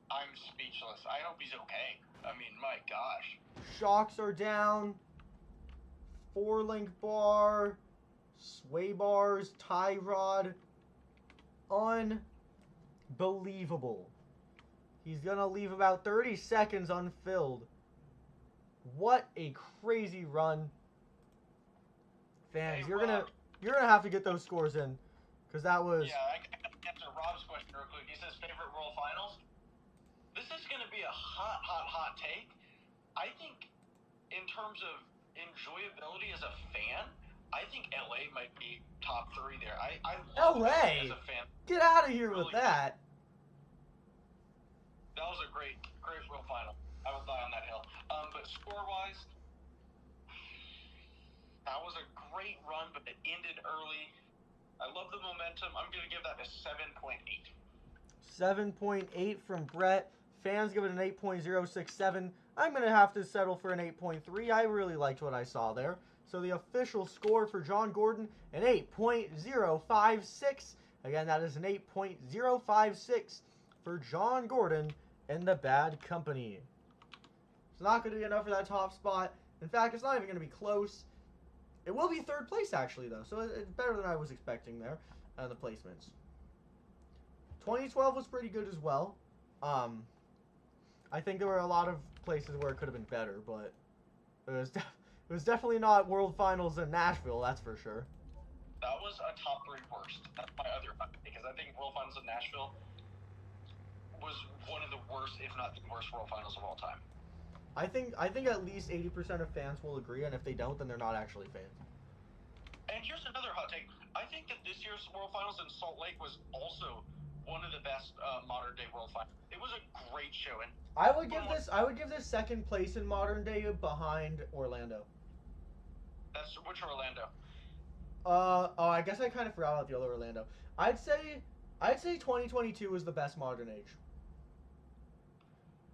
I'm speechless. I hope he's okay. I mean, my gosh. Shocks are down. 4-link bar. Sway bars. Tie rod. Unbelievable. He's going to leave about 30 seconds unfilled. What a crazy run. Fans, Hey, you're Rob. gonna have to get those scores in, because that was. Yeah, I can answer Rob's question real quick. He says favorite World Finals. This is going to be a hot take. I think in terms of enjoyability as a fan, I think LA might be top 3 there. I love LA? as a fan. Get out of here Really with that. That was a great World Final. I will die on that hill. But score-wise, that was a great run, but it ended early. I love the momentum. I'm going to give that a 7.8. 7.8 from Brett. Fans give it an 8.067. I'm going to have to settle for an 8.3. I really liked what I saw there. So the official score for John Gordon, an 8.056. Again, that is an 8.056 for John Gordon and the Bad Company. It's not going to be enough for that top spot. In fact, it's not even going to be close. It will be third place, actually, though. So it's better than I was expecting there on the placements. 2012 was pretty good as well. I think there were a lot of places where it could have been better, but it was definitely not World Finals in Nashville, that's for sure. That was a top 3 worst. That's my other because I think World Finals in Nashville was one of the worst, if not the worst, World Finals of all time. I think at least 80% of fans will agree, and if they don't, then they're not actually fans. And here's another hot take. I think that this year's World Finals in Salt Lake was also one of the best modern day World Finals. It was a great show, and I would give this second place in modern day behind Orlando. That's which Orlando? I guess I kind of forgot about the other Orlando. I'd say 2022 was the best modern age.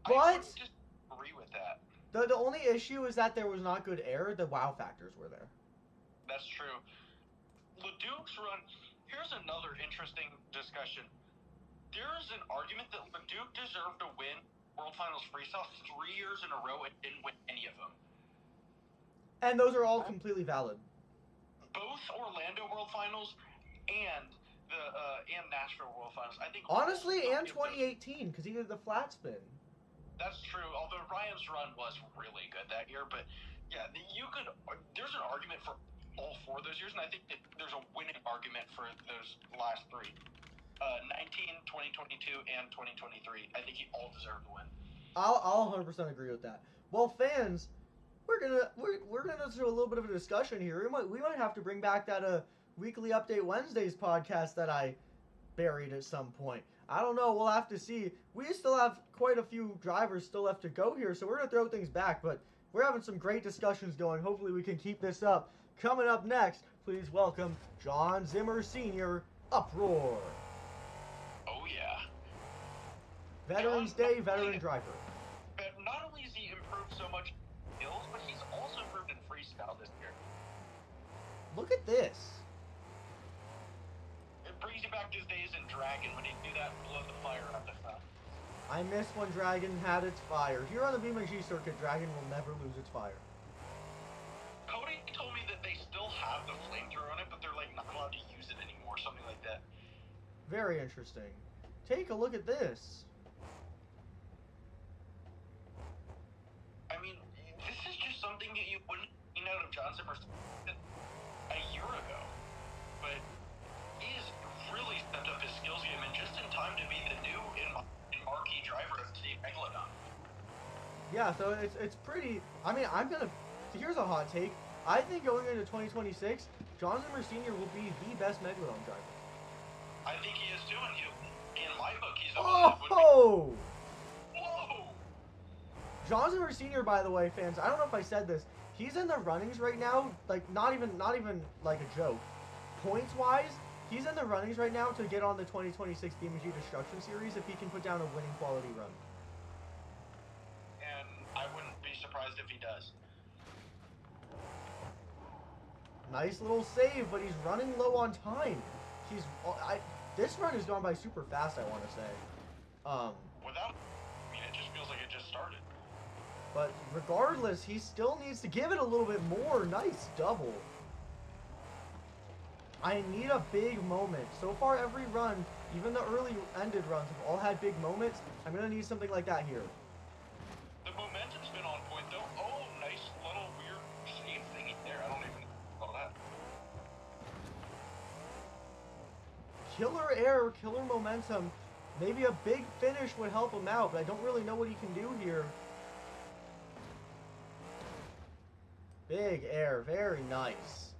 I But wouldn't disagree with that. the only issue is that there was not good air. The wow factors were there. That's true. LeDuc's run. Here's another interesting discussion. There's an argument that LeDuc deserved to win World Finals Freestyle 3 years in a row and didn't win any of them. And those are all completely valid. Both Orlando World Finals and the and Nashville World Finals. I think Honestly, and 2018, because he did the flat spin. That's true. Although Ryan's run was really good that year, but Yeah, there's an argument for all 4 of those years, and I think that there's a winning argument for those last 3. 19, 2022, and 2023. I think he all deserve to win. I'll 100% agree with that. Well, fans, we're gonna do a little bit of a discussion here. We might have to bring back that weekly update Wednesdays podcast that I buried at some point. I don't know. We'll have to see. We still have quite a few drivers still left to go here, so we're gonna throw things back. But we're having some great discussions going. Hopefully, we can keep this up. Coming up next, please welcome John Zimmer Sr. Uproar. Oh yeah. Veterans Day, veteran driver. But not only has he improved so much in skills, but he's also improved in freestyle this year. Look at this. It brings you back to his days in Dragon when he'd do that and blow the fire out the front. I miss when Dragon had its fire. Here on the BeamNG circuit, Dragon will never lose its fire. Cody told me that they still have the flamethrower on it, but they're like not allowed to use it anymore, something like that. Very interesting. Take a look at this. I mean, this is just something that you wouldn't have out of John Zimmer a year ago. But he's really stepped up his skills game and just in time to be the new and marquee driver of Team Megalodon. Yeah, so it's pretty. I mean, here's a hot take. I think going into 2026, John Zimmer Sr. will be the best Megalodon driver. I think he is too, and in my book, he's the one that would be. Whoa! John Zimmer Sr., by the way, fans, I don't know if I said this. He's in the runnings right now, like not even like a joke. Points-wise, he's in the runnings right now to get on the 2026 BeamNG Destruction Series if he can put down a winning quality run. And I wouldn't be surprised if he does. Nice little save, but he's running low on time. This run has gone by super fast, I want to say. It just feels like it just started. But regardless, he still needs to give it a little bit more. Nice double. I need a big moment. So far, every run, even the early ended runs, have all had big moments. I'm going to need something like that here. The momentum's been on point, though. Oh, nice little weird save thingy there. I don't even know that. Killer air, killer momentum. Maybe a big finish would help him out, but I don't really know what he can do here. Big air, very nice.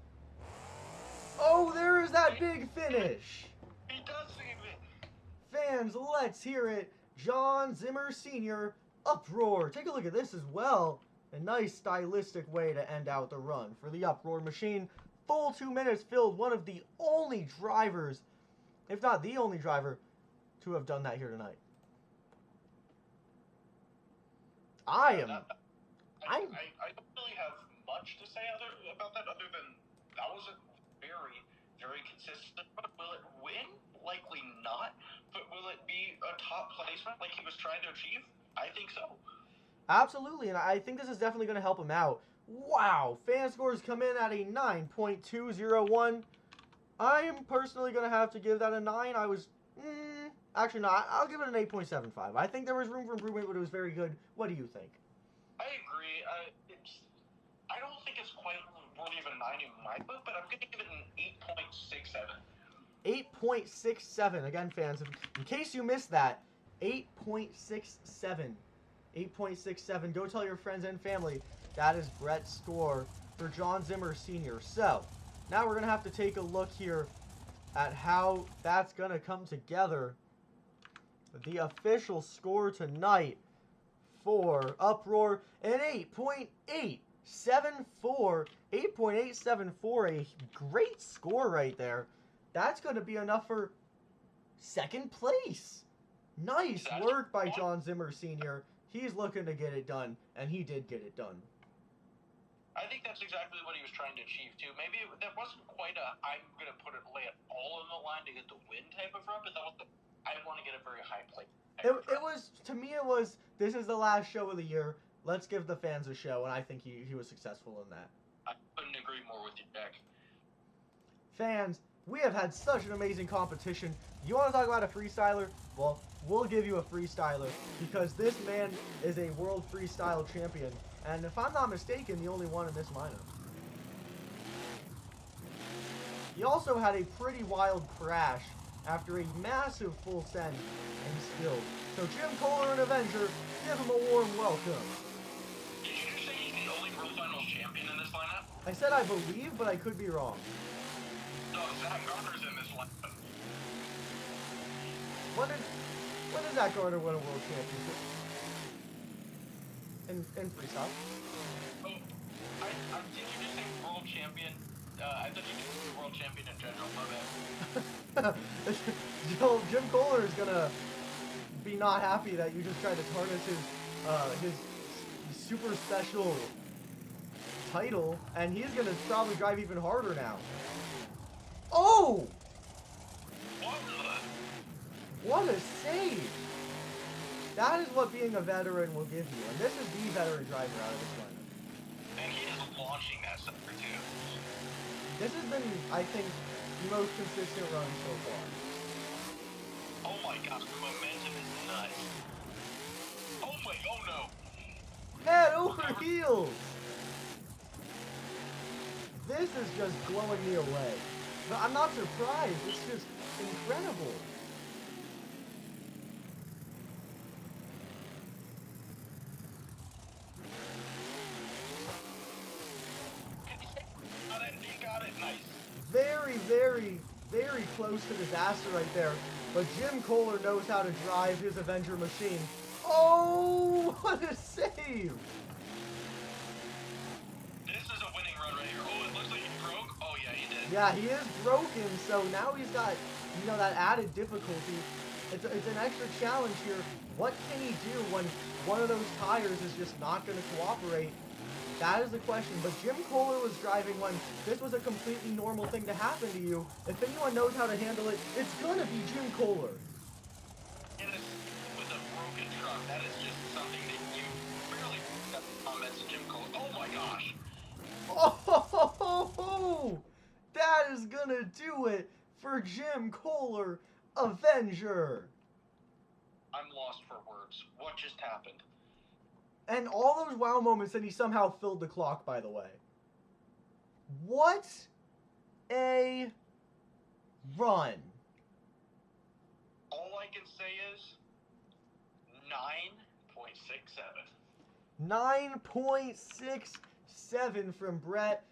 Oh, there is that big finish. He does save it. Fans, let's hear it. John Zimmer Sr. Uproar. Take a look at this as well. A nice stylistic way to end out the run for the Uproar machine. Full 2 minutes filled. One of the only drivers, if not the only driver, to have done that here tonight. I don't really have much to say about that other than that was a very, very consistent. Will it win? Likely not. But will it be a top placement like he was trying to achieve? I think so. Absolutely, and I think this is definitely going to help him out. Wow, fan scores come in at a 9.201. I am personally going to have to give that a 9. I was, actually no, I'll give it an 8.75. I think there was room for improvement, but it was very good. What do you think? I agree. I don't think it's quite worthy of a 9 in my book, but I'm going to give it an 8.67. 8.67. Again, fans, in case you missed that, 8.67. 8.67. Go tell your friends and family that is Brett's score for John Zimmer Sr. So, now we're going to have to take a look here at how that's going to come together. The official score tonight for Uproar, an 8.874. 8.874, a great score right there. That's going to be enough for second place. Nice work by John Zimmer Sr. He's looking to get it done, and he did get it done. I think that's exactly what he was trying to achieve, too. Maybe that wasn't quite a, I'm going to lay it all on the line to get the win type of run, but that was I want to get a very high play. It was, to me, it was, this is the last show of the year. Let's give the fans a show, and I think he was successful in that. I couldn't agree more with you, Jack. Fans, We have had such an amazing competition. You want to talk about a freestyler? Well, we'll give you a freestyler because this man is a world freestyle champion. And if I'm not mistaken, the only one in this lineup. He also had a pretty wild crash after a massive full send and spilled. So Jim Kohler and Avenger, give him a warm welcome. Did you just say he's the only World Finals champion in this lineup? I said I believe, but I could be wrong. No, Zach Garner's in this lineup. When did Zach Garner win a world championship? In freestyle? Oh, did you just say world champion? I thought you said world champion in general, my bad. Jim Kohler is gonna be not happy that you just tried to tarnish his super special title, and he's gonna probably drive even harder now. Oh! What a save! That is what being a veteran will give you, and this is the veteran driver out of this lineup. And he is launching that sucker too. This has been, I think, the most consistent run so far. Oh my gosh, the momentum is nuts. Oh no. Head over heels! This is just blowing me away. But I'm not surprised, it's just incredible. Very close to disaster right there. But Jim Kohler knows how to drive his Avenger machine. Oh, what a save! This is a winning run right here. Oh, it looks like he broke. Oh, yeah, he did. Yeah, he is broken, so now he's got, you know, that added difficulty. It's an extra challenge here. What can he do when one of those tires is just not going to cooperate? That is the question. But Jim Kohler was driving when this was a completely normal thing to happen to you. If anyone knows how to handle it, it's going to be Jim Kohler. And it's with a broken truck. That is just something that you barely comments Jim Kohler. Oh my gosh. Oh, that is going to do it for Jim Kohler, Avenger. I'm lost for words. What just happened? And all those wow moments, and he somehow filled the clock, by the way. What a run. All I can say is 9.67. 9.67 from Brett.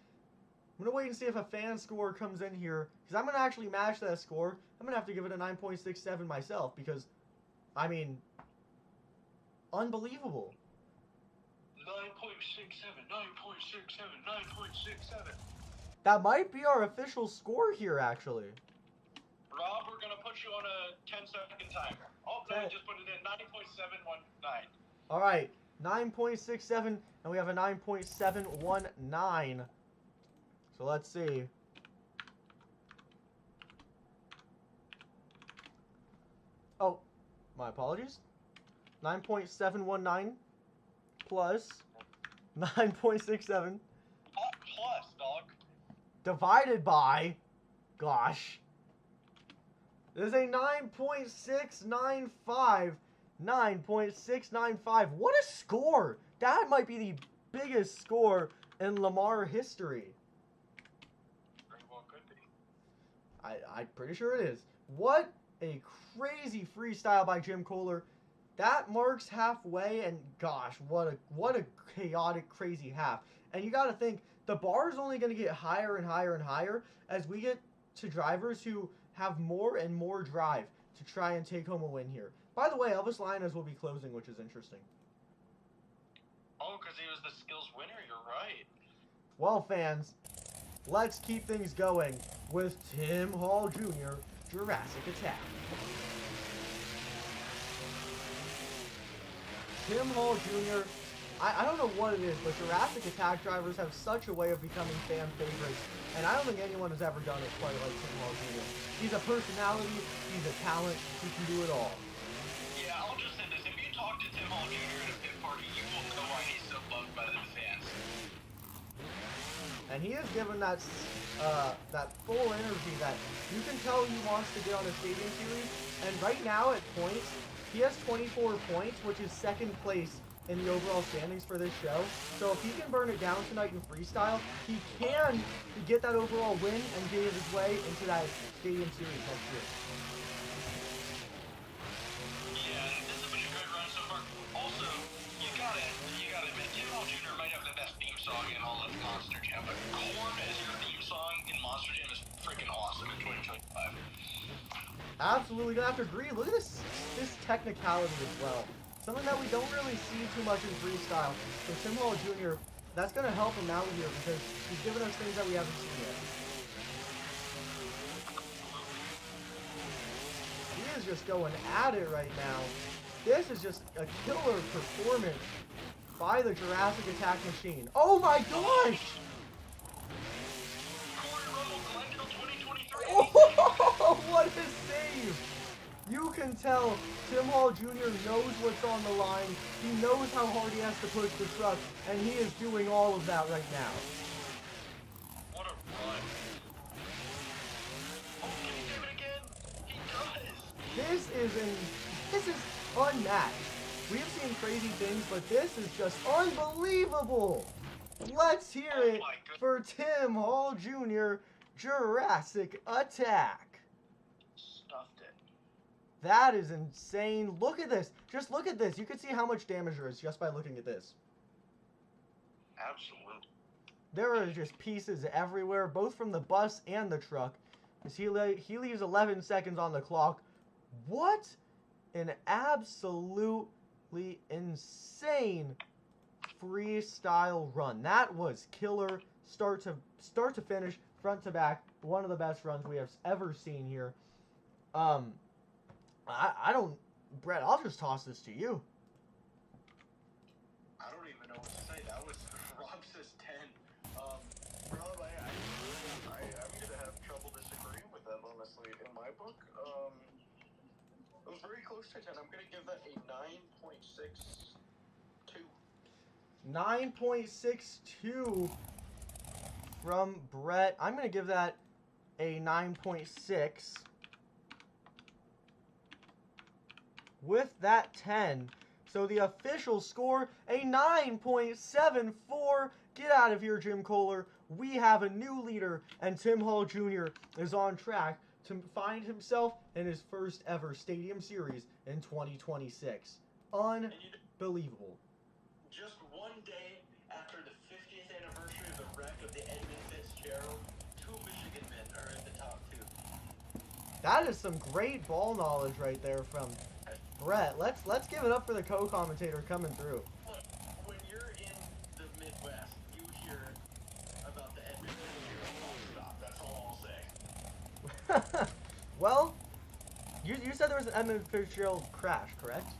I'm going to wait and see if a fan score comes in here, because I'm going to actually match that score. I'm going to have to give it a 9.67 myself, because, I mean, unbelievable. 9.67. That might be our official score here, actually. Rob, we're going to put you on a 10-second timer. Oh, no, I just put it in 9.719. All right, 9.67, and we have a 9.719. So let's see. Oh, my apologies. 9.719 plus 9.67 plus, dog. divided by, gosh, there's a 9.695. 9.695. What a score! That might be the biggest score in Lamar history. Very well could be. I'm pretty sure it is. What a crazy freestyle by Jim Kohler. That marks halfway, and gosh, what a chaotic, crazy half. And you got to think, the bar is only going to get higher and higher and higher as we get to drivers who have more and more drive to try and take home a win here. By the way, Elvis Linus will be closing, which is interesting. Oh, because he was the skills winner, you're right. Well, fans, let's keep things going with Tim Hall Jr., Jurassic Attack. Tim Hall Jr., I don't know what it is, but Jurassic Attack drivers have such a way of becoming fan favorites, and I don't think anyone has ever done it quite like Tim Hall Jr. He's a personality, he's a talent, he can do it all. Yeah, I'll just say this. If you talk to Tim Hall Jr. at a pit party, you will know why he's so loved by the fans. And he is given that full energy that you can tell he wants to get on the Stadium Series. And right now at points, he has 24 points, which is second place in the overall standings for this show. So if he can burn it down tonight in freestyle, he can get that overall win and get his way into that Stadium Series next year. Yeah, this has been a good run so far. Also, you gotta admit, Tim Hall Jr. might have the best theme song in all of Monster Jam, but Korn as your theme song in Monster Jam is freaking awesome in 2025. Absolutely, gonna have to agree. Look at this technicality as well. Something that we don't really see too much in freestyle. So Tim Hall Jr., that's going to help him out here because he's giving us things that we haven't seen yet. He is just going at it right now. This is just a killer performance by the Jurassic Attack Machine. Oh my gosh! Oh, what a save! You can tell Tim Hall Jr. knows what's on the line. He knows how hard he has to push the truck, and he is doing all of that right now. What a run. Oh, can he do it again? He does. This is unmatched. We've seen crazy things, but this is just unbelievable. Let's hear it for Tim Hall Jr. Jurassic Attack. Stuffed it. That is insane. Look at this. Just look at this. You can see how much damage there is just by looking at this. Absolutely. There are just pieces everywhere, both from the bus and the truck. As he leaves 11 seconds on the clock. What an absolutely insane freestyle run. That was killer. Start to finish, front to back. One of the best runs we have ever seen here. I don't... Brett, I'll just toss this to you. I don't even know what to say. That was Roxas 10. Rob, I'm going to have trouble disagreeing with that, honestly. In my book, it was very close to 10. I'm going to give that a 9.62. 9.62 from Brett. I'm going to give that a 9.6. With that 10. So the official score, a 9.74. Get out of here, Jim Kohler. We have a new leader, and Tim Hall Jr. is on track to find himself in his first ever Stadium Series in 2026. Unbelievable. Just one day after the 50th anniversary of the wreck of the Edmund Fitzgerald, 2 Michigan men are in the top 2. That is some great ball knowledge right there from Brett. Let's give it up for the co-commentator coming through. Look, when you're in the Midwest, you hear about the Edmund Fitzgerald stop. That's all I'll say. Well, you said there was an Edmund Fitzgerald crash, correct?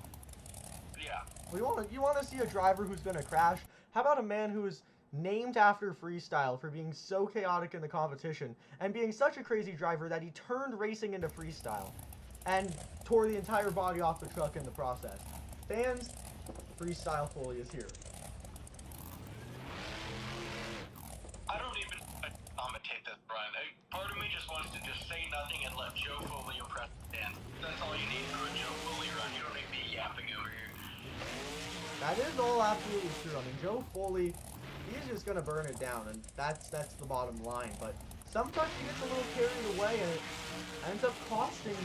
Yeah. Well, you want to see a driver who's going to crash? How about a man who is named after freestyle for being so chaotic in the competition and being such a crazy driver that he turned racing into freestyle and tore the entire body off the truck in the process? Fans, Freestyle Foley is here. I don't even commentate this, Brian. Part of me just wants to just say nothing and let Joe Foley impress the fans. That's all you need for a Joe Foley run. You don't need me yapping over here. That is all absolutely true. I mean, Joe Foley, he's just going to burn it down, and that's the bottom line. But sometimes he gets a little carried away, and it ends up costing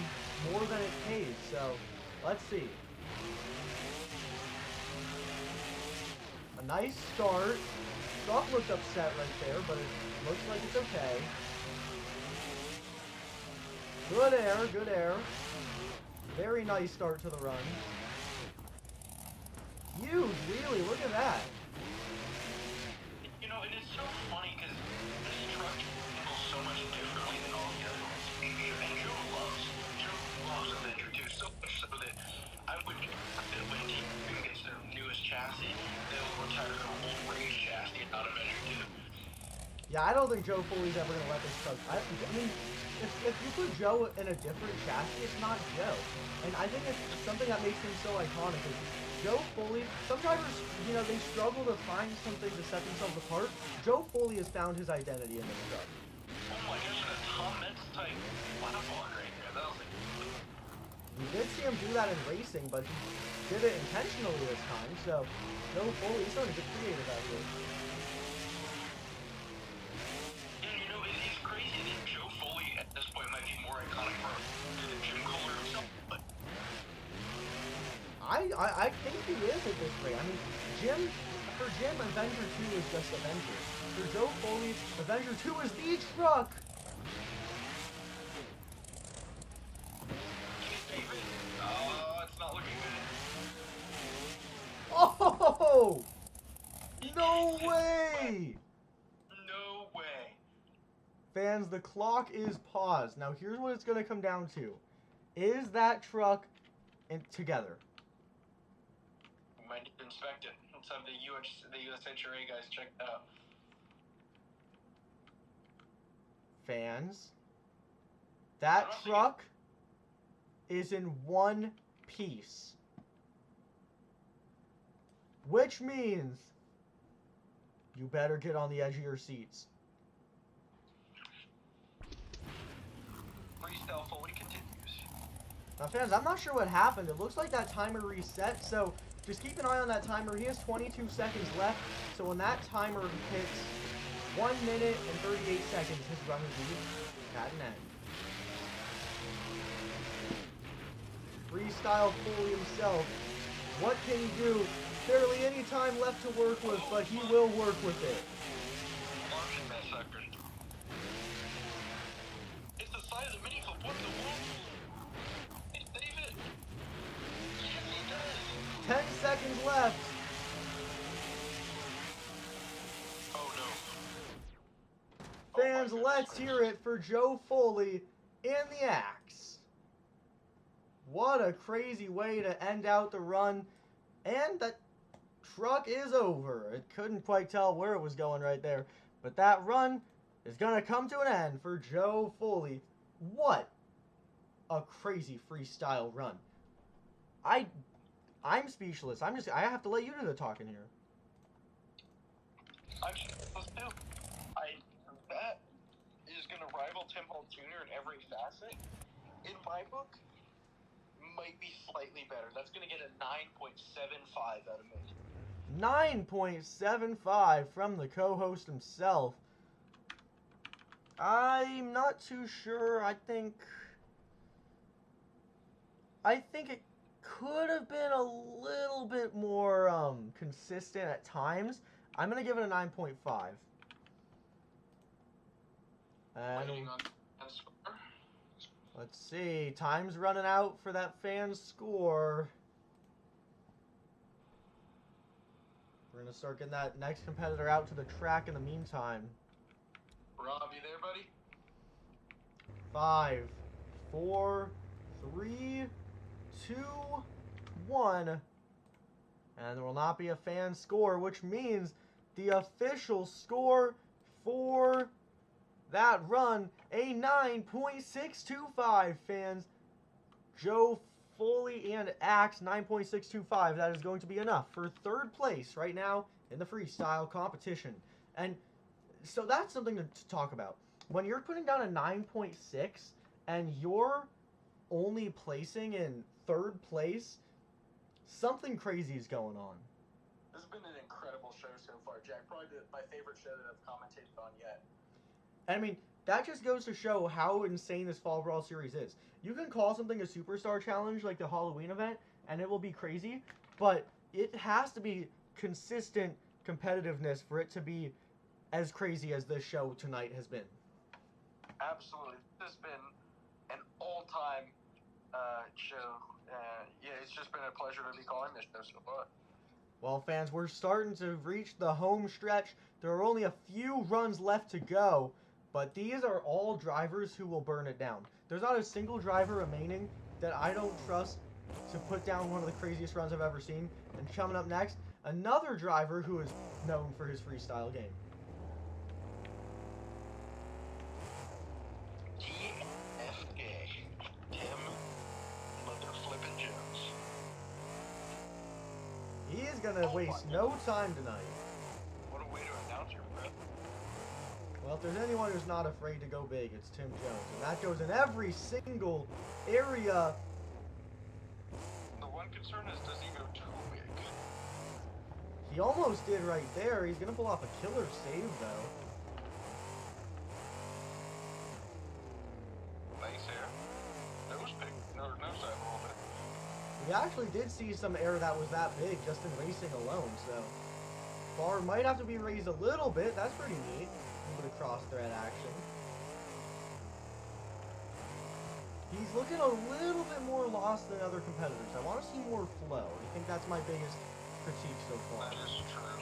more than it pays. So, let's see. A nice start. Stock looked upset right there, but it looks like it's okay. Good air, good air. Very nice start to the run. Huge, really, look at that. You know, and it's so funny because this truck handles so much differently than all the other ones. And Joe loves Adventure 2 so much so that I would expect that when Team gets their newest chassis, they'll retire their old race chassis out of Adventure 2. Yeah, I don't think Joe Foley's ever going to let this truck. I mean, if you put Joe in a different chassis, it's not Joe. And I think it's something that makes him so iconic is Joe Foley, some drivers, you know, they struggle to find something to set themselves apart. Joe Foley has found his identity in this truck. Oh my gosh, that Tom Metz type platform right there. That was like... We did see him do that in racing, but he did it intentionally this time, so Joe Foley, he's starting to get creative out here. And you know, it's crazy that Joe Foley at this point might be more iconic for Jim Kohler himself, but... I think he is at this rate. I mean, for Jim, Avenger 2 is just Avenger. For Joe Foley, Avenger 2 is the truck! Oh, it's not looking good. Oh! No way! No way. Fans, the clock is paused. Now, here's what it's going to come down to. Is that truck together? We might need to inspect it. Let's have the USHRA guys check that out. Fans, that truck is in one piece. Which means you better get on the edge of your seats. Freestyle Foley continues. Now, fans, I'm not sure what happened. It looks like that timer reset, so just keep an eye on that timer. He has 22 seconds left, so when that timer hits 1 minute and 38 seconds, his run will be at an end. Freestyle Foley himself. What can he do? Barely any time left to work with, but he will work with it. It's the size of mini flip. What in the world? Save it. Yes, he does. 10 seconds left. Oh no. Fans, let's hear it for Joe Foley in the axe. What a crazy way to end out the run. And that truck is over. It couldn't quite tell where it was going right there. But that run is going to come to an end for Joe Foley. What a crazy freestyle run. I'm speechless. I have to let you do the talking here. I'm supposed to. That is going to rival Tim Holt Jr. in every facet. In my book, might be slightly better. That's going to get a 9.75 out of me. 9.75 from the co-host himself. I'm not too sure. I think it could have been a little bit more consistent at times. I'm going to give it a 9.5. And let's see. Time's running out for that fan's score. We're going to start getting that next competitor out to the track in the meantime. Rob, you there, buddy? 5, 4, 3, 2, 1. And there will not be a fan score, which means the official score for that run, a 9.625, fans. Joe Foley and Axe, 9.625. That is going to be enough for third place right now in the freestyle competition. And so that's something to talk about. When you're putting down a 9.6 and you're only placing in third place, something crazy is going on. This has been an incredible show so far, Jack. Probably my favorite show that I've commentated on yet. I mean, that just goes to show how insane this Fall Brawl series is. You can call something a superstar challenge like the Halloween event, and it will be crazy, but it has to be consistent competitiveness for it to be as crazy as this show tonight has been. Absolutely. This has been an all-time show. Yeah, it's just been a pleasure to be calling this show so far. Well, fans, we're starting to reach the home stretch. There are only a few runs left to go, but these are all drivers who will burn it down. There's not a single driver remaining that I don't trust to put down one of the craziest runs I've ever seen. And coming up next, another driver who is known for his freestyle game. TFK. Tim Mother Flippin' Jones. He is going to waste no time tonight. What a way to announce your breath. Well, if there's anyone who's not afraid to go big, it's Tim Jones. And that goes in every single area. The one concern is, does he go too big? He almost did right there. He's going to pull off a killer save, though. Nice air. Nose pick. Nose dive a little bit. We actually did see some air that was that big just in racing alone, so bar might have to be raised a little bit. That's pretty neat. A little bit of cross thread action. He's looking a little bit more lost than other competitors. I want to see more flow. I think that's my biggest critique so far. That is true.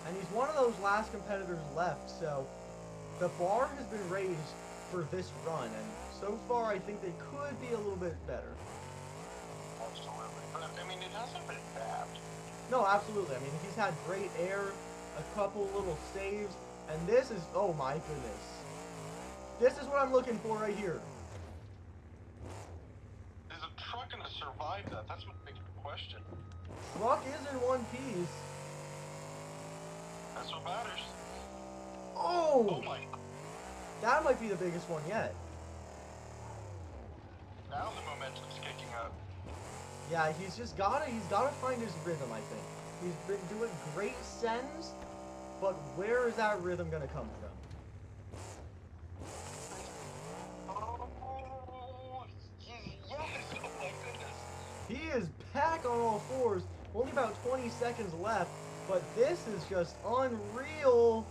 And he's one of those last competitors left, so the bar has been raised for this run, and so far I think they could be a little bit better. Absolutely. But, I mean, it hasn't been bad. No, absolutely. I mean, he's had great air, a couple little saves, and this is, oh my goodness. This is what I'm looking for right here. Is a truck going to survive that? That's my big question. Truck is in one piece. That's what matters. Oh! Oh my. That might be the biggest one yet. Now the momentum's kicking up. Yeah, he's gotta find his rhythm, I think. He's been doing great sends, but where is that rhythm gonna come from? Oh, yes! Oh my goodness. He is back on all fours. Only about 20 seconds left, but this is just unreal.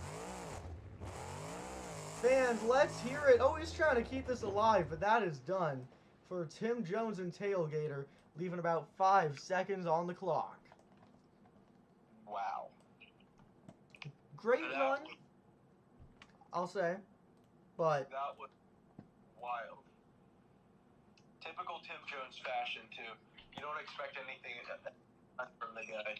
Fans, let's hear it. Oh, he's trying to keep this alive, but that is done for Tim Jones and Tailgater, leaving about 5 seconds on the clock. Wow. Great run, I'll say, but That was wild. Typical Tim Jones fashion, too. You don't expect anything from the guy.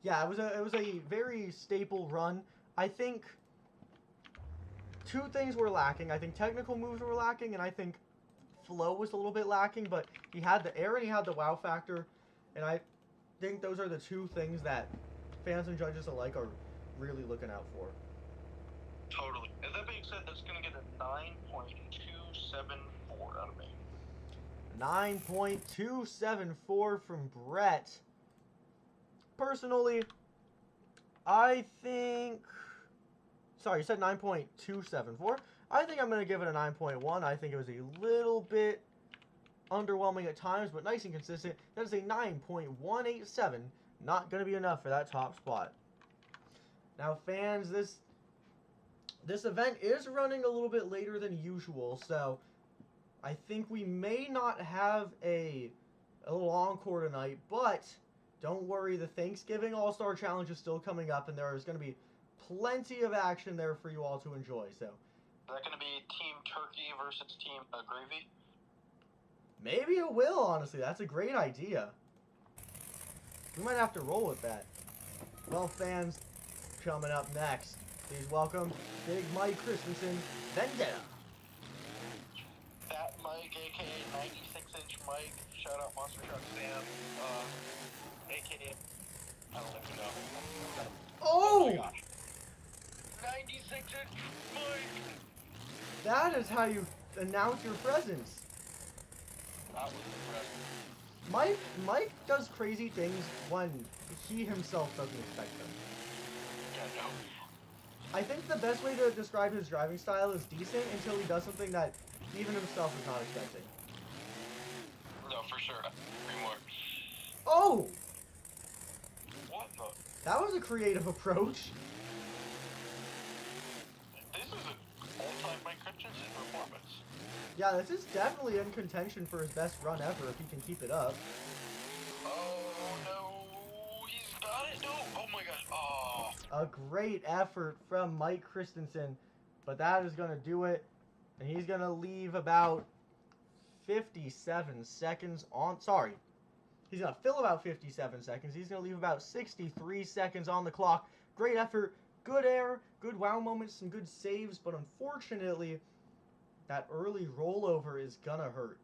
yeah, it was a very staple run. I think two things were lacking. I think technical moves were lacking, and I think flow was a little bit lacking, but he had the air and he had the wow factor, and I think those are the two things that fans and judges alike are really looking out for. Totally. And that being said, that's going to get a 9.274 out of me. 9.274 from Brett. Personally, I think... Sorry, you said 9.274. I think I'm going to give it a 9.1. I think it was a little bit underwhelming at times, but nice and consistent. That is a 9.187. Not going to be enough for that top spot. Now, fans, this event is running a little bit later than usual, so I think we may not have a little encore tonight, but don't worry, the Thanksgiving All-Star Challenge is still coming up, and there is going to be plenty of action there for you all to enjoy, so. Is that going to be Team Turkey versus Team Gravy? Maybe it will, honestly. That's a great idea. We might have to roll with that. Well, fans, coming up next, please welcome Big Mike Christensen, Vendetta. Fat Mike, a.k.a. 96-inch Mike. Shout out Monster Truck Sam. A.k.a. I don't even know. Oh! My gosh. 96-inch Mike! That is how you announce your presence. That was impressive. Mike does crazy things when he himself doesn't expect them. Yeah, no. I think the best way to describe his driving style is decent until he does something that even himself is not expecting. No, for sure. Three more. Oh! What the? That was a creative approach. This is an all-time Mike Christensen performance. Yeah, this is definitely in contention for his best run ever if he can keep it up. Oh, no. He's got it. No. Oh, my gosh. Oh. A great effort from Mike Christensen, but that is going to do it. And he's going to leave about 57 seconds on... Sorry. He's going to fill about 57 seconds. He's going to leave about 63 seconds on the clock. Great effort. Good air. Good wow moments. Some good saves. But unfortunately, that early rollover is going to hurt.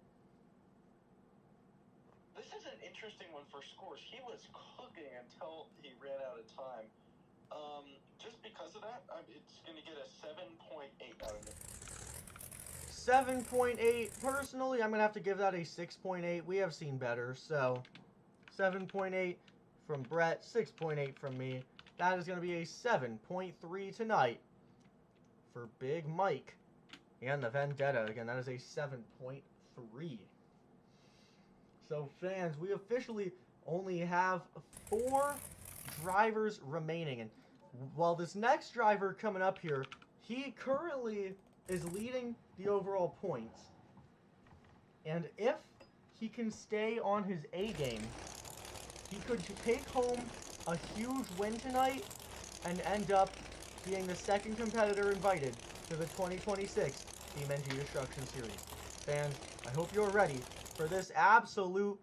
This is an interesting one for scores. He was cooking until he ran out of time. Just because of that, it's going to get a 7.8 out of it. 7.8. Personally, I'm going to have to give that a 6.8. We have seen better, so 7.8 from Brett, 6.8 from me. That is going to be a 7.3 tonight for Big Mike. And the Vendetta, again, that is a 7.3. So, fans, we officially only have 4 drivers remaining. And while this next driver coming up here, he currently is leading the overall points. And if he can stay on his A game, he could take home a huge win tonight and end up being the second competitor invited to the 2026 BeamNG Destruction Series. Fans, I hope you're ready for this absolute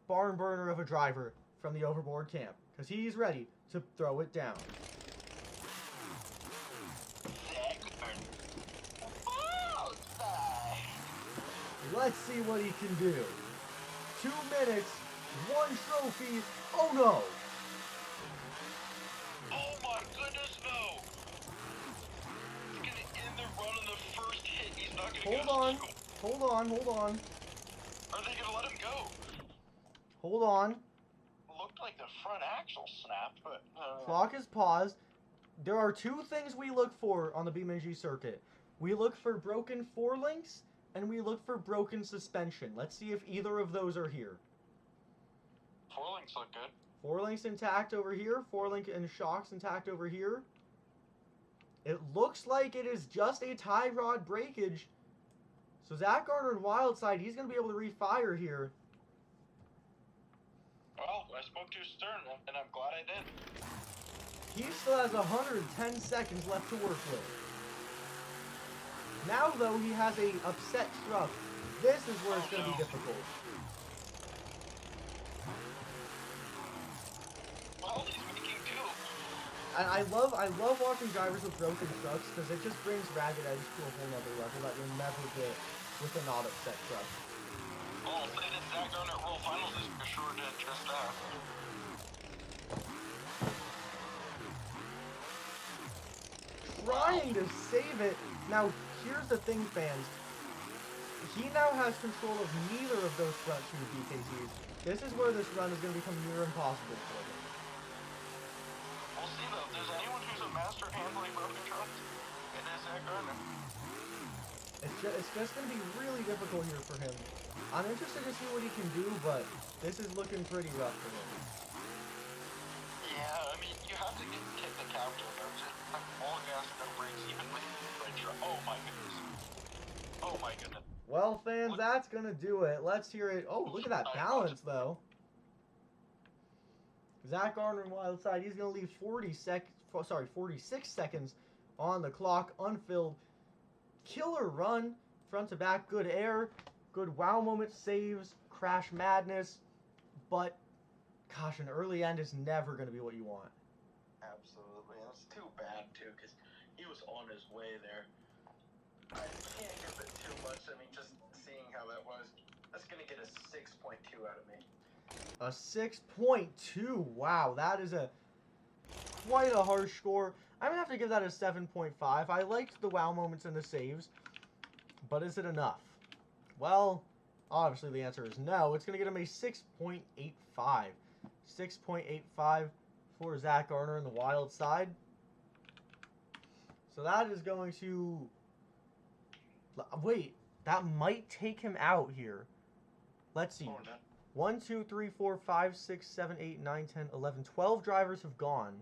barn burner of a driver from the Overboard camp, because he's ready to throw it down. Let's see what he can do. 2 minutes, 1 trophy. Oh no! Oh my goodness, no! He's gonna end the run on the first hit. He's not gonna Hold on. Hold on. Are they gonna let him go? Hold on. Looked like the front axle snapped, but Clock is paused. There are 2 things we look for on the BeamNG circuit. We look for broken forelinks, and we look for broken suspension. Let's see if either of those are here. forelinks look good. Forelinks intact over here. Forelink and shocks intact over here. It looks like it is just a tie rod breakage. So Zach Garner and Wildside, he's going to be able to refire here. Well, I spoke too stern, and I'm glad I did. He still has 110 seconds left to work with. Now, though, he has a upset truck. This is where it's going to be difficult. Well, he's making two. And I love watching drivers with broken trucks because it just brings Ragged Edge to a whole nother level that you'll never get with a not upset truck. Oh, they did Zach Garner at World Finals is for sure did just that. Trying to save it. Now, here's the thing, fans. He now has control of neither of those front 2 BKTs. This is where this run is going to become near impossible for him. We'll see, though. If there's anyone who's a master at handling broken trucks, it is Zach Garner. It's just going to be really difficult here for him. I'm interested to see what he can do, but this is looking pretty rough for him. Yeah, I mean, you have to kick the counter, don't you? Like, all gas, no brakes, even with the truck. Oh my goodness. Oh my goodness. Well, fans, that's going to do it. Let's hear it. Oh, look at that balance, though. Zach Garner and Wildside, he's going to leave 46 seconds on the clock, unfilled. Killer run, front to back, good air, good wow moment saves, crash madness, but gosh, an early end is never going to be what you want. Absolutely. That's too bad, too, because he was on his way there. I can't give it too much. I mean, just seeing how that was, that's going to get a 6.2 out of me. A 6.2. Wow, that is quite a harsh score. I'm going to have to give that a 7.5. I liked the wow moments and the saves, but is it enough? Well, obviously the answer is no. It's going to get him a 6.85. 6.85 for Zach Garner in the wild side. So that is going to... Wait, that might take him out here. Let's see. 1, 2, 3, 4, 5, 6, 7, 8, 9, 10, 11, 12 drivers have gone.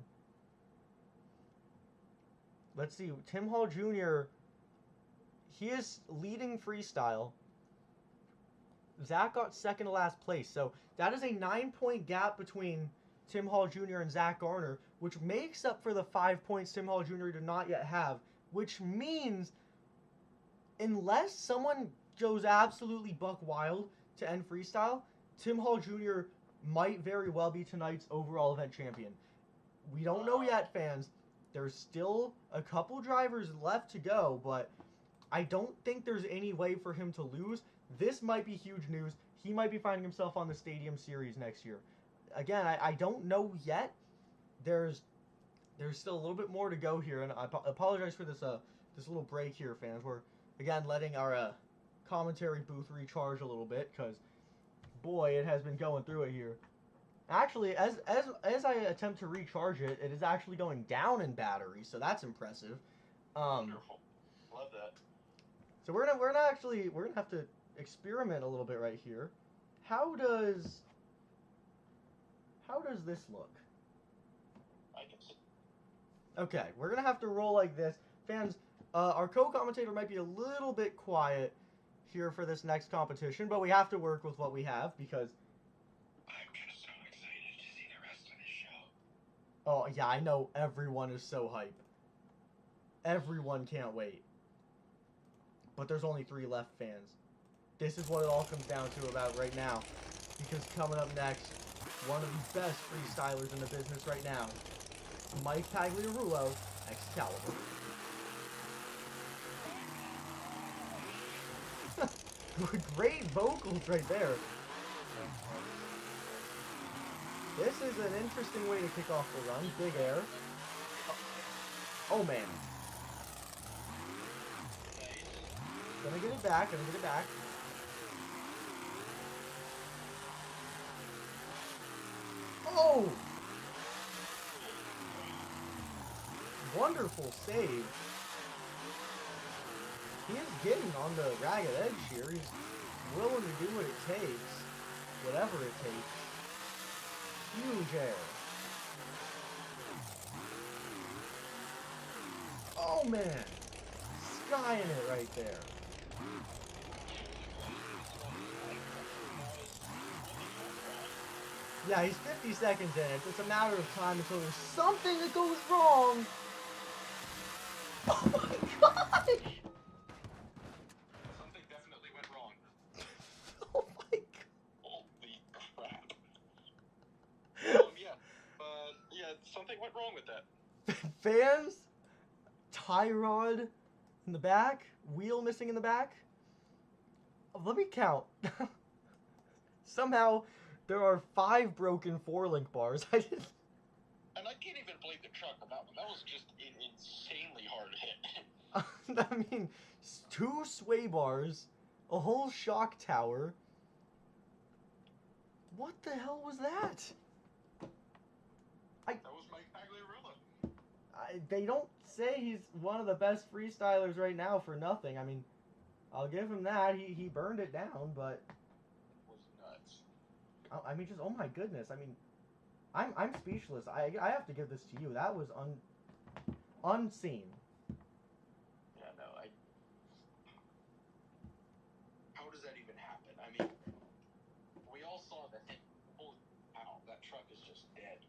Let's see. Tim Hall Jr., he is leading freestyle. Zach got second to last place. So that is a 9-point gap between Tim Hall Jr. and Zach Garner, which makes up for the 5 points Tim Hall Jr. did not yet have, which means unless someone goes absolutely buck wild to end freestyle, Tim Hall Jr. might very well be tonight's overall event champion. We don't know yet, fans. There's still a couple drivers left to go, but I don't think there's any way for him to lose. This might be huge news. he might be finding himself on the Stadium Series next year. Again, I don't know yet. There's still a little bit more to go here, and I apologize for this this little break here, fans. We're again letting our commentary booth recharge a little bit because boy, it has been going through it here. Actually, as I attempt to recharge it, it is actually going down in battery, so that's impressive. Wonderful. Love that. So we're gonna have to experiment a little bit right here. How does this look? I can see. Okay, we're gonna have to roll like this, fans. Our co-commentator might be a little bit quiet here for this next competition, but we have to work with what we have because. I'm just so excited to see the rest of this show. Oh yeah, I know everyone is so hype. Everyone can't wait. But there's only 3 left, fans. This is what it all comes down to about right now. Because coming up next, one of the best freestylers in the business right now, Mike Pagliarulo, Excalibur. Great vocals right there. This is an interesting way to kick off the run. Big air. Oh man. Gonna get it back, gonna get it back. Oh! Wonderful save. He is getting on the ragged edge here. He's willing to do what it takes. Whatever it takes. Huge air. Oh man! Skying it right there. Yeah, he's 50 seconds in. It's just a matter of time until there's something that goes wrong. Oh my gosh! Something definitely went wrong. Oh my god. Holy crap. Yeah, something went wrong with that. Fans, tie rod in the back, wheel missing in the back. Let me count. Somehow there are 5 broken 4-link bars. And I can't even blame the truck on that one. That was just an insanely hard hit. I mean, 2 sway bars, a whole shock tower. What the hell was that? That was Mike Pagliarulo. They don't say he's one of the best freestylers right now for nothing. I mean, I'll give him that. He burned it down, but It was nuts. I mean, just oh my goodness. I mean, I'm speechless. I have to give this to you. That was unseen. Yeah, no, how does that even happen? I mean, we all saw the hit. Holy cow, that truck is just dead.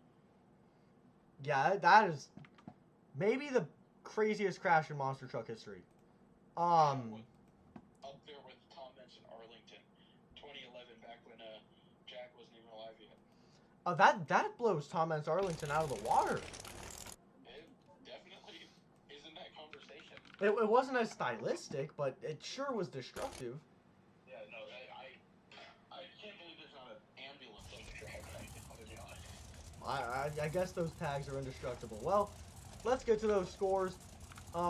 Yeah, that is maybe the craziest crash in monster truck history. Up there with Tom mentioned Arlington, 2011, back when Jack wasn't even alive yet. That blows Tom and Arlington out of the water. It definitely is in that conversation. It wasn't as stylistic, but it sure was destructive. Yeah, no, I can't believe there's not an ambulance on the track right now, to be honest. I guess those tags are indestructible. Well, let's get to those scores.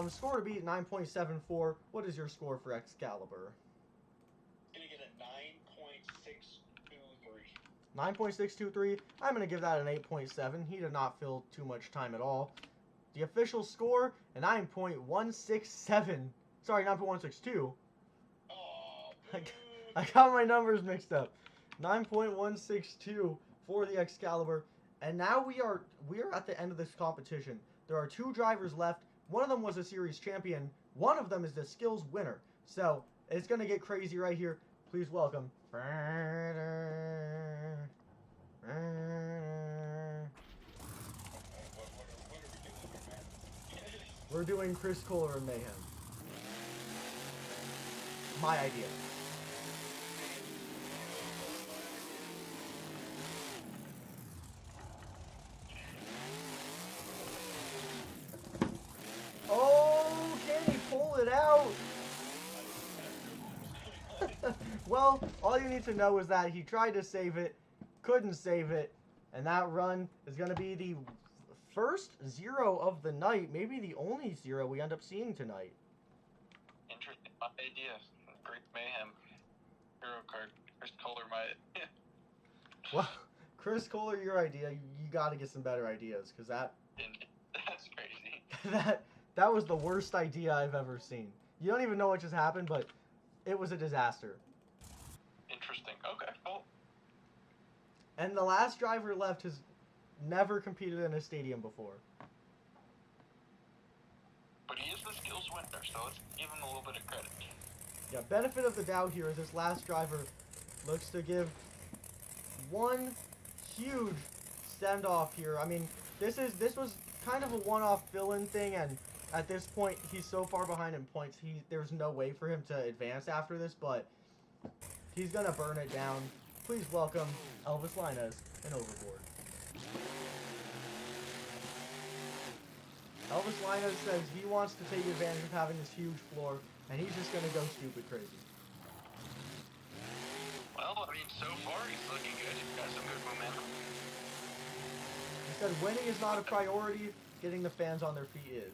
Score to beat 9.74. What is your score for Excalibur? Gonna get a 9.623. 9.623. I'm going to give that an 8.7. He did not fill too much time at all. The official score, a 9.167. Sorry, 9.162. Oh, I got my numbers mixed up. 9.162 for the Excalibur. And now we are at the end of this competition. There are 2 drivers left. One of them was a series champion. One of them is the skills winner. So it's going to get crazy right here. Please welcome. what are we doing here, man? We're doing Chris Kohler and Mayhem. My idea. Oh, can he pull it out? Well, all you need to know is that he tried to save it, couldn't save it, and that run is going to be the first 0 of the night, maybe the only 0 we end up seeing tonight. Interesting idea. Great mayhem. Hero card. Chris Kohler might. Well, Chris Kohler, your idea, you got to get some better ideas, because That's crazy. that was the worst idea I've ever seen. You don't even know what just happened, but it was a disaster. Interesting. Okay, cool. And the last driver left has never competed in a stadium before. But he is the skills winner, so let's give him a little bit of credit. Yeah, benefit of the doubt here is this last driver looks to give one huge send-off here. I mean, this was kind of a one-off fill-in thing, and at this point, he's so far behind in points, there's no way for him to advance after this, but he's going to burn it down. Please welcome Elvis Linus and Overboard. Elvis Linus says he wants to take advantage of having this huge floor, and he's just going to go stupid crazy. Well, I mean, so far he's looking good. He's got some good momentum. He said winning is not a priority, getting the fans on their feet is.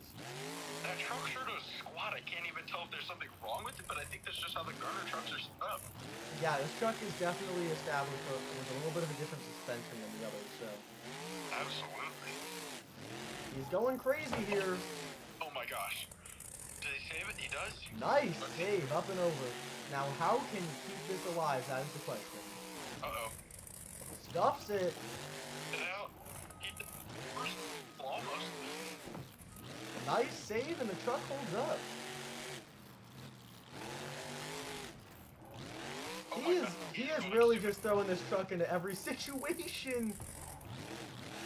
That truck sure does squat. I can't even tell if there's something wrong with it, but I think that's just how the Garner trucks are set up. Yeah, this truck is definitely established with a little bit of a different suspension than the others, so. Absolutely. He's going crazy here. Oh my gosh. Did he save it? He does? Nice save, up and over. Now, how can he keep this alive? That is the question. Uh-oh. Stuffs it. Get out. He did first. Almost. Nice save, and the truck holds up. Oh He is really just throwing this truck into every situation.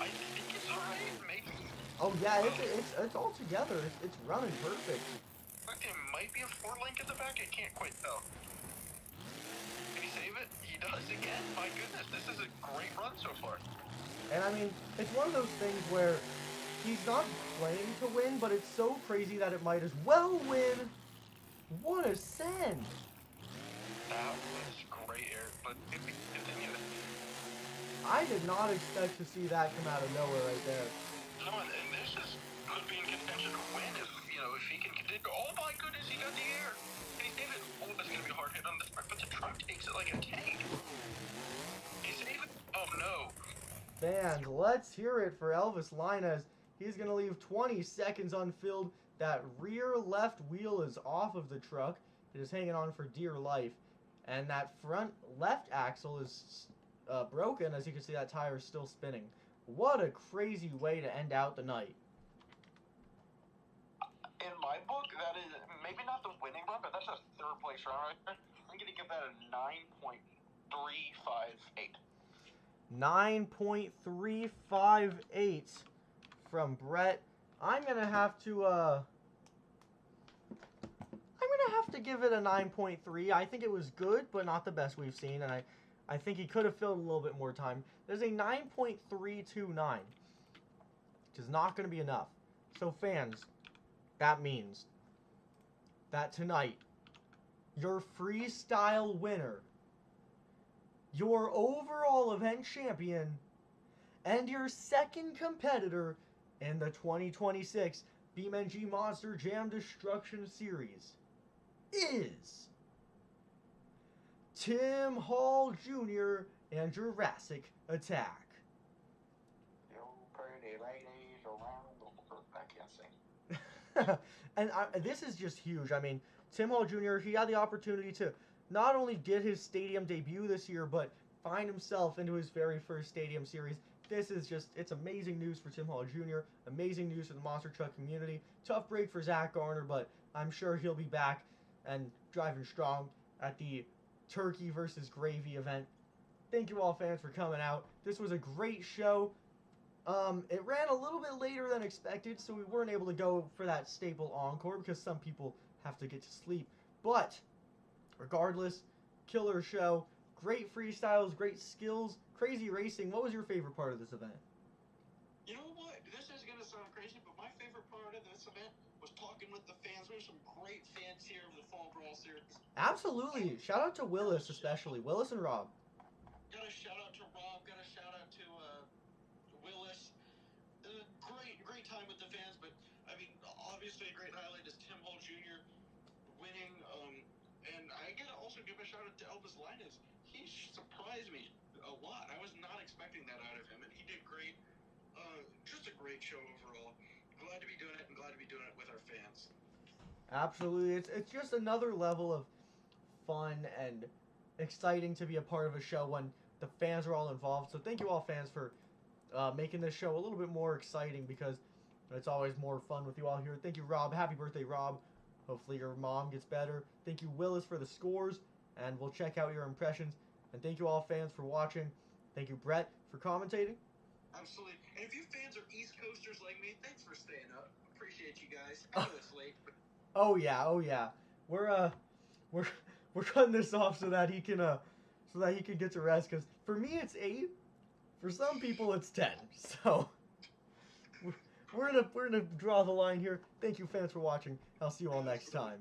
I think it's alright, maybe. Oh yeah, it's all together. It's running perfect. Look, there might be a 4-link at the back. I can't quite tell. Can he save it? He does again. My goodness, this is a great run so far. And I mean, it's one of those things where he's not playing to win, but it's so crazy that it might as well win. What a send! That was great air, but if we continue it. I did not expect to see that come out of nowhere right there. No, and this is could be in contention to win if he can continue. Oh my goodness, he got the air. Can he save it? Oh, that's gonna be a hard hit on this truck, but the truck takes it like a tank. Can he save it? Oh no. Fans, let's hear it for Elvis Linus. He's going to leave 20 seconds unfilled. That rear left wheel is off of the truck. It is hanging on for dear life. And that front left axle is broken. As you can see, that tire is still spinning. What a crazy way to end out the night. In my book, that is maybe not the winning run, but that's a third place run right there. I'm going to give that a 9.358. 9.358 from Brett. I'm gonna have to give it a 9.3. I think it was good, but not the best we've seen, and I think he could have filled a little bit more time. There's a 9.329, which is not going to be enough. So fans, that means that tonight, your freestyle winner, your overall event champion, and your second competitor in the 2026 BeamNG Monster Jam Destruction Series is Tim Hall Jr. and Jurassic Attack. You pretty ladies around the world. I can't sing. And this is just huge. I mean, Tim Hall Jr., he had the opportunity to not only get his stadium debut this year, but find himself into his very first stadium series. This is just, it's amazing news for Tim Hall Jr., amazing news for the Monster Truck community. Tough break for Zach Garner, but I'm sure he'll be back and driving strong at the Turkey versus Gravy event. Thank you all fans for coming out. This was a great show. It ran a little bit later than expected, so we weren't able to go for that staple encore because some people have to get to sleep. But regardless, killer show, great freestyles, great skills, crazy racing. What was your favorite part of this event? You know what? This is going to sound crazy, but my favorite part of this event was talking with the fans. We have some great fans here of the Fall Brawl series. Absolutely. Shout out to Willis, especially. Willis and Rob. Got a shout out to Rob. Got a shout out to Willis. Great time with the fans. But I mean, obviously a great highlight is Tim Hall Jr. winning. And I gotta also give a shout out to Elvis Linus. He surprised me a lot. I was not expecting that out of him, and he did great. Just a great show overall. Glad to be doing it, and glad to be doing it with our fans. Absolutely. It's just another level of fun and exciting to be a part of a show when the fans are all involved. So thank you all fans for making this show a little bit more exciting, because it's always more fun with you all here. Thank you, Rob. Happy birthday, Rob. Hopefully your mom gets better. Thank you, Willis, for the scores, and we'll check out your impressions. And thank you all fans for watching. Thank you, Brett, for commentating. Absolutely. And if you fans are East Coasters like me, thanks for staying up. Appreciate you guys. I know it's late. Oh yeah. We're cutting this off so that he can get to rest, because for me it's 8. For some people it's 10. So we're gonna draw the line here. Thank you fans for watching. I'll see you all next time.